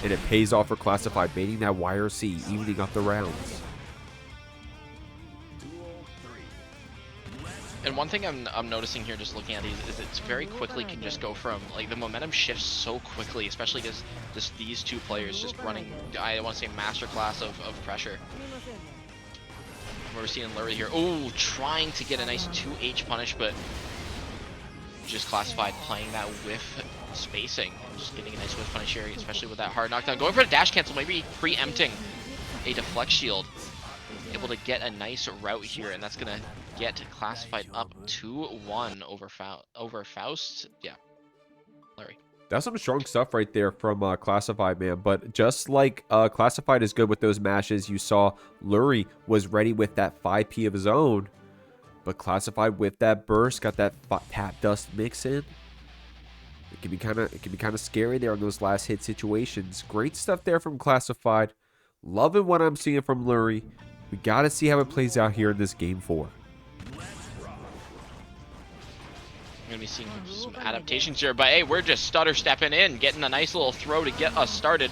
and it pays off for Classified, baiting that YRC, evening up the rounds. And one thing I'm noticing here, just looking at these, is it's very quickly can just go from, like, the momentum shifts so quickly, especially just these two players just running, I want to say, masterclass of pressure. We're seeing Lurry here. Oh, trying to get a nice 2H punish, but just Classified playing that whiff spacing. Just getting a nice whiff punish here, especially with that hard knockdown. Going for a dash cancel, maybe preempting a deflect shield. Able to get a nice route here, and that's going to get Classified up 2-1 over Faust. Yeah, Lurry. That's some strong stuff right there from Classified, man. But just like Classified is good with those mashes, you saw Lurry was ready with that 5P of his own. But Classified with that burst, got that tap dust mix in. It can be kind of scary there in those last hit situations. Great stuff there from Classified. Loving what I'm seeing from Lurry. We got to see how it plays out here in this game 4. Gonna be seeing some adaptations here, but hey, we're just stutter stepping in, getting a nice little throw to get us started.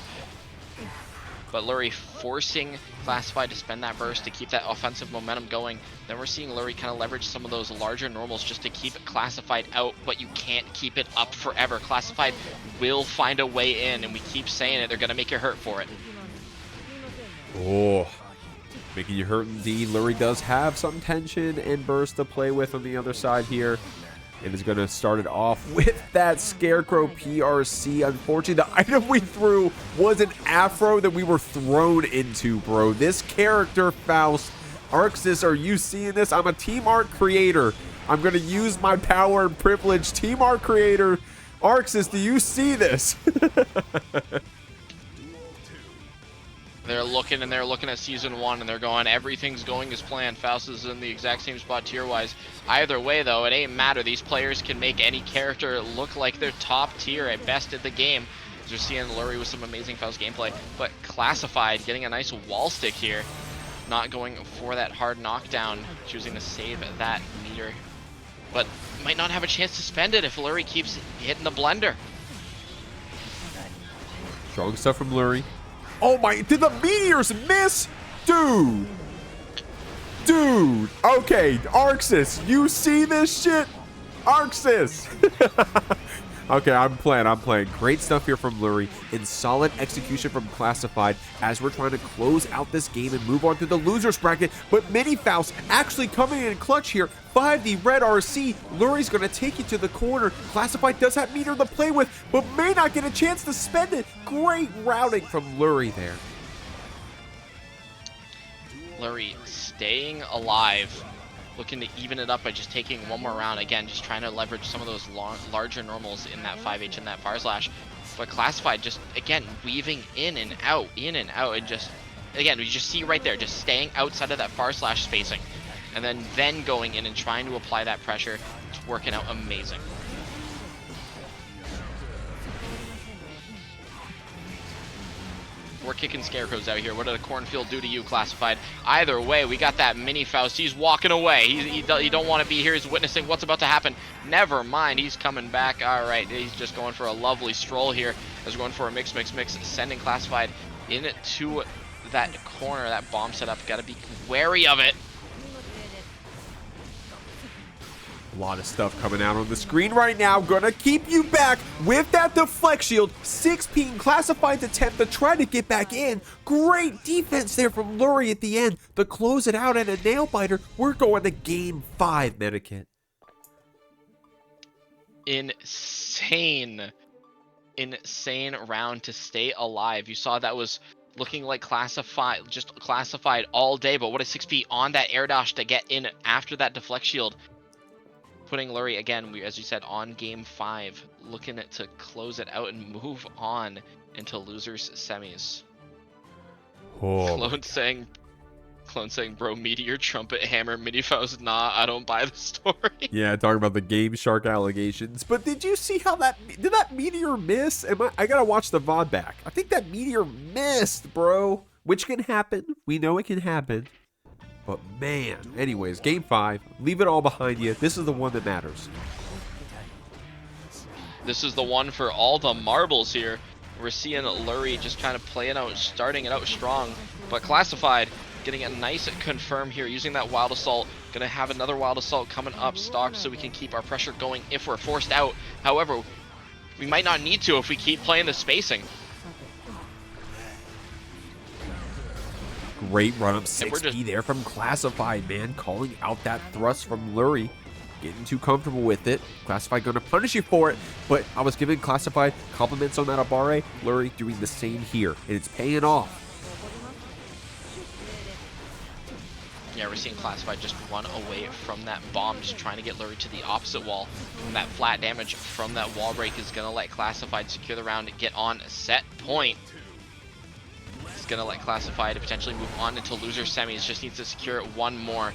But Lurry forcing Classified to spend that burst to keep that offensive momentum going. Then we're seeing Lurry kind of leverage some of those larger normals just to keep Classified out, but you can't keep it up forever. Classified will find a way in, and we keep saying it, they're gonna make you hurt for it. Oh, making you hurt indeed. Lurry does have some tension and burst to play with on the other side here. And is going to start it off with that Scarecrow PRC. Unfortunately, the item we threw was an afro that we were thrown into, bro. This character, Faust, Arxis, are you seeing this? I'm a team art creator. I'm going to use my power and privilege. Team art creator, Arxis, do you see this? They're looking at season 1 and they're going, everything's going as planned. Faust is in the exact same spot tier-wise. Either way, though, it ain't matter. These players can make any character look like they're top tier at best at the game. You're seeing Lurry with some amazing Faust gameplay, but Classified getting a nice wall stick here. Not going for that hard knockdown, choosing to save that meter. But might not have a chance to spend it if Lurry keeps hitting the blender. Strong stuff from Lurry. Oh my, did the meteors miss? Dude. Dude. Okay, Arxis, you see this shit? Arxis. Okay, I'm playing. Great stuff here from Lurry and solid execution from Classified as we're trying to close out this game and move on to the losers bracket. But Mini Faust actually coming in clutch here. 5D red RC. Lurry's going to take you to the corner. Classified does have meter to play with, but may not get a chance to spend it. Great routing from Lurry there. Lurry staying alive. Looking to even it up by just taking one more round. Again, just trying to leverage some of those larger normals in that 5H and that Fire Slash. But Classified just, again, weaving in and out, and just, again, we just see right there, just staying outside of that Fire Slash spacing. And then going in and trying to apply that pressure. It's working out amazing. We're kicking Scarecrows out here. What did a cornfield do to you, Classified? Either way, we got that Mini Faust. He's walking away. He don't want to be here. He's witnessing what's about to happen. Never mind. He's coming back. All right. He's just going for a lovely stroll here. As we're going for a mix. Sending Classified into that corner, that bomb setup. Got to be wary of it. A lot of stuff coming out on the screen right now. Gonna keep you back with that deflect shield. 6P Classified's attempt to try to get back in. Great defense there from Lurry at the end to close it out, and a nail biter. We're going to game 5, Medikit. Insane round to stay alive. You saw that was looking like Classified all day, but what a 6P on that air dash to get in after that deflect shield. Putting Lurry, again, as you said, on game 5, looking to close it out and move on into losers semis. Oh. Clone saying, bro, meteor, trumpet, hammer, Mini Faust, nah, I don't buy the story. Yeah, talking about the Game Shark allegations. But did you see how did that meteor miss? I gotta watch the VOD back. I think that meteor missed, bro. Which can happen. We know it can happen. But man, anyways, game 5, leave it all behind you. This is the one that matters. This is the one for all the marbles here. We're seeing Lurry just kind of playing out, starting it out strong. But Classified getting a nice confirm here, using that Wild Assault. Gonna have another Wild Assault coming up stock so we can keep our pressure going if we're forced out. However, we might not need to if we keep playing the spacing. Great run-up 6P there from Classified, man. Calling out that thrust from Lurry. Getting too comfortable with it. Classified going to punish you for it, but I was giving Classified compliments on that Abare. Lurry doing the same here, and it's paying off. Yeah, we're seeing Classified just run away from that bomb, just trying to get Lurry to the opposite wall. And that flat damage from that wall break is going to let Classified secure the round and get on set point. It's going to let Classified potentially move on into loser semis. Just needs to secure it one more.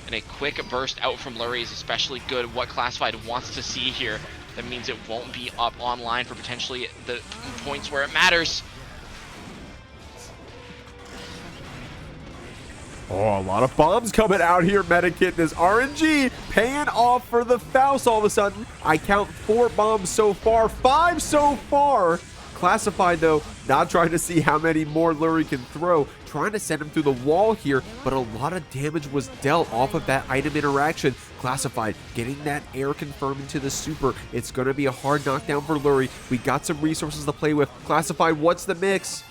And a quick burst out from Lurry is especially good. What Classified wants to see here. That means it won't be up online for potentially the points where it matters. Oh, a lot of bombs coming out here, Medikit. This RNG paying off for the Faust all of a sudden. I count 4 bombs so far, 5 so far. Classified, though, not trying to see how many more Lurry can throw. Trying to send him through the wall here, but a lot of damage was dealt off of that item interaction. Classified, getting that air confirmed into the super. It's going to be a hard knockdown for Lurry. We got some resources to play with. Classified, what's the mix?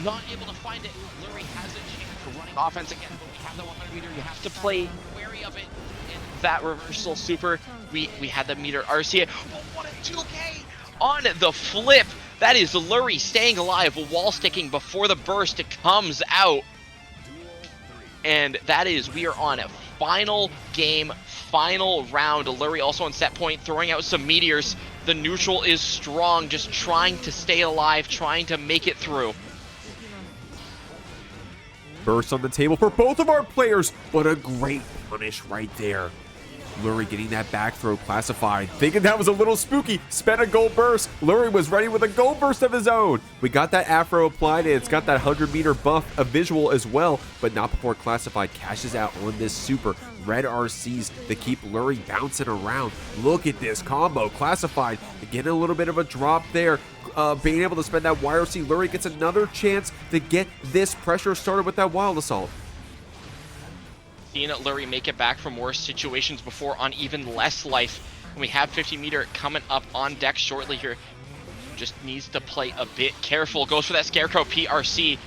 Not able to find it. Lurry has a chance for running offense again, but we have the 100 meter. You have to play wary of it. And that reversal super, we had the meter RCA. But what a 2K on the flip. That is Lurry staying alive, wall sticking before the burst comes out. And that is, we are on a final game, final round. Lurry also on set point, throwing out some meteors. The neutral is strong, just trying to stay alive, trying to make it through. Burst on the table for both of our players, but a great punish right there. Lurry getting that back throw. Classified, thinking that was a little spooky, spent a gold burst. Lurry was ready with a gold burst of his own. We got that afro applied, and it's got that 100 meter buff, a visual as well, but not before Classified cashes out on this super. Red RCs to keep Lurry bouncing around. Look at this combo. Classified getting a little bit of a drop there. Being able to spend that YRC, Lurry gets another chance to get this pressure started with that Wild Assault. Seeing Lurry make it back from worse situations before on even less life. And we have 50 meter coming up on deck shortly here. Just needs to play a bit careful. Goes for that Scarecrow PRC.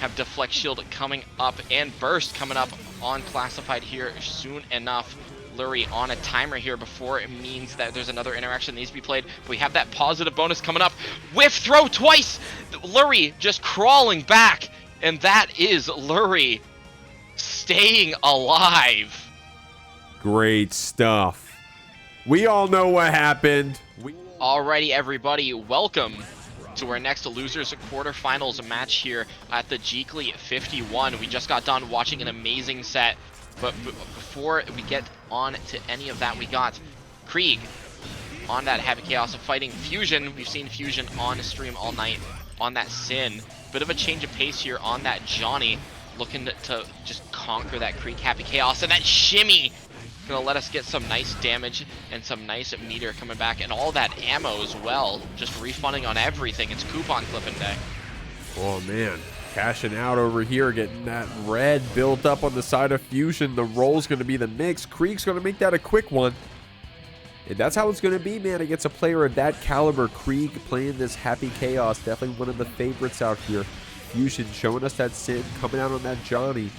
Have Deflect Shield coming up and Burst coming up on Classified here soon enough. Lurry on a timer here before it means that there's another interaction that needs to be played. But we have that positive bonus coming up. Whiff throw twice! Lurry just crawling back. And that is Lurry staying alive. Great stuff. We all know what happened. Alrighty, everybody, welcome to our next losers quarterfinals match here at the Jeekly 51. We just got done watching an amazing set, but before we get on to any of that, we got Kreeg on that Happy Chaos of fighting Fuzion. We've seen Fuzion on stream all night on that Sin. Bit of a change of pace here on that Johnny, looking to just conquer that Kreeg Happy Chaos, and that shimmy gonna let us get some nice damage and some nice meter coming back, and all that ammo as well, just refunding on everything. It's coupon clipping day. Oh man, cashing out over here, getting that red built up on the side of Fuzion. The roll's gonna be the mix. Kreeg's gonna make that a quick one. And that's how it's gonna be, man, against a player of that caliber. Kreeg playing this Happy Chaos, definitely one of the favorites out here. Fuzion showing us that Sin, coming out on that Johnny.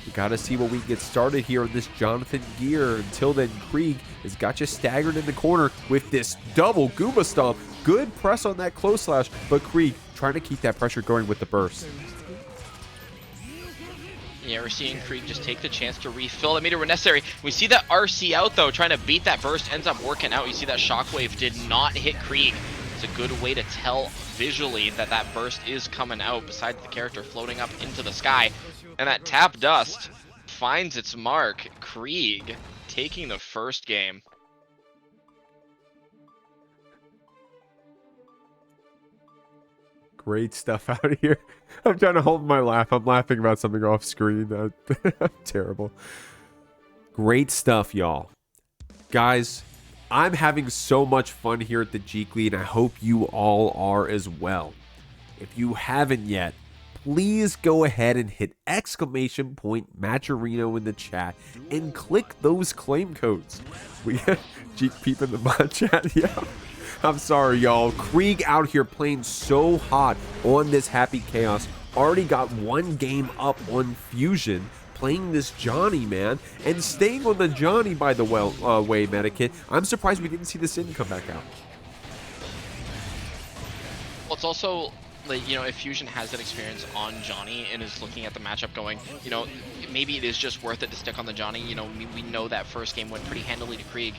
We gotta see what we can get started here on this Jonathan gear. Until then, Kreeg has got you staggered in the corner with this double Goomba Stomp. Good press on that close slash, but Kreeg trying to keep that pressure going with the burst. Yeah, we're seeing Kreeg just take the chance to refill the meter when necessary. We see that RC out, though, trying to beat that burst, ends up working out. You see that Shockwave did not hit Kreeg. It's a good way to tell visually that that burst is coming out, besides the character floating up into the sky. And that Tap Dust finds its mark. Kreeg taking the first game. Great stuff out here. I'm trying to hold my laugh. I'm laughing about something off screen. Terrible. Great stuff, y'all. Guys, I'm having so much fun here at the Jeekly, and I hope you all are as well. If you haven't yet, please go ahead and hit !Matcherino in the chat and click those claim codes. We got Jeek Peep in the bot chat. Yeah. I'm sorry, y'all. Kreeg out here playing so hot on this Happy Chaos. Already got one game up on Fuzion, playing this Johnny, man, and staying on the Johnny, by the way, Medikit. I'm surprised we didn't see the Sin come back out. Well, it's also, like, you know, if Fuzion has that experience on Johnny and is looking at the matchup going, you know, maybe it is just worth it to stick on the Johnny. You know, we know that first game went pretty handily to Kreeg.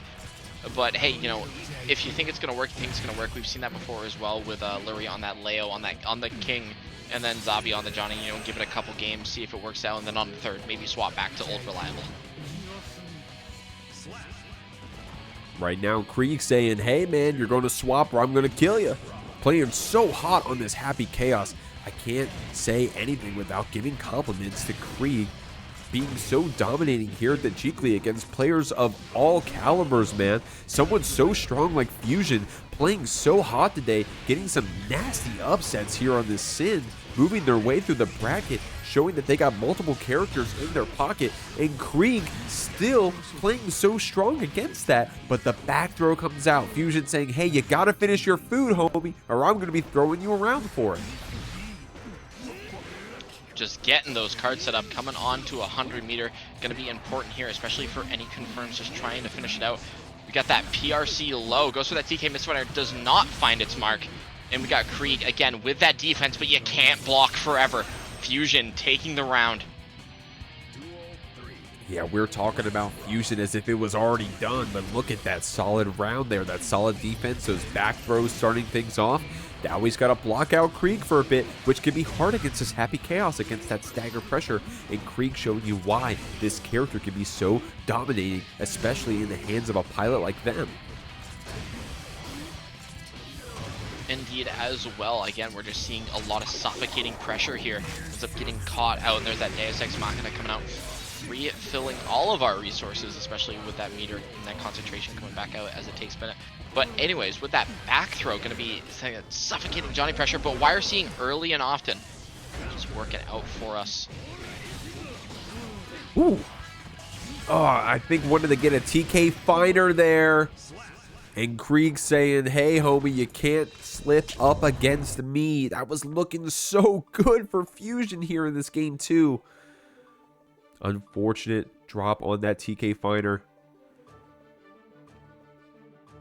But hey, you know, if you think it's gonna work, you think it's gonna work. We've seen that before as well with Lurry on that Leo, on the King, and then Xavi on the Johnny. You know, give it a couple games, see if it works out, and then on the third, maybe swap back to old reliable. Right now, Kreeg saying, hey man, you're going to swap or I'm going to kill you. Playing so hot on this Happy Chaos. I can't say anything without giving compliments to Kreeg being so dominating here at the Jeekly against players of all calibers, man. Someone so strong like Fuzion playing so hot today, getting some nasty upsets here on this Sin, moving their way through the bracket, showing that they got multiple characters in their pocket, and Kreeg still playing so strong against that. But the back throw comes out. Fuzion saying, hey, you gotta finish your food, homie, or I'm gonna be throwing you around for it. Just getting those cards set up, coming on to 100 meter, going to be important here, especially for any confirms, just trying to finish it out. We got that PRC low, goes for that TK misfire, does not find its mark. And we got Kreeg again with that defense, but you can't block forever. Fuzion taking the round. Yeah, we're talking about Fuzion as if it was already done, but look at that solid round there, that solid defense, those back throws starting things off. Now he's got to block out Kreeg for a bit, which can be hard against this Happy Chaos, against that stagger pressure, and Kreeg showing you why this character can be so dominating, especially in the hands of a pilot like them. Indeed as well. Again, we're just seeing a lot of suffocating pressure here. Ends up getting caught out, and there's that Deus Ex Machina coming out, refilling all of our resources, especially with that meter and that concentration coming back out as it takes a minute. But anyways, with that back throw, going to be suffocating Johnny pressure, but wire seeing early and often. Just working out for us. Ooh. Oh, I think wanted to get a TK finder there. And Kreeg saying, hey, homie, you can't slip up against me. That was looking so good for Fuzion here in this game, too. Unfortunate drop on that TK finder.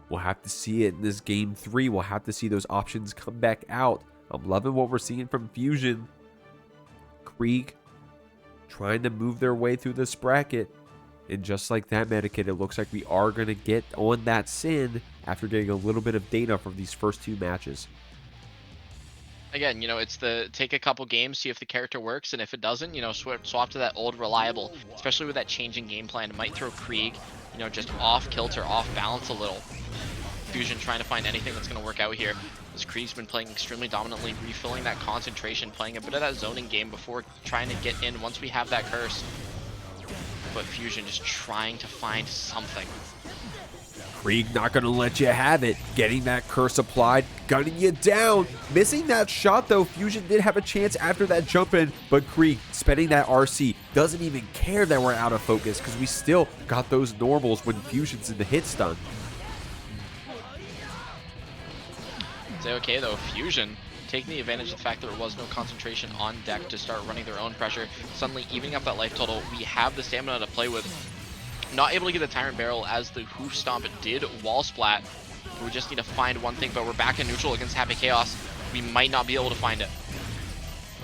We'll have to see it in this game 3. We'll have to see those options come back out. I'm loving what we're seeing from Fuzion. Kreeg trying to move their way through this bracket. And just like that, Medikit, it looks like we are going to get on that Sin after getting a little bit of data from these first 2 matches. Again, you know, it's the take a couple games, see if the character works, and if it doesn't, you know, swap to that old reliable, especially with that changing game plan. It might throw Kreeg, you know, just off kilter, off balance a little. Fuzion trying to find anything that's going to work out here. This Kreeg's been playing extremely dominantly, refilling that concentration, playing a bit of that zoning game before trying to get in once we have that curse. But Fuzion just trying to find something. Kreeg not going to let you have it. Getting that curse applied, gunning you down. Missing that shot, though. Fuzion did have a chance after that jump in, but Kreeg spending that RC doesn't even care that we're out of focus because we still got those normals when Fuzion's in the hit stun. It's okay, though. Fuzion taking the advantage of the fact that there was no concentration on deck to start running their own pressure, suddenly evening up that life total. We have the stamina to play with. Not able to get the Tyrant Barrel as the Hoof Stomp did wall splat. We just need to find one thing, but we're back in neutral against Happy Chaos. We might not be able to find it.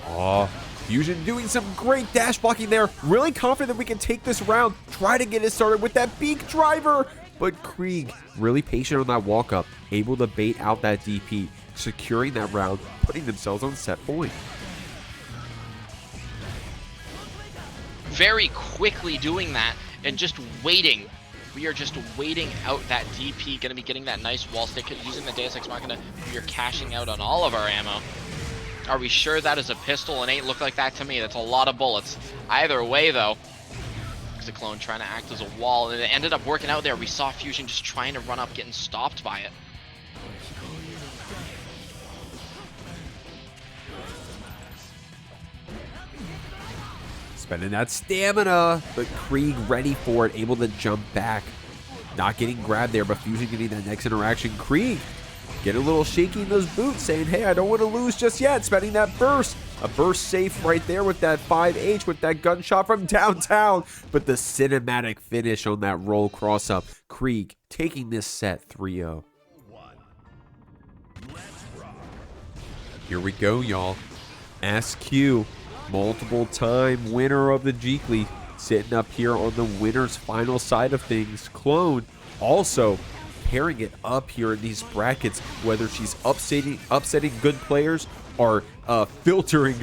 Oh, Fuzion doing some great dash blocking there. Really confident that we can take this round. Try to get it started with that beak driver. But Kreeg, really patient on that walk up, able to bait out that DP, securing that round, putting themselves on set point. Very quickly doing that and just waiting. We are just waiting out that DP, going to be getting that nice wall stick, using the Deus Ex Machina. We are cashing out on all of our ammo. Are we sure that is a pistol? It ain't look like that to me. That's a lot of bullets. Either way, though, the clone trying to act as a wall, and it ended up working out there. We saw Fuzion just trying to run up, getting stopped by it. Spending that stamina, but Kreeg ready for it, able to jump back. Not getting grabbed there, but Fuzion getting that next interaction. Kreeg getting a little shaky in those boots, saying, hey, I don't want to lose just yet. Spending that burst. A burst safe right there with that 5H, with that gunshot from downtown. But the cinematic finish on that roll cross-up. Kreeg taking this set 3-0. Here we go, y'all. SQ, multiple time winner of the Jeekly, sitting up here on the winner's final side of things. Clone also pairing it up here in these brackets, whether she's upsetting good players or filtering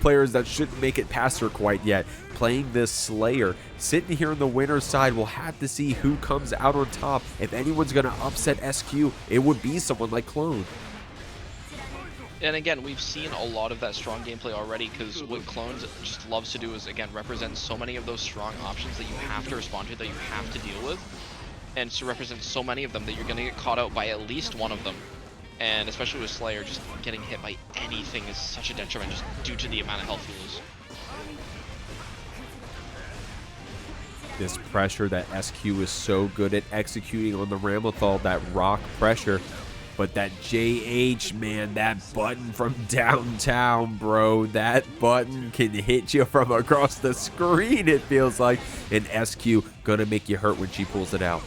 players that shouldn't make it past her quite yet. Playing this Slayer, sitting here on the winner's side. We'll have to see who comes out on top. If anyone's going to upset SQ, it would be someone like Clone. And again, we've seen a lot of that strong gameplay already, because what Clones just loves to do is, again, represent so many of those strong options that you have to respond to, that you have to deal with. And to represent so many of them that you're going to get caught out by at least one of them. And especially with Slayer, just getting hit by anything is such a detriment just due to the amount of health you lose. This pressure that SQ is so good at executing on the Ramlethal, that rock pressure. But that JH, man, that button from downtown, bro, that button can hit you from across the screen, it feels like. And SQ gonna make you hurt when she pulls it out.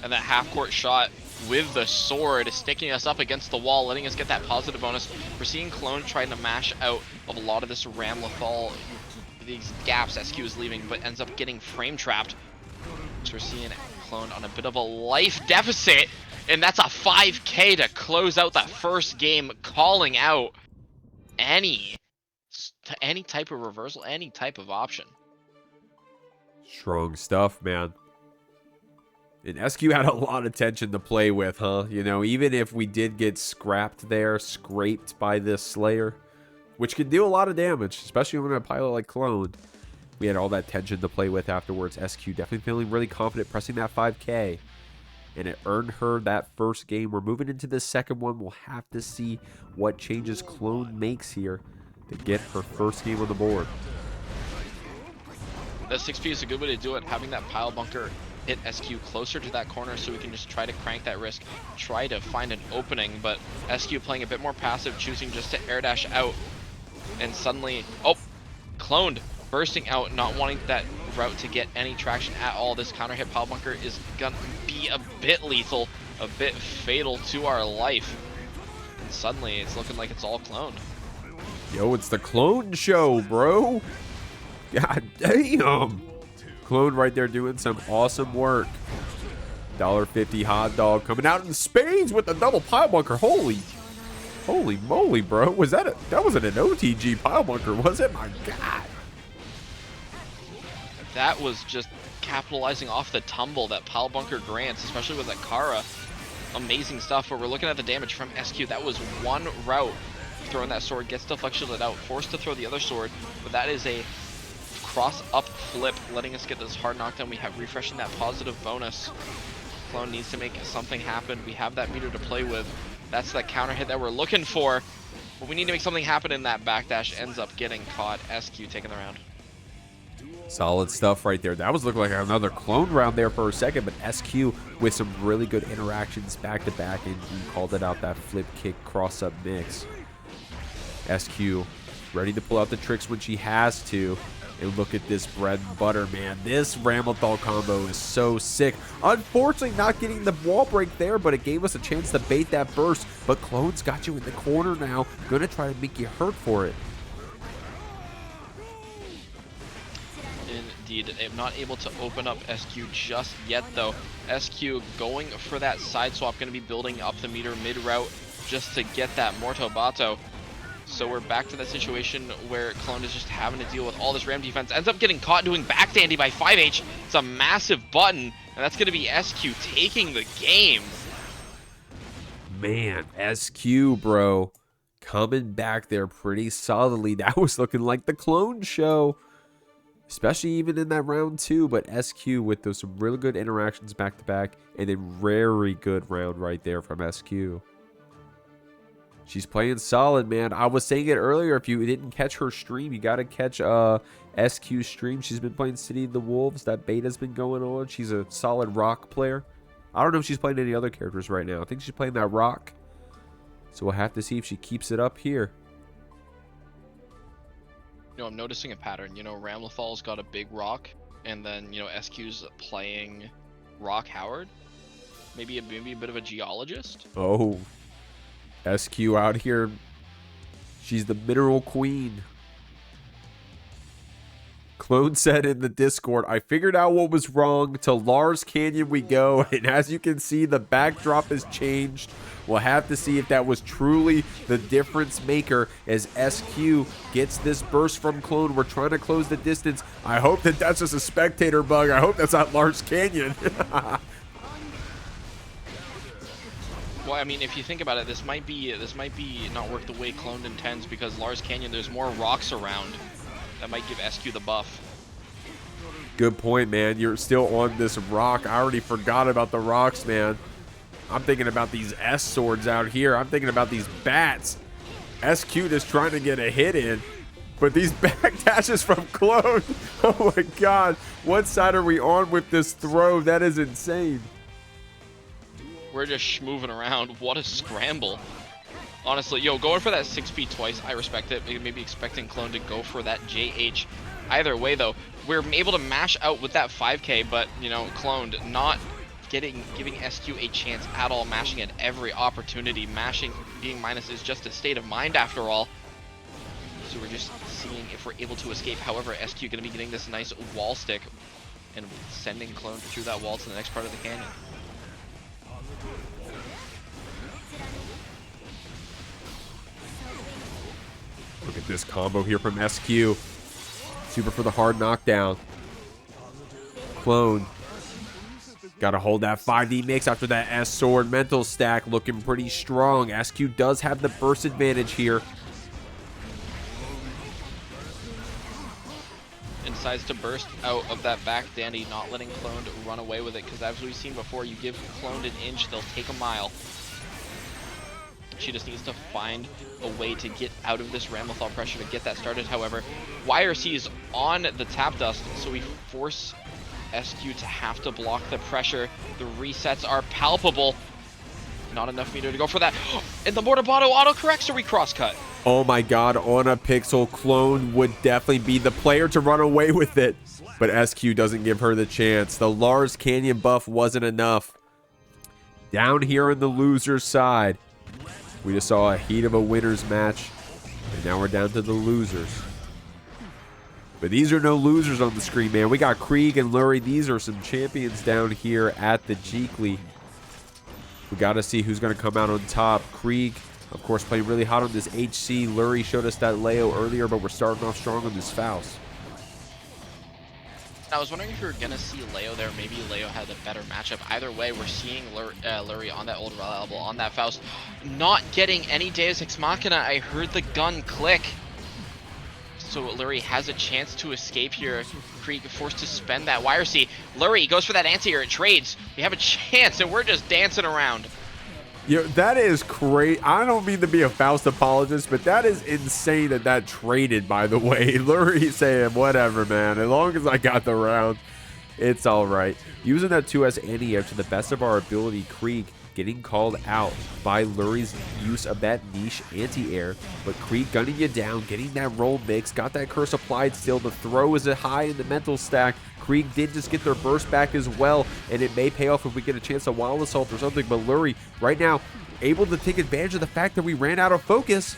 And that half-court shot with the sword is sticking us up against the wall, letting us get that positive bonus. We're seeing Clone trying to mash out of a lot of this Ramlethal, these gaps SQ is leaving, but ends up getting frame trapped. So we're seeing Clone on a bit of a life deficit, and that's a 5K to close out that first game, calling out any type of reversal, any type of option. Strong stuff, man. And SQ had a lot of tension to play with, huh? You know, even if we did get scrapped there, scraped by this Slayer, which can do a lot of damage, especially when a pilot like Clone. We had all that tension to play with afterwards. SQ definitely feeling really confident pressing that 5K. And it earned her that first game. We're moving into the second one. We'll have to see what changes Clone makes here to get her first game on the board. That 6P is a good way to do it, having that pile bunker hit SQ closer to that corner so we can just try to crank that risk, try to find an opening, but SQ playing a bit more passive, choosing just to air dash out, and suddenly, oh, Cloned, bursting out, not wanting that route to get any traction at all. This counter hit pile bunker is gonna be a bit lethal, a bit fatal to our life, and suddenly it's looking like it's all Cloned. Yo, it's the Clone show, bro. God damn. Clone right there doing some awesome work. $1.50 hot dog coming out in spades with the double pile bunker. Holy moly, bro. Was that that wasn't an OTG pile bunker, was it? My God. That was just capitalizing off the tumble that pile bunker grants, especially with that Kara. Amazing stuff. But we're looking at the damage from SQ. That was one route. Throwing that sword, gets deflected out, forced to throw the other sword, but that is a cross up flip, letting us get this hard knockdown. We have refreshing that positive bonus. Clone needs to make something happen. We have that meter to play with. That's the counter hit that we're looking for, but we need to make something happen, in that backdash ends up getting caught. SQ taking the round. Solid stuff right there. That was looking like another Clone round there for a second, but SQ with some really good interactions back to back, and you called it out, that flip kick cross up mix. SQ ready to pull out the tricks when she has to. And look at this bread and butter, man. This Ramlethal combo is so sick. Unfortunately, not getting the wall break there, but it gave us a chance to bait that burst. But Clone's got you in the corner now. Gonna try to make you hurt for it. Indeed, I'm not able to open up SQ just yet, though. SQ going for that side swap, going to be building up the meter mid-route just to get that Morto Bato. So we're back to that situation where Clone is just having to deal with all this Ram defense. Ends up getting caught doing back dandy by 5H. It's a massive button, and that's going to be SQ taking the game. Man, SQ, bro. Coming back there pretty solidly. That was looking like the Clone show. Especially even in that round 2. But SQ with those some really good interactions back to back. And a very good round right there from SQ. She's playing solid, man. I was saying it earlier, if you didn't catch her stream, you got to catch SQ's stream. She's been playing City of the Wolves. That beta's been going on. She's a solid rock player. I don't know if she's playing any other characters right now. I think she's playing that rock. So we'll have to see if she keeps it up here. You know, I'm noticing a pattern. You know, Ramlethal's got a big rock, and then, you know, SQ's playing Rock Howard. Maybe a bit of a geologist. Oh, SQ out here. She's the mineral queen. Clone said in the Discord, I figured out what was wrong. To Lars Canyon we go. And as you can see, the backdrop has changed. We'll have to see if that was truly the difference maker as SQ gets this burst from Clone. We're trying to close the distance. I hope that that's just a spectator bug. I hope that's not Lars Canyon. Well, I mean, if you think about it, this might be not work the way Cloned intends, because Lars Canyon, there's more rocks around that might give SQ the buff. Good point, man. You're still on this rock. I already forgot about the rocks, man. I'm thinking about these S swords out here. I'm thinking about these bats. SQ just trying to get a hit in. But these back dashes from Clone. Oh my god. What side are we on with this throw? That is insane. We're just moving around. What a scramble. Honestly, yo, going for that 6P twice, I respect it. Maybe expecting Clone to go for that JH. Either way, though, we're able to mash out with that 5K, but, you know, Cloned not giving SQ a chance at all, mashing at every opportunity. Mashing, being minus is just a state of mind after all. So we're just seeing if we're able to escape. However, SQ going to be getting this nice wall stick and sending Clone through that wall to the next part of the canyon. Look at this combo here from SQ. Super for the hard knockdown. Clone. Got to hold that 5D mix after that S sword mental stack. Looking pretty strong. SQ does have the burst advantage here. And decides to burst out of that back dandy, not letting Cloned run away with it, because as we've seen before, you give Cloned an inch, they'll take a mile. She just needs to find a way to get out of this Ramlethal pressure to get that started. However, YRC is on the tap dust, so we force SQ to have to block the pressure. The resets are palpable. Not enough meter to go for that. And the Mortabato autocorrects, or we cross-cut. Oh my god, on a pixel, Clone would definitely be the player to run away with it. But SQ doesn't give her the chance. The Lars Canyon buff wasn't enough. Down here on the loser's side, we just saw a heat of a winner's match, and now we're down to the losers. But these are no losers on the screen, man. We got Kreeg and Lurry. These are some champions down here at the Jeekly. We got to see who's going to come out on top. Kreeg, of course, playing really hot on this HC. Lurry showed us that Leo earlier, but we're starting off strong on this Faust. I was wondering if you were going to see Leo there. Maybe Leo had a better matchup. Either way, we're seeing Lurry on that old reliable, on that Faust. Not getting any Deus Ex Machina. I heard the gun click. So Lurry has a chance to escape here. Kreeg forced to spend that YRC. Lurry goes for that anti-air. It trades. We have a chance, and we're just dancing around. Yo, that is crazy. I don't mean to be a Faust apologist, but that is insane that that traded, by the way. Lurry saying, whatever, man. As long as I got the round, it's all right. Using that 2S anti-air to the best of our ability, Kreeg getting called out by Lurry's use of that niche anti-air. But Kreeg gunning you down, getting that roll mix, got that curse applied still. The throw is high in the mental stack. Kreeg did just get their burst back as well, and it may pay off if we get a chance to wild assault or something. But Lurry, right now, able to take advantage of the fact that we ran out of focus.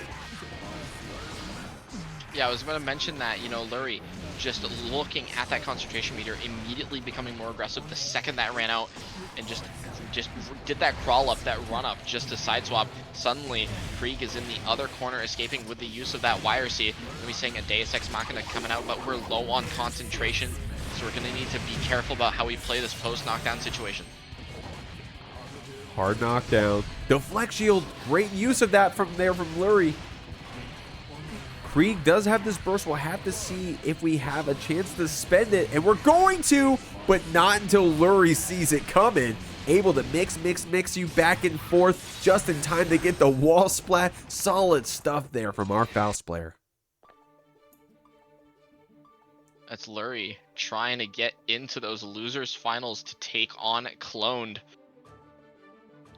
Yeah, I was going to mention that, you know, Lurry just looking at that concentration meter, immediately becoming more aggressive the second that ran out, and just did that crawl up, that run up, just to side swap. Suddenly, Kreeg is in the other corner, escaping with the use of that YRC. We're seeing a Deus Ex Machina coming out, but we're low on concentration, so we're going to need to be careful about how we play this post-knockdown situation. Hard knockdown. Deflect shield. Great use of that from Lurry. Kreeg does have this burst. We'll have to see if we have a chance to spend it. And we're going to, but not until Lurry sees it coming. Able to mix you back and forth just in time to get the wall splat. Solid stuff there from our Faust player. That's Lurry trying to get into those losers finals to take on Cloned.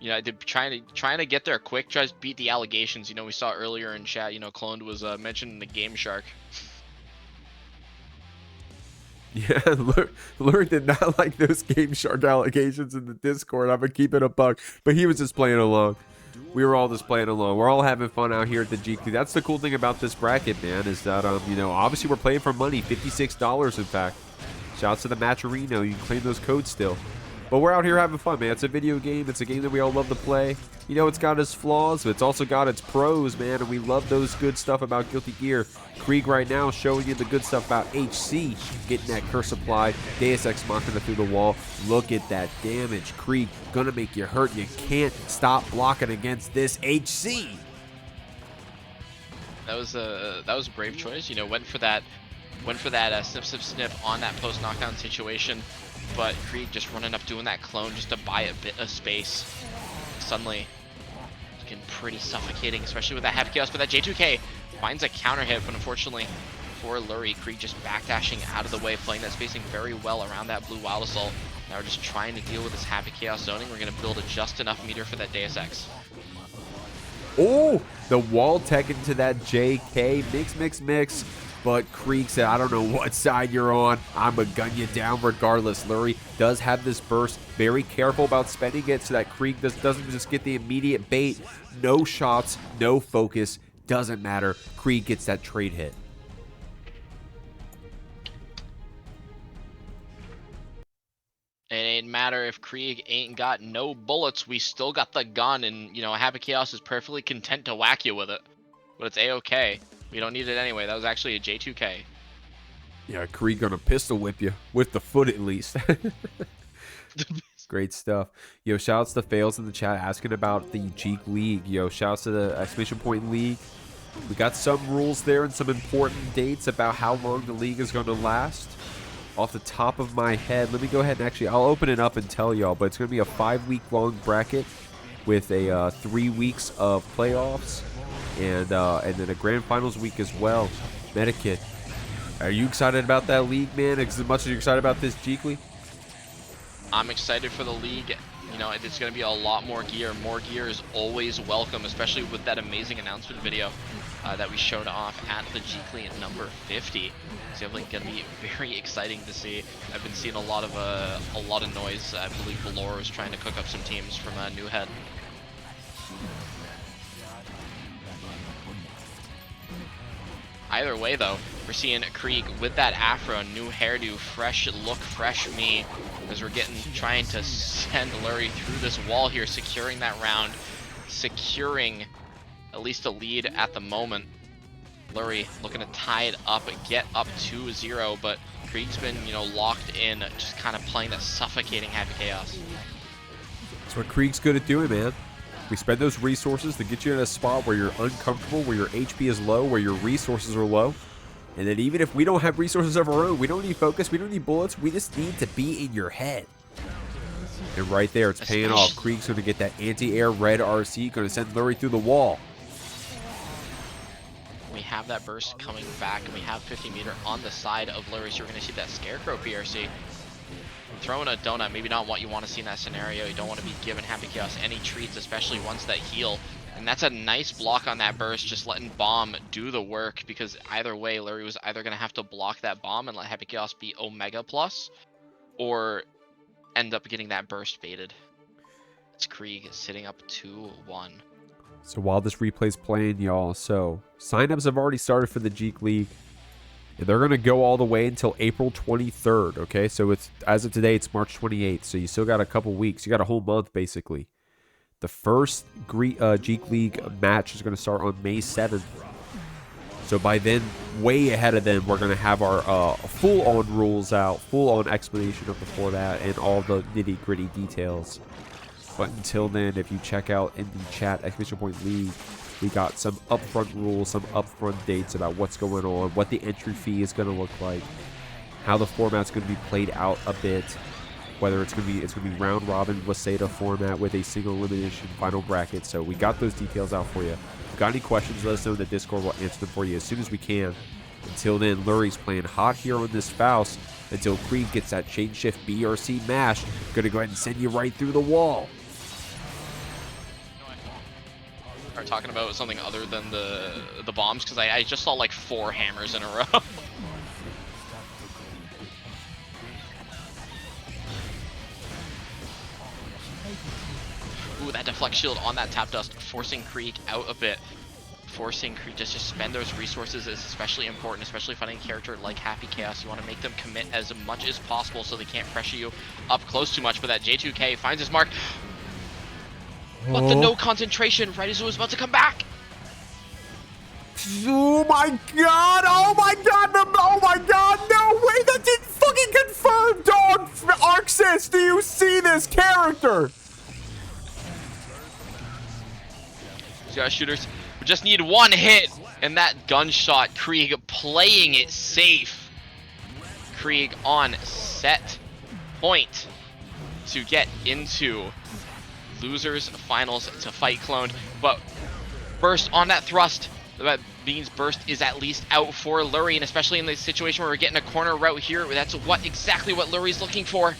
You know, they're trying to get there quick, tries to beat the allegations. You know, we saw earlier in chat, you know, Cloned was mentioned in the Game Shark. Yeah, Lurry did not like those Game Shark allegations in the Discord. I'm going to keep it a buck. But he was just playing along. We were all just playing along. We're all having fun out here at the Jeekly. That's the cool thing about this bracket, man, is that, you know, obviously we're playing for money. $56, in fact. Shouts to the Matcherino. You can claim those codes still. But we're out here having fun, man. It's a video game. It's a game that we all love to play. You know, it's got its flaws, but it's also got its pros, man. And we love those good stuff about Guilty Gear. Kreeg right now showing you the good stuff about HC. Getting that curse applied. Deus Ex Machina through the wall. Look at that damage. Kreeg gonna make you hurt. You can't stop blocking against this HC. That was a brave choice. You know, went for that snip snip snip on that post knockdown situation, but Kreeg just running up doing that clone just to buy a bit of space. Suddenly, looking pretty suffocating, especially with that Happy Chaos. But that J2K finds a counter hit, but unfortunately for Lurry, Kreeg just backdashing out of the way, playing that spacing very well around that blue Wild Assault. Now we're just trying to deal with this Happy Chaos zoning. We're gonna build a just enough meter for that Deus Ex. Oh, the wall tech into that JK. Mix. But Kreeg said, I don't know what side you're on. I'm going to gun you down regardless. Lurry does have this burst. Very careful about spending it so that Kreeg doesn't just get the immediate bait. No shots, no focus. Doesn't matter. Kreeg gets that trade hit. It ain't matter if Kreeg ain't got no bullets, we still got the gun, and, you know, Happy Chaos is perfectly content to whack you with it. But it's A-okay. We don't need it anyway. That was actually a J2K. Yeah, Kreeg gonna pistol whip you, with the foot at least. Great stuff. Yo, shoutouts to Fails in the chat asking about the Jeek League. Yo, shoutouts to the exclamation point league. We got some rules there and some important dates about how long the league is going to last. Off the top of my head, let me go ahead and actually, I'll open it up and tell y'all, but it's going to be a 5-week-long bracket with a 3 weeks of playoffs and then a grand finals week as well. Medikit, are you excited about that league, man, as much as you're excited about this Jeekly? I'm excited for the league. You know, it's going to be a lot more gear. More gear is always welcome, especially with that amazing announcement video that we showed off at the Jeekly at number 50. It's definitely going to be very exciting to see. I've been seeing a lot of noise. I believe Valor is trying to cook up some teams from New Head. Either way, though, we're seeing Kreeg with that afro, new hairdo, fresh look, fresh me, as we're trying to send Lurry through this wall here, securing that round, securing at least a lead at the moment. Lurry looking to tie it up and get up 2-0, but Kreeg's been, you know, locked in, just kind of playing that suffocating Happy Chaos. That's what Kreeg's good at doing, man. We spend those resources to get you in a spot where you're uncomfortable, where your HP is low, where your resources are low. And then even if we don't have resources of our own, we don't need focus, we don't need bullets, we just need to be in your head. And right there, it's paying off. Kreeg's going to get that anti-air red RC, going to send Lurry through the wall. We have that burst coming back, and we have 50 meter on the side of Lurry, so we're going to see that Scarecrow PRC. Throwing a donut, maybe not what you want to see in that scenario. You don't want to be giving Happy Chaos any treats, especially ones that heal. And that's a nice block on that burst, just letting Bomb do the work, because either way, Lurry was either going to have to block that Bomb and let Happy Chaos be Omega Plus, or end up getting that burst baited. It's Kreeg sitting up 2-1. So while this replay's playing, y'all, so signups have already started for the Jeek League. And they're going to go all the way until April 23rd, okay? So it's as of today, it's March 28th, so you still got a couple weeks. You got a whole month, basically. The first Jeek League match is going to start on May 7th. So by then, way ahead of them, we're going to have our full-on rules out, full-on explanation of the format, and all the nitty-gritty details. But until then, if you check out in the chat, exclamation point league, we got some upfront rules, some upfront dates about what's going on, what the entry fee is going to look like, how the format's going to be played out a bit, whether it's going to be round robin Waseda format with a single elimination final bracket. So we got those details out for you. If you got any questions, let us know in the Discord. We'll answer them for you as soon as we can. Until then, Lurry's playing hot here on this Faust until Kreeg gets that chain shift BRC mash. Gonna go ahead and send you right through the wall. Are talking about something other than the bombs, because I just saw like 4 hammers in a row. Ooh, that deflect shield on that tap dust, forcing Kreeg out a bit. forcing Kreeg just to spend those resources is especially important, especially fighting a character like Happy Chaos. You want to make them commit as much as possible so they can't pressure you up close too much. But that J2K finds his mark. But the no concentration right as it was about to come back. Oh my god! Oh my god! Oh my god! No way! That didn't fucking confirm, dog! Arxis, do you see this character? So shooters, we just need one hit, and that gunshot. Kreeg playing it safe. Kreeg on set point to get into losers finals to fight Cloned, but Burst on that thrust. That means Burst is at least out for Lurry, and especially in the situation where we're getting a corner route here, that's exactly what Lurry's looking for.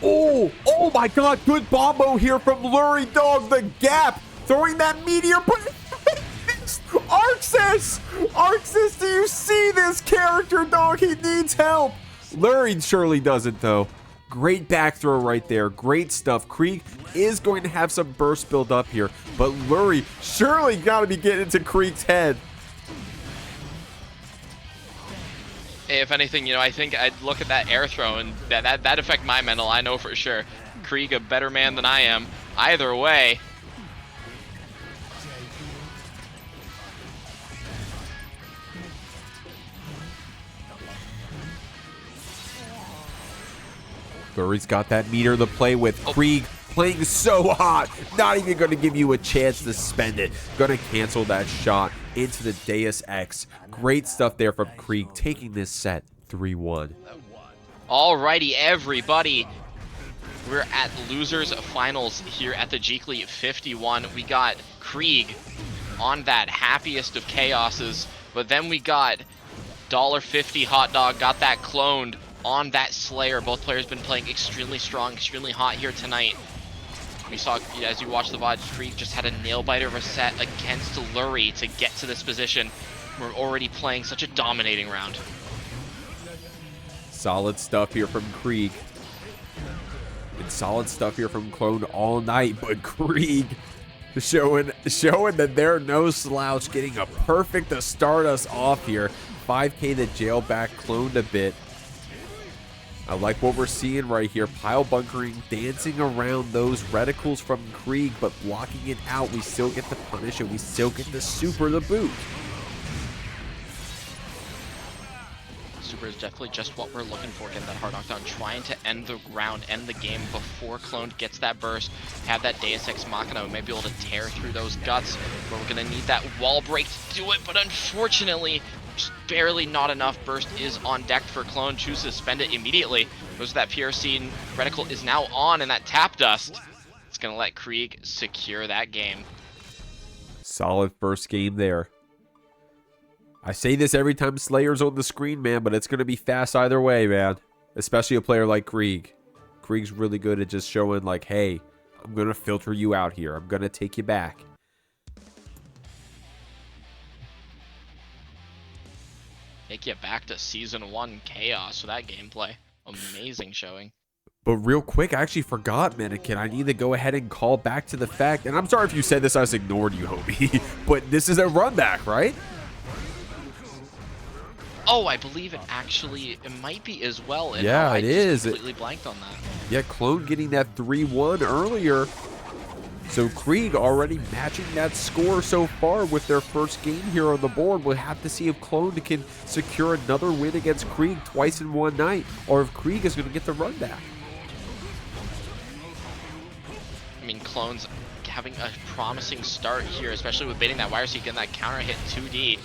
Oh my god, good bombo here from Lurry, dog, the gap, throwing that meteor, Arxis, do you see this character, dog? He needs help. Lurry surely doesn't, though. Great back throw right there, great stuff. Kreeg is going to have some burst build up here, but Lurry surely got to be getting into Kreeg's head. If anything, I think I'd look at that air throw and that affect my mental. I know for sure. Kreeg a better man than I am. Either way. Lurry's got that meter to play with. Kreeg playing so hot, not even going to give you a chance to spend it. Going to cancel that shot into the Deus Ex. Great stuff there from Kreeg, taking this set 3-1. Alrighty, everybody. We're at losers finals here at the Jeekly 51. We got Kreeg on that happiest of chaoses, but then we got $1.50 Hot Dog, got that cloned on that Slayer. Both players been playing extremely strong, extremely hot here tonight. We saw, as you watched the VOD, Kreeg just had a nail-biter of a set against Lurry to get to this position. We're already playing such a dominating round. Solid stuff here from Kreeg. And solid stuff here from Clone all night, but Kreeg showing that they're no slouch, getting a perfect to start us off here. 5K the jail back, cloned a bit. I like what we're seeing right here. Pile bunkering, dancing around those reticles from Kreeg, but blocking it out. We still get the punish, and we still get the super the boot. Super is definitely just what we're looking for. Get that hard knockdown, trying to end the round, end the game before Clone gets that burst. Have that Deus Ex Machina, we might be able to tear through those guts, but we're gonna need that wall break to do it, but unfortunately, just barely not enough. Burst is on deck for Clone, chooses to spend it immediately. Goes to that PRC, reticle is now on, and that tap dust, it's gonna let Kreeg secure that game. Solid first game there. I say this every time Slayer's on the screen, man, but it's going to be fast either way, man. Especially a player like Kreeg. Kreeg's really good at just showing, like, hey, I'm going to filter you out here. I'm going to take you back. Take you back to Season 1 Chaos for that gameplay. Amazing showing. But real quick, I actually forgot, Mannequin. I need to go ahead and call back to the fact, and I'm sorry if you said this, I just ignored you, Hobie. But this is a run back, right? Oh, I believe it might be as well. And yeah, it is. Completely blanked on that. Yeah, Clone getting that 3-1 earlier. So Kreeg already matching that score so far with their first game here on the board. We'll have to see if Clone can secure another win against Kreeg twice in one night, or if Kreeg is going to get the run back. I mean, Clone's having a promising start here, especially with baiting that wire seat, getting that counter hit 2D.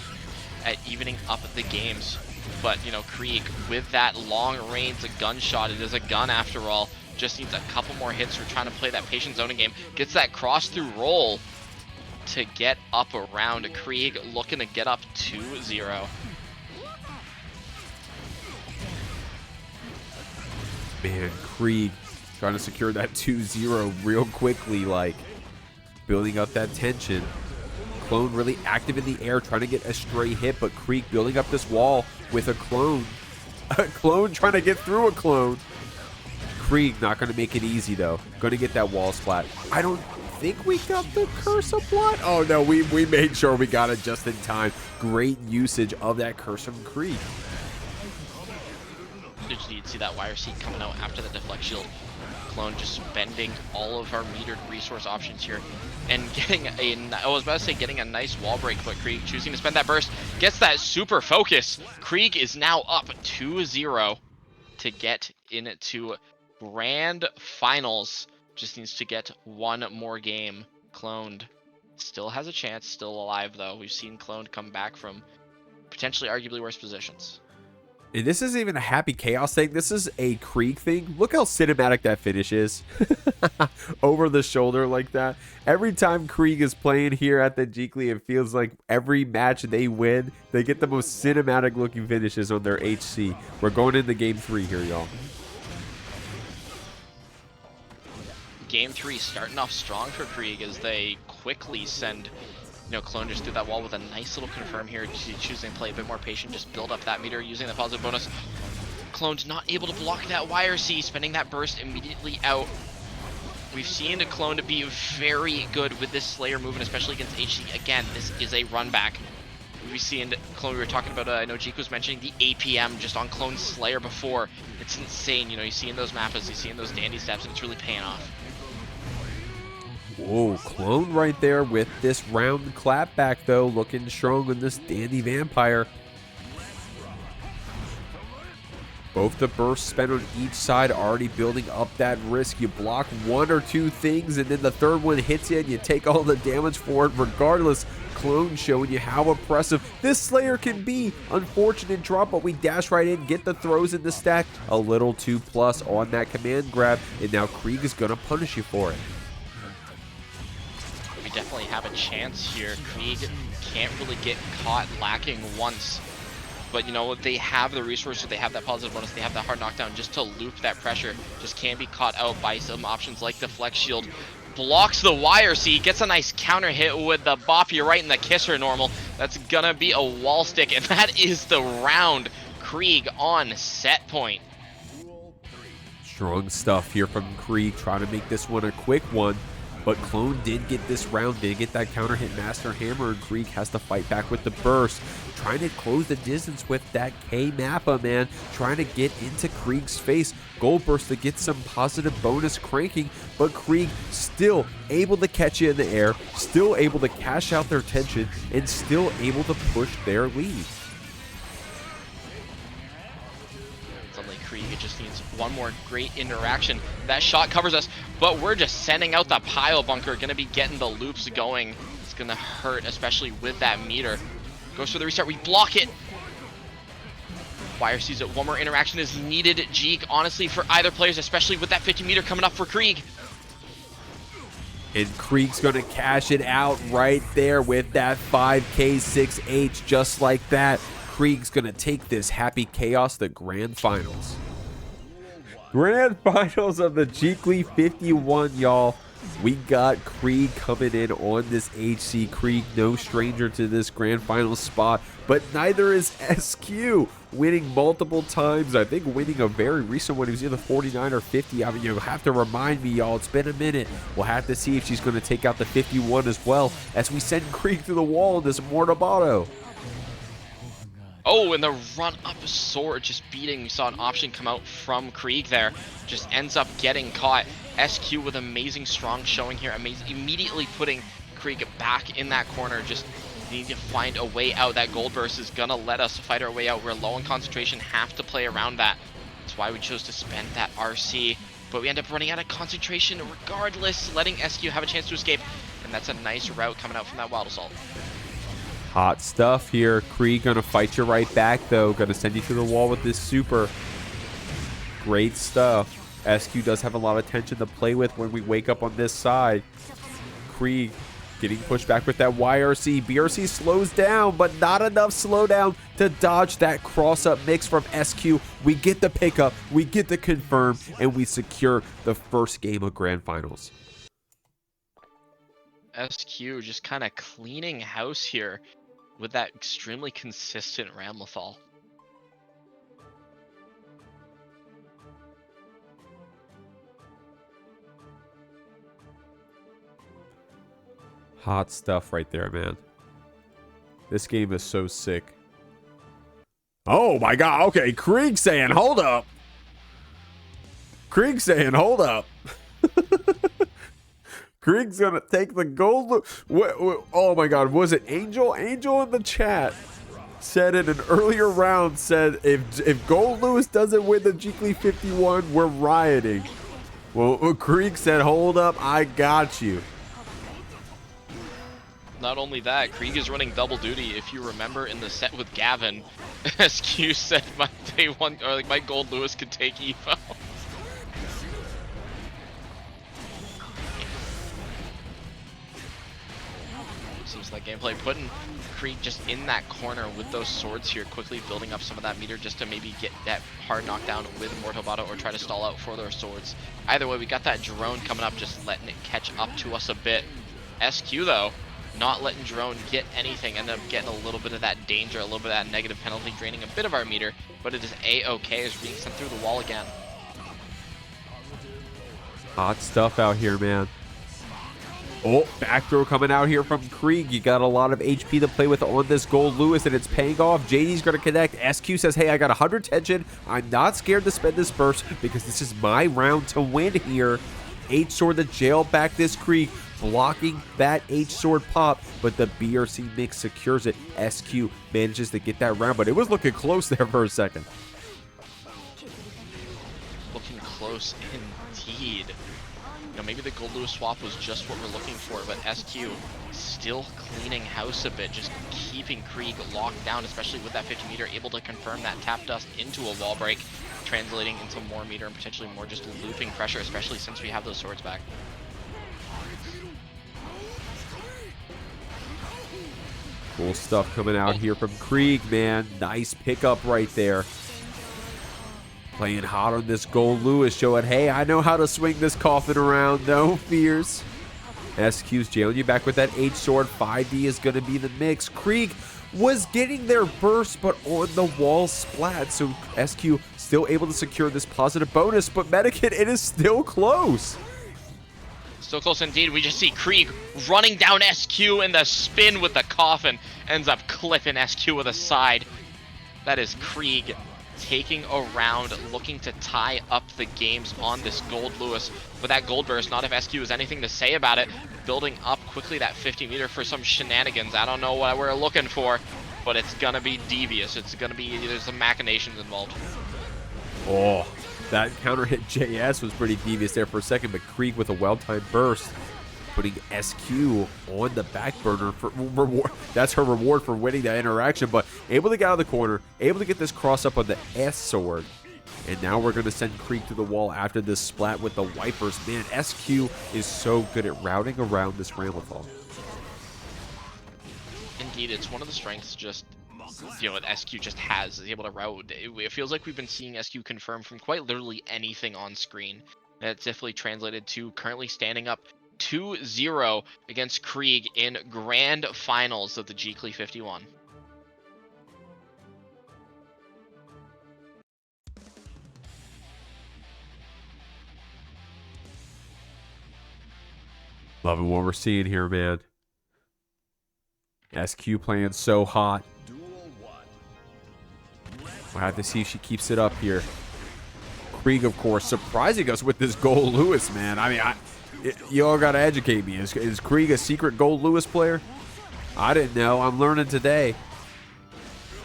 At evening up the games, but Kreeg with that long range gunshot, it is a gun after all, just needs a couple more hits. For trying to play that patient zoning game, gets that cross through roll to get up around. Kreeg looking to get up 2-0. Man, Kreeg trying to secure that 2-0 real quickly, like building up that tension. Clone really active in the air, trying to get a stray hit, but Kreeg building up this wall with a clone. A clone trying to get through a clone. Kreeg not going to make it easy, though. Going to get that wall splat. I don't think we got the Curse of Blood. Oh no, we made sure we got it just in time. Great usage of that Curse from Kreeg. You'd see that YRC coming out after the deflect shield. Clone just spending all of our metered resource options here and getting I was about to say getting a nice wall break, but Kreeg choosing to spend that burst, gets that super focus. Kreeg is now up 2-0 to get into grand finals. Just needs to get one more game. Cloned still has a chance, still alive though. We've seen Cloned come back from potentially arguably worse positions. And this isn't even a Happy Chaos thing. This is a Kreeg thing. Look how cinematic that finish is. Over the shoulder like that. Every time Kreeg is playing here at the Jeekly, it feels like every match they win, they get the most cinematic looking finishes on their HC. We're going into game 3 here, y'all. Game 3 starting off strong for Kreeg as they quickly send, Clone just through that wall with a nice little confirm here, choosing to play a bit more patient, just build up that meter using the positive bonus. Clone's not able to block that YRC, spending that burst immediately out. We've seen the Clone to be very good with this Slayer movement, especially against HC. Again, this is a run back. We've seen Clone, we were talking about, I know Jeek was mentioning the APM just on Clone Slayer before. It's insane, you see in those mapas, you see in those dandy steps, and it's really paying off. Whoa, Clone right there with this round clapback though, looking strong with this dandy vampire. Both the bursts spent on each side already building up that risk. You block one or two things and then the third one hits you and you take all the damage for it regardless. Clone showing you how oppressive this Slayer can be. Unfortunate drop, but we dash right in, get the throws in the stack. A little 2+ on that command grab, and now Kreeg is going to punish you for it. We definitely have a chance here. Kreeg can't really get caught lacking once. But, they have the resources, they have that positive bonus, they have that hard knockdown just to loop that pressure. Just can't be caught out by some options like the Flex Shield. Blocks the YRC, gets a nice counter hit with the bop you right in the kisser normal. That's gonna be a wall stick, and that is the round. Kreeg on set point. Strong stuff here from Kreeg, trying to make this one a quick one. But Clone did get this round, did get that counter hit Master Hammer, and Kreeg has to fight back with the burst. Trying to close the distance with that K-Mappa, man. Trying to get into Kreeg's face. Gold burst to get some positive bonus cranking, but Kreeg still able to catch you in the air, still able to cash out their tension, and still able to push their lead. Kreeg, it just needs one more great interaction. That shot covers us, but we're just sending out the pile bunker. Gonna be getting the loops going. It's gonna hurt, especially with that meter. Goes for the restart, we block it. Wire sees it, one more interaction is needed. Jeek, honestly, for either players, especially with that 50 meter coming up for Kreeg. And Kreeg's gonna cash it out right there with that 5K 6H, just like that. Kreeg's gonna take this Happy Chaos to Grand Finals. Grand Finals of the Jeekly 51, y'all. We got Kreeg coming in on this HC. Kreeg, no stranger to this Grand Finals spot, but neither is SQ. Winning multiple times. I think winning a very recent one. He was either 49 or 50. I mean, you'll have to remind me, y'all. It's been a minute. We'll have to see if she's going to take out the 51 as well as we send Kreeg through the wall in this Mortabato. Oh, and the run-up sword just beating. We saw an option come out from Kreeg there. Just ends up getting caught. SQ with amazing strong showing here. Immediately putting Kreeg back in that corner. Just need to find a way out. That gold burst is going to let us fight our way out. We're low on concentration. Have to play around that. That's why we chose to spend that RC. But we end up running out of concentration regardless. Letting SQ have a chance to escape. And that's a nice route coming out from that Wild Assault. Hot stuff here. Kreeg gonna fight you right back though. Gonna send you through the wall with this super. Great stuff. SQ does have a lot of tension to play with when we wake up on this side. Kreeg getting pushed back with that YRC. BRC slows down, but not enough slowdown to dodge that cross-up mix from SQ. We get the pickup, we get the confirm, and we secure the first game of Grand Finals. SQ just kind of cleaning house here with that extremely consistent Ramlethal. Hot stuff right there, man. This game is so sick. Oh my god. Okay, Kreeg saying, hold up. Kreeg saying, hold up. Kreeg's gonna take the gold. Oh my god, was it Angel? Angel in the chat said in an earlier round, said if Goldlewis doesn't win the Jeekly 51, we're rioting. Well, Kreeg said, hold up, I got you. Not only that, Kreeg is running double duty. If you remember in the set with Gavin, SQ said my day one, or like my Goldlewis could take Evo. Seems like gameplay putting Kreeg just in that corner with those swords here, quickly building up some of that meter just to maybe get that hard knockdown with Mortal Botto or try to stall out for their swords. Either way, we got that drone coming up, just letting it catch up to us a bit. SQ though, not letting drone get anything, ended up getting a little bit of that danger, a little bit of that negative penalty, draining a bit of our meter, but it is A-okay as being sent through the wall again. Hot stuff out here, man. Oh, back throw coming out here from Kreeg. You got a lot of HP to play with on this Goldlewis, and it's paying off. JD's going to connect. SQ says, hey, I got 100 tension. I'm not scared to spend this burst because this is my round to win here. H-Sword to jail back this Kreeg, blocking that H-Sword pop, but the BRC mix secures it. SQ manages to get that round, but it was looking close there for a second. Looking close indeed. You know, maybe the Goldlewis swap was just what we're looking for, but SQ still cleaning house a bit, just keeping Kreeg locked down, especially with that 50 meter, able to confirm that tap dust into a wall break, translating into more meter and potentially more just looping pressure, especially since we have those swords back. Cool stuff coming out here from Kreeg, man. Nice pickup right there. Playing hot on this Goldlewis, showing, hey, I know how to swing this coffin around. No fears. SQ's jailing you back with that H-Sword. 5D is going to be the mix. Kreeg was getting their burst, but on the wall splat. So SQ still able to secure this positive bonus, but Medikit, it is still close. Still close indeed. We just see Kreeg running down SQ, and the spin with the coffin ends up clipping SQ with a side. That is Kreeg taking a round, looking to tie up the games on this Goldlewis with that gold burst. Not if SQ has anything to say about it. Building up quickly that 50 meter for some shenanigans. I don't know what we're looking for, but it's gonna be devious. It's gonna be, there's some machinations involved. Oh, that counter hit JS was pretty devious there for a second, but Kreeg with a well-timed burst, putting SQ on the back burner for reward. That's her reward for winning that interaction, but able to get out of the corner, able to get this cross up on the S-Sword. And now we're going to send Kreeg to the wall after this splat with the wipers. Man, SQ is so good at routing around this Ramlethal. Indeed, it's one of the strengths just, you know, that SQ just has, is able to route. It feels like we've been seeing SQ confirm from quite literally anything on screen. And it's definitely translated to currently standing up 2-0 against Kreeg in grand finals of the Jeekly 51. Loving what we're seeing here, man. SQ playing so hot. We'll have to see if she keeps it up here. Kreeg, of course, surprising us with this Goldlewis, man. I mean, you all got to educate me. Is Kreeg a secret Goldlewis player? I didn't know. I'm learning today.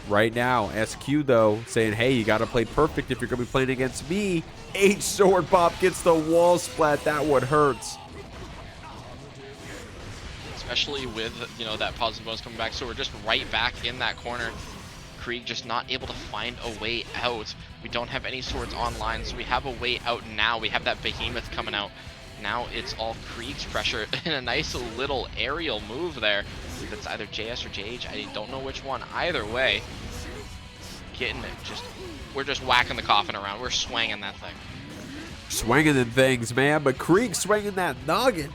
Right now, SQ, though, saying, hey, you got to play perfect if you're going to be playing against me. H-Sword Pop gets the wall splat. That one hurts. Especially with, you know, that positive bonus coming back. So we're just right back in that corner. Kreeg just not able to find a way out. We don't have any swords online, so we have a way out now. We have that behemoth coming out. Now it's all Kreeg's pressure and a nice little aerial move there. I believe it's either JS or JH. I don't know which one. Either way, getting it just, we're just whacking the coffin around. We're swinging that thing. Swinging them things, man. But Kreeg swinging that noggin.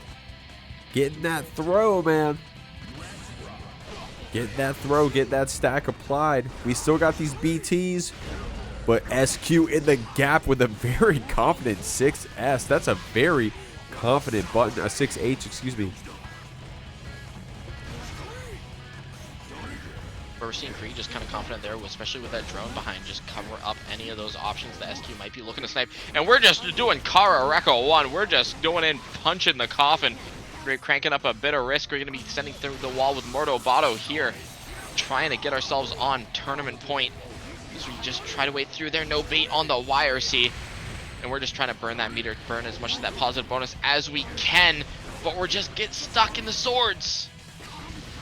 Getting that throw, man. Get that throw, get that stack applied. We still got these BTs, but SQ in the gap with a very confident 6S. That's a very confident button, a 6H, excuse me. we're seeing Kreeg just kind of confident there, especially with that drone behind, just cover up any of those options that SQ might be looking to snipe. And we're just doing Kara Rekko 1. We're just going in, punching the coffin. We're cranking up a bit of risk. We're going to be sending through the wall with Mordo Bato here, trying to get ourselves on tournament point. As we just try to wade through there, no bait on the YRC. And we're just trying to burn that meter, burn as much of that positive bonus as we can. But we're just get stuck in the swords.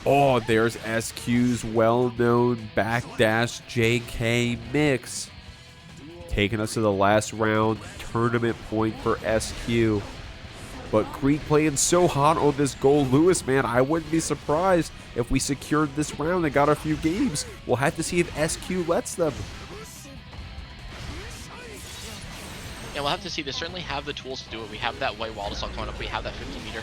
Oh, there's SQ's well-known backdash JK mix. Taking us to the last round, tournament point for SQ. But Kreeg playing so hot on this Goldlewis, man, I wouldn't be surprised if we secured this round and got a few games. We'll have to see if SQ lets them. Yeah, we'll have to see. They certainly have the tools to do it. We have that white wall assault coming up. We have that 50 meter.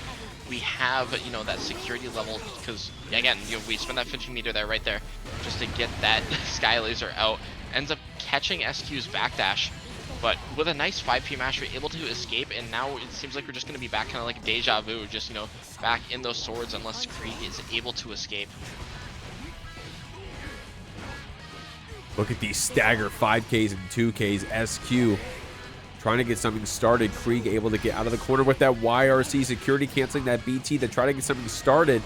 We have, you know, that security level because, again, you know, we spend that 50 meter there right there just to get that sky laser out. Ends up catching SQ's backdash, but with a nice 5P match, we're able to escape, and now it seems like we're just going to be back kind of like deja vu, just, you know, back in those swords unless Kreeg is able to escape. Look at these stagger 5Ks and 2Ks. SQ trying to get something started. Kreeg able to get out of the corner with that YRC security, canceling that BT to try to get something started.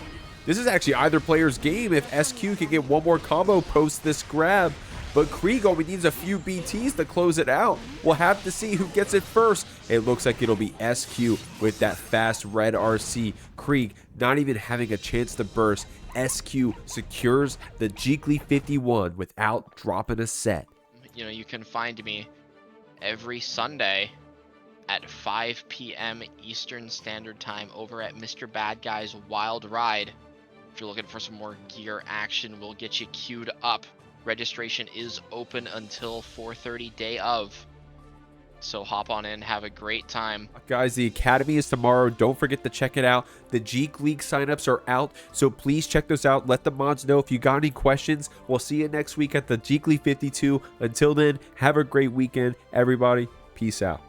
This is actually either player's game if SQ can get one more combo post this grab. But Kreeg only needs a few BTs to close it out. We'll have to see who gets it first. It looks like it'll be SQ with that fast red RC. Kreeg not even having a chance to burst. SQ secures the Jeekly 51 without dropping a set. You know, you can find me every Sunday at 5 p.m. Eastern Standard Time over at Mr. Bad Guy's Wild Ride. If you're looking for some more gear action, we'll get you queued up. Registration is open until 4:30 day of. So hop on in, have a great time. Guys, the Academy is tomorrow. Don't forget to check it out. The Jeek League signups are out, so please check those out. Let the mods know if you got any questions. We'll see you next week at the Jeekly 52. Until then, have a great weekend, everybody. Peace out.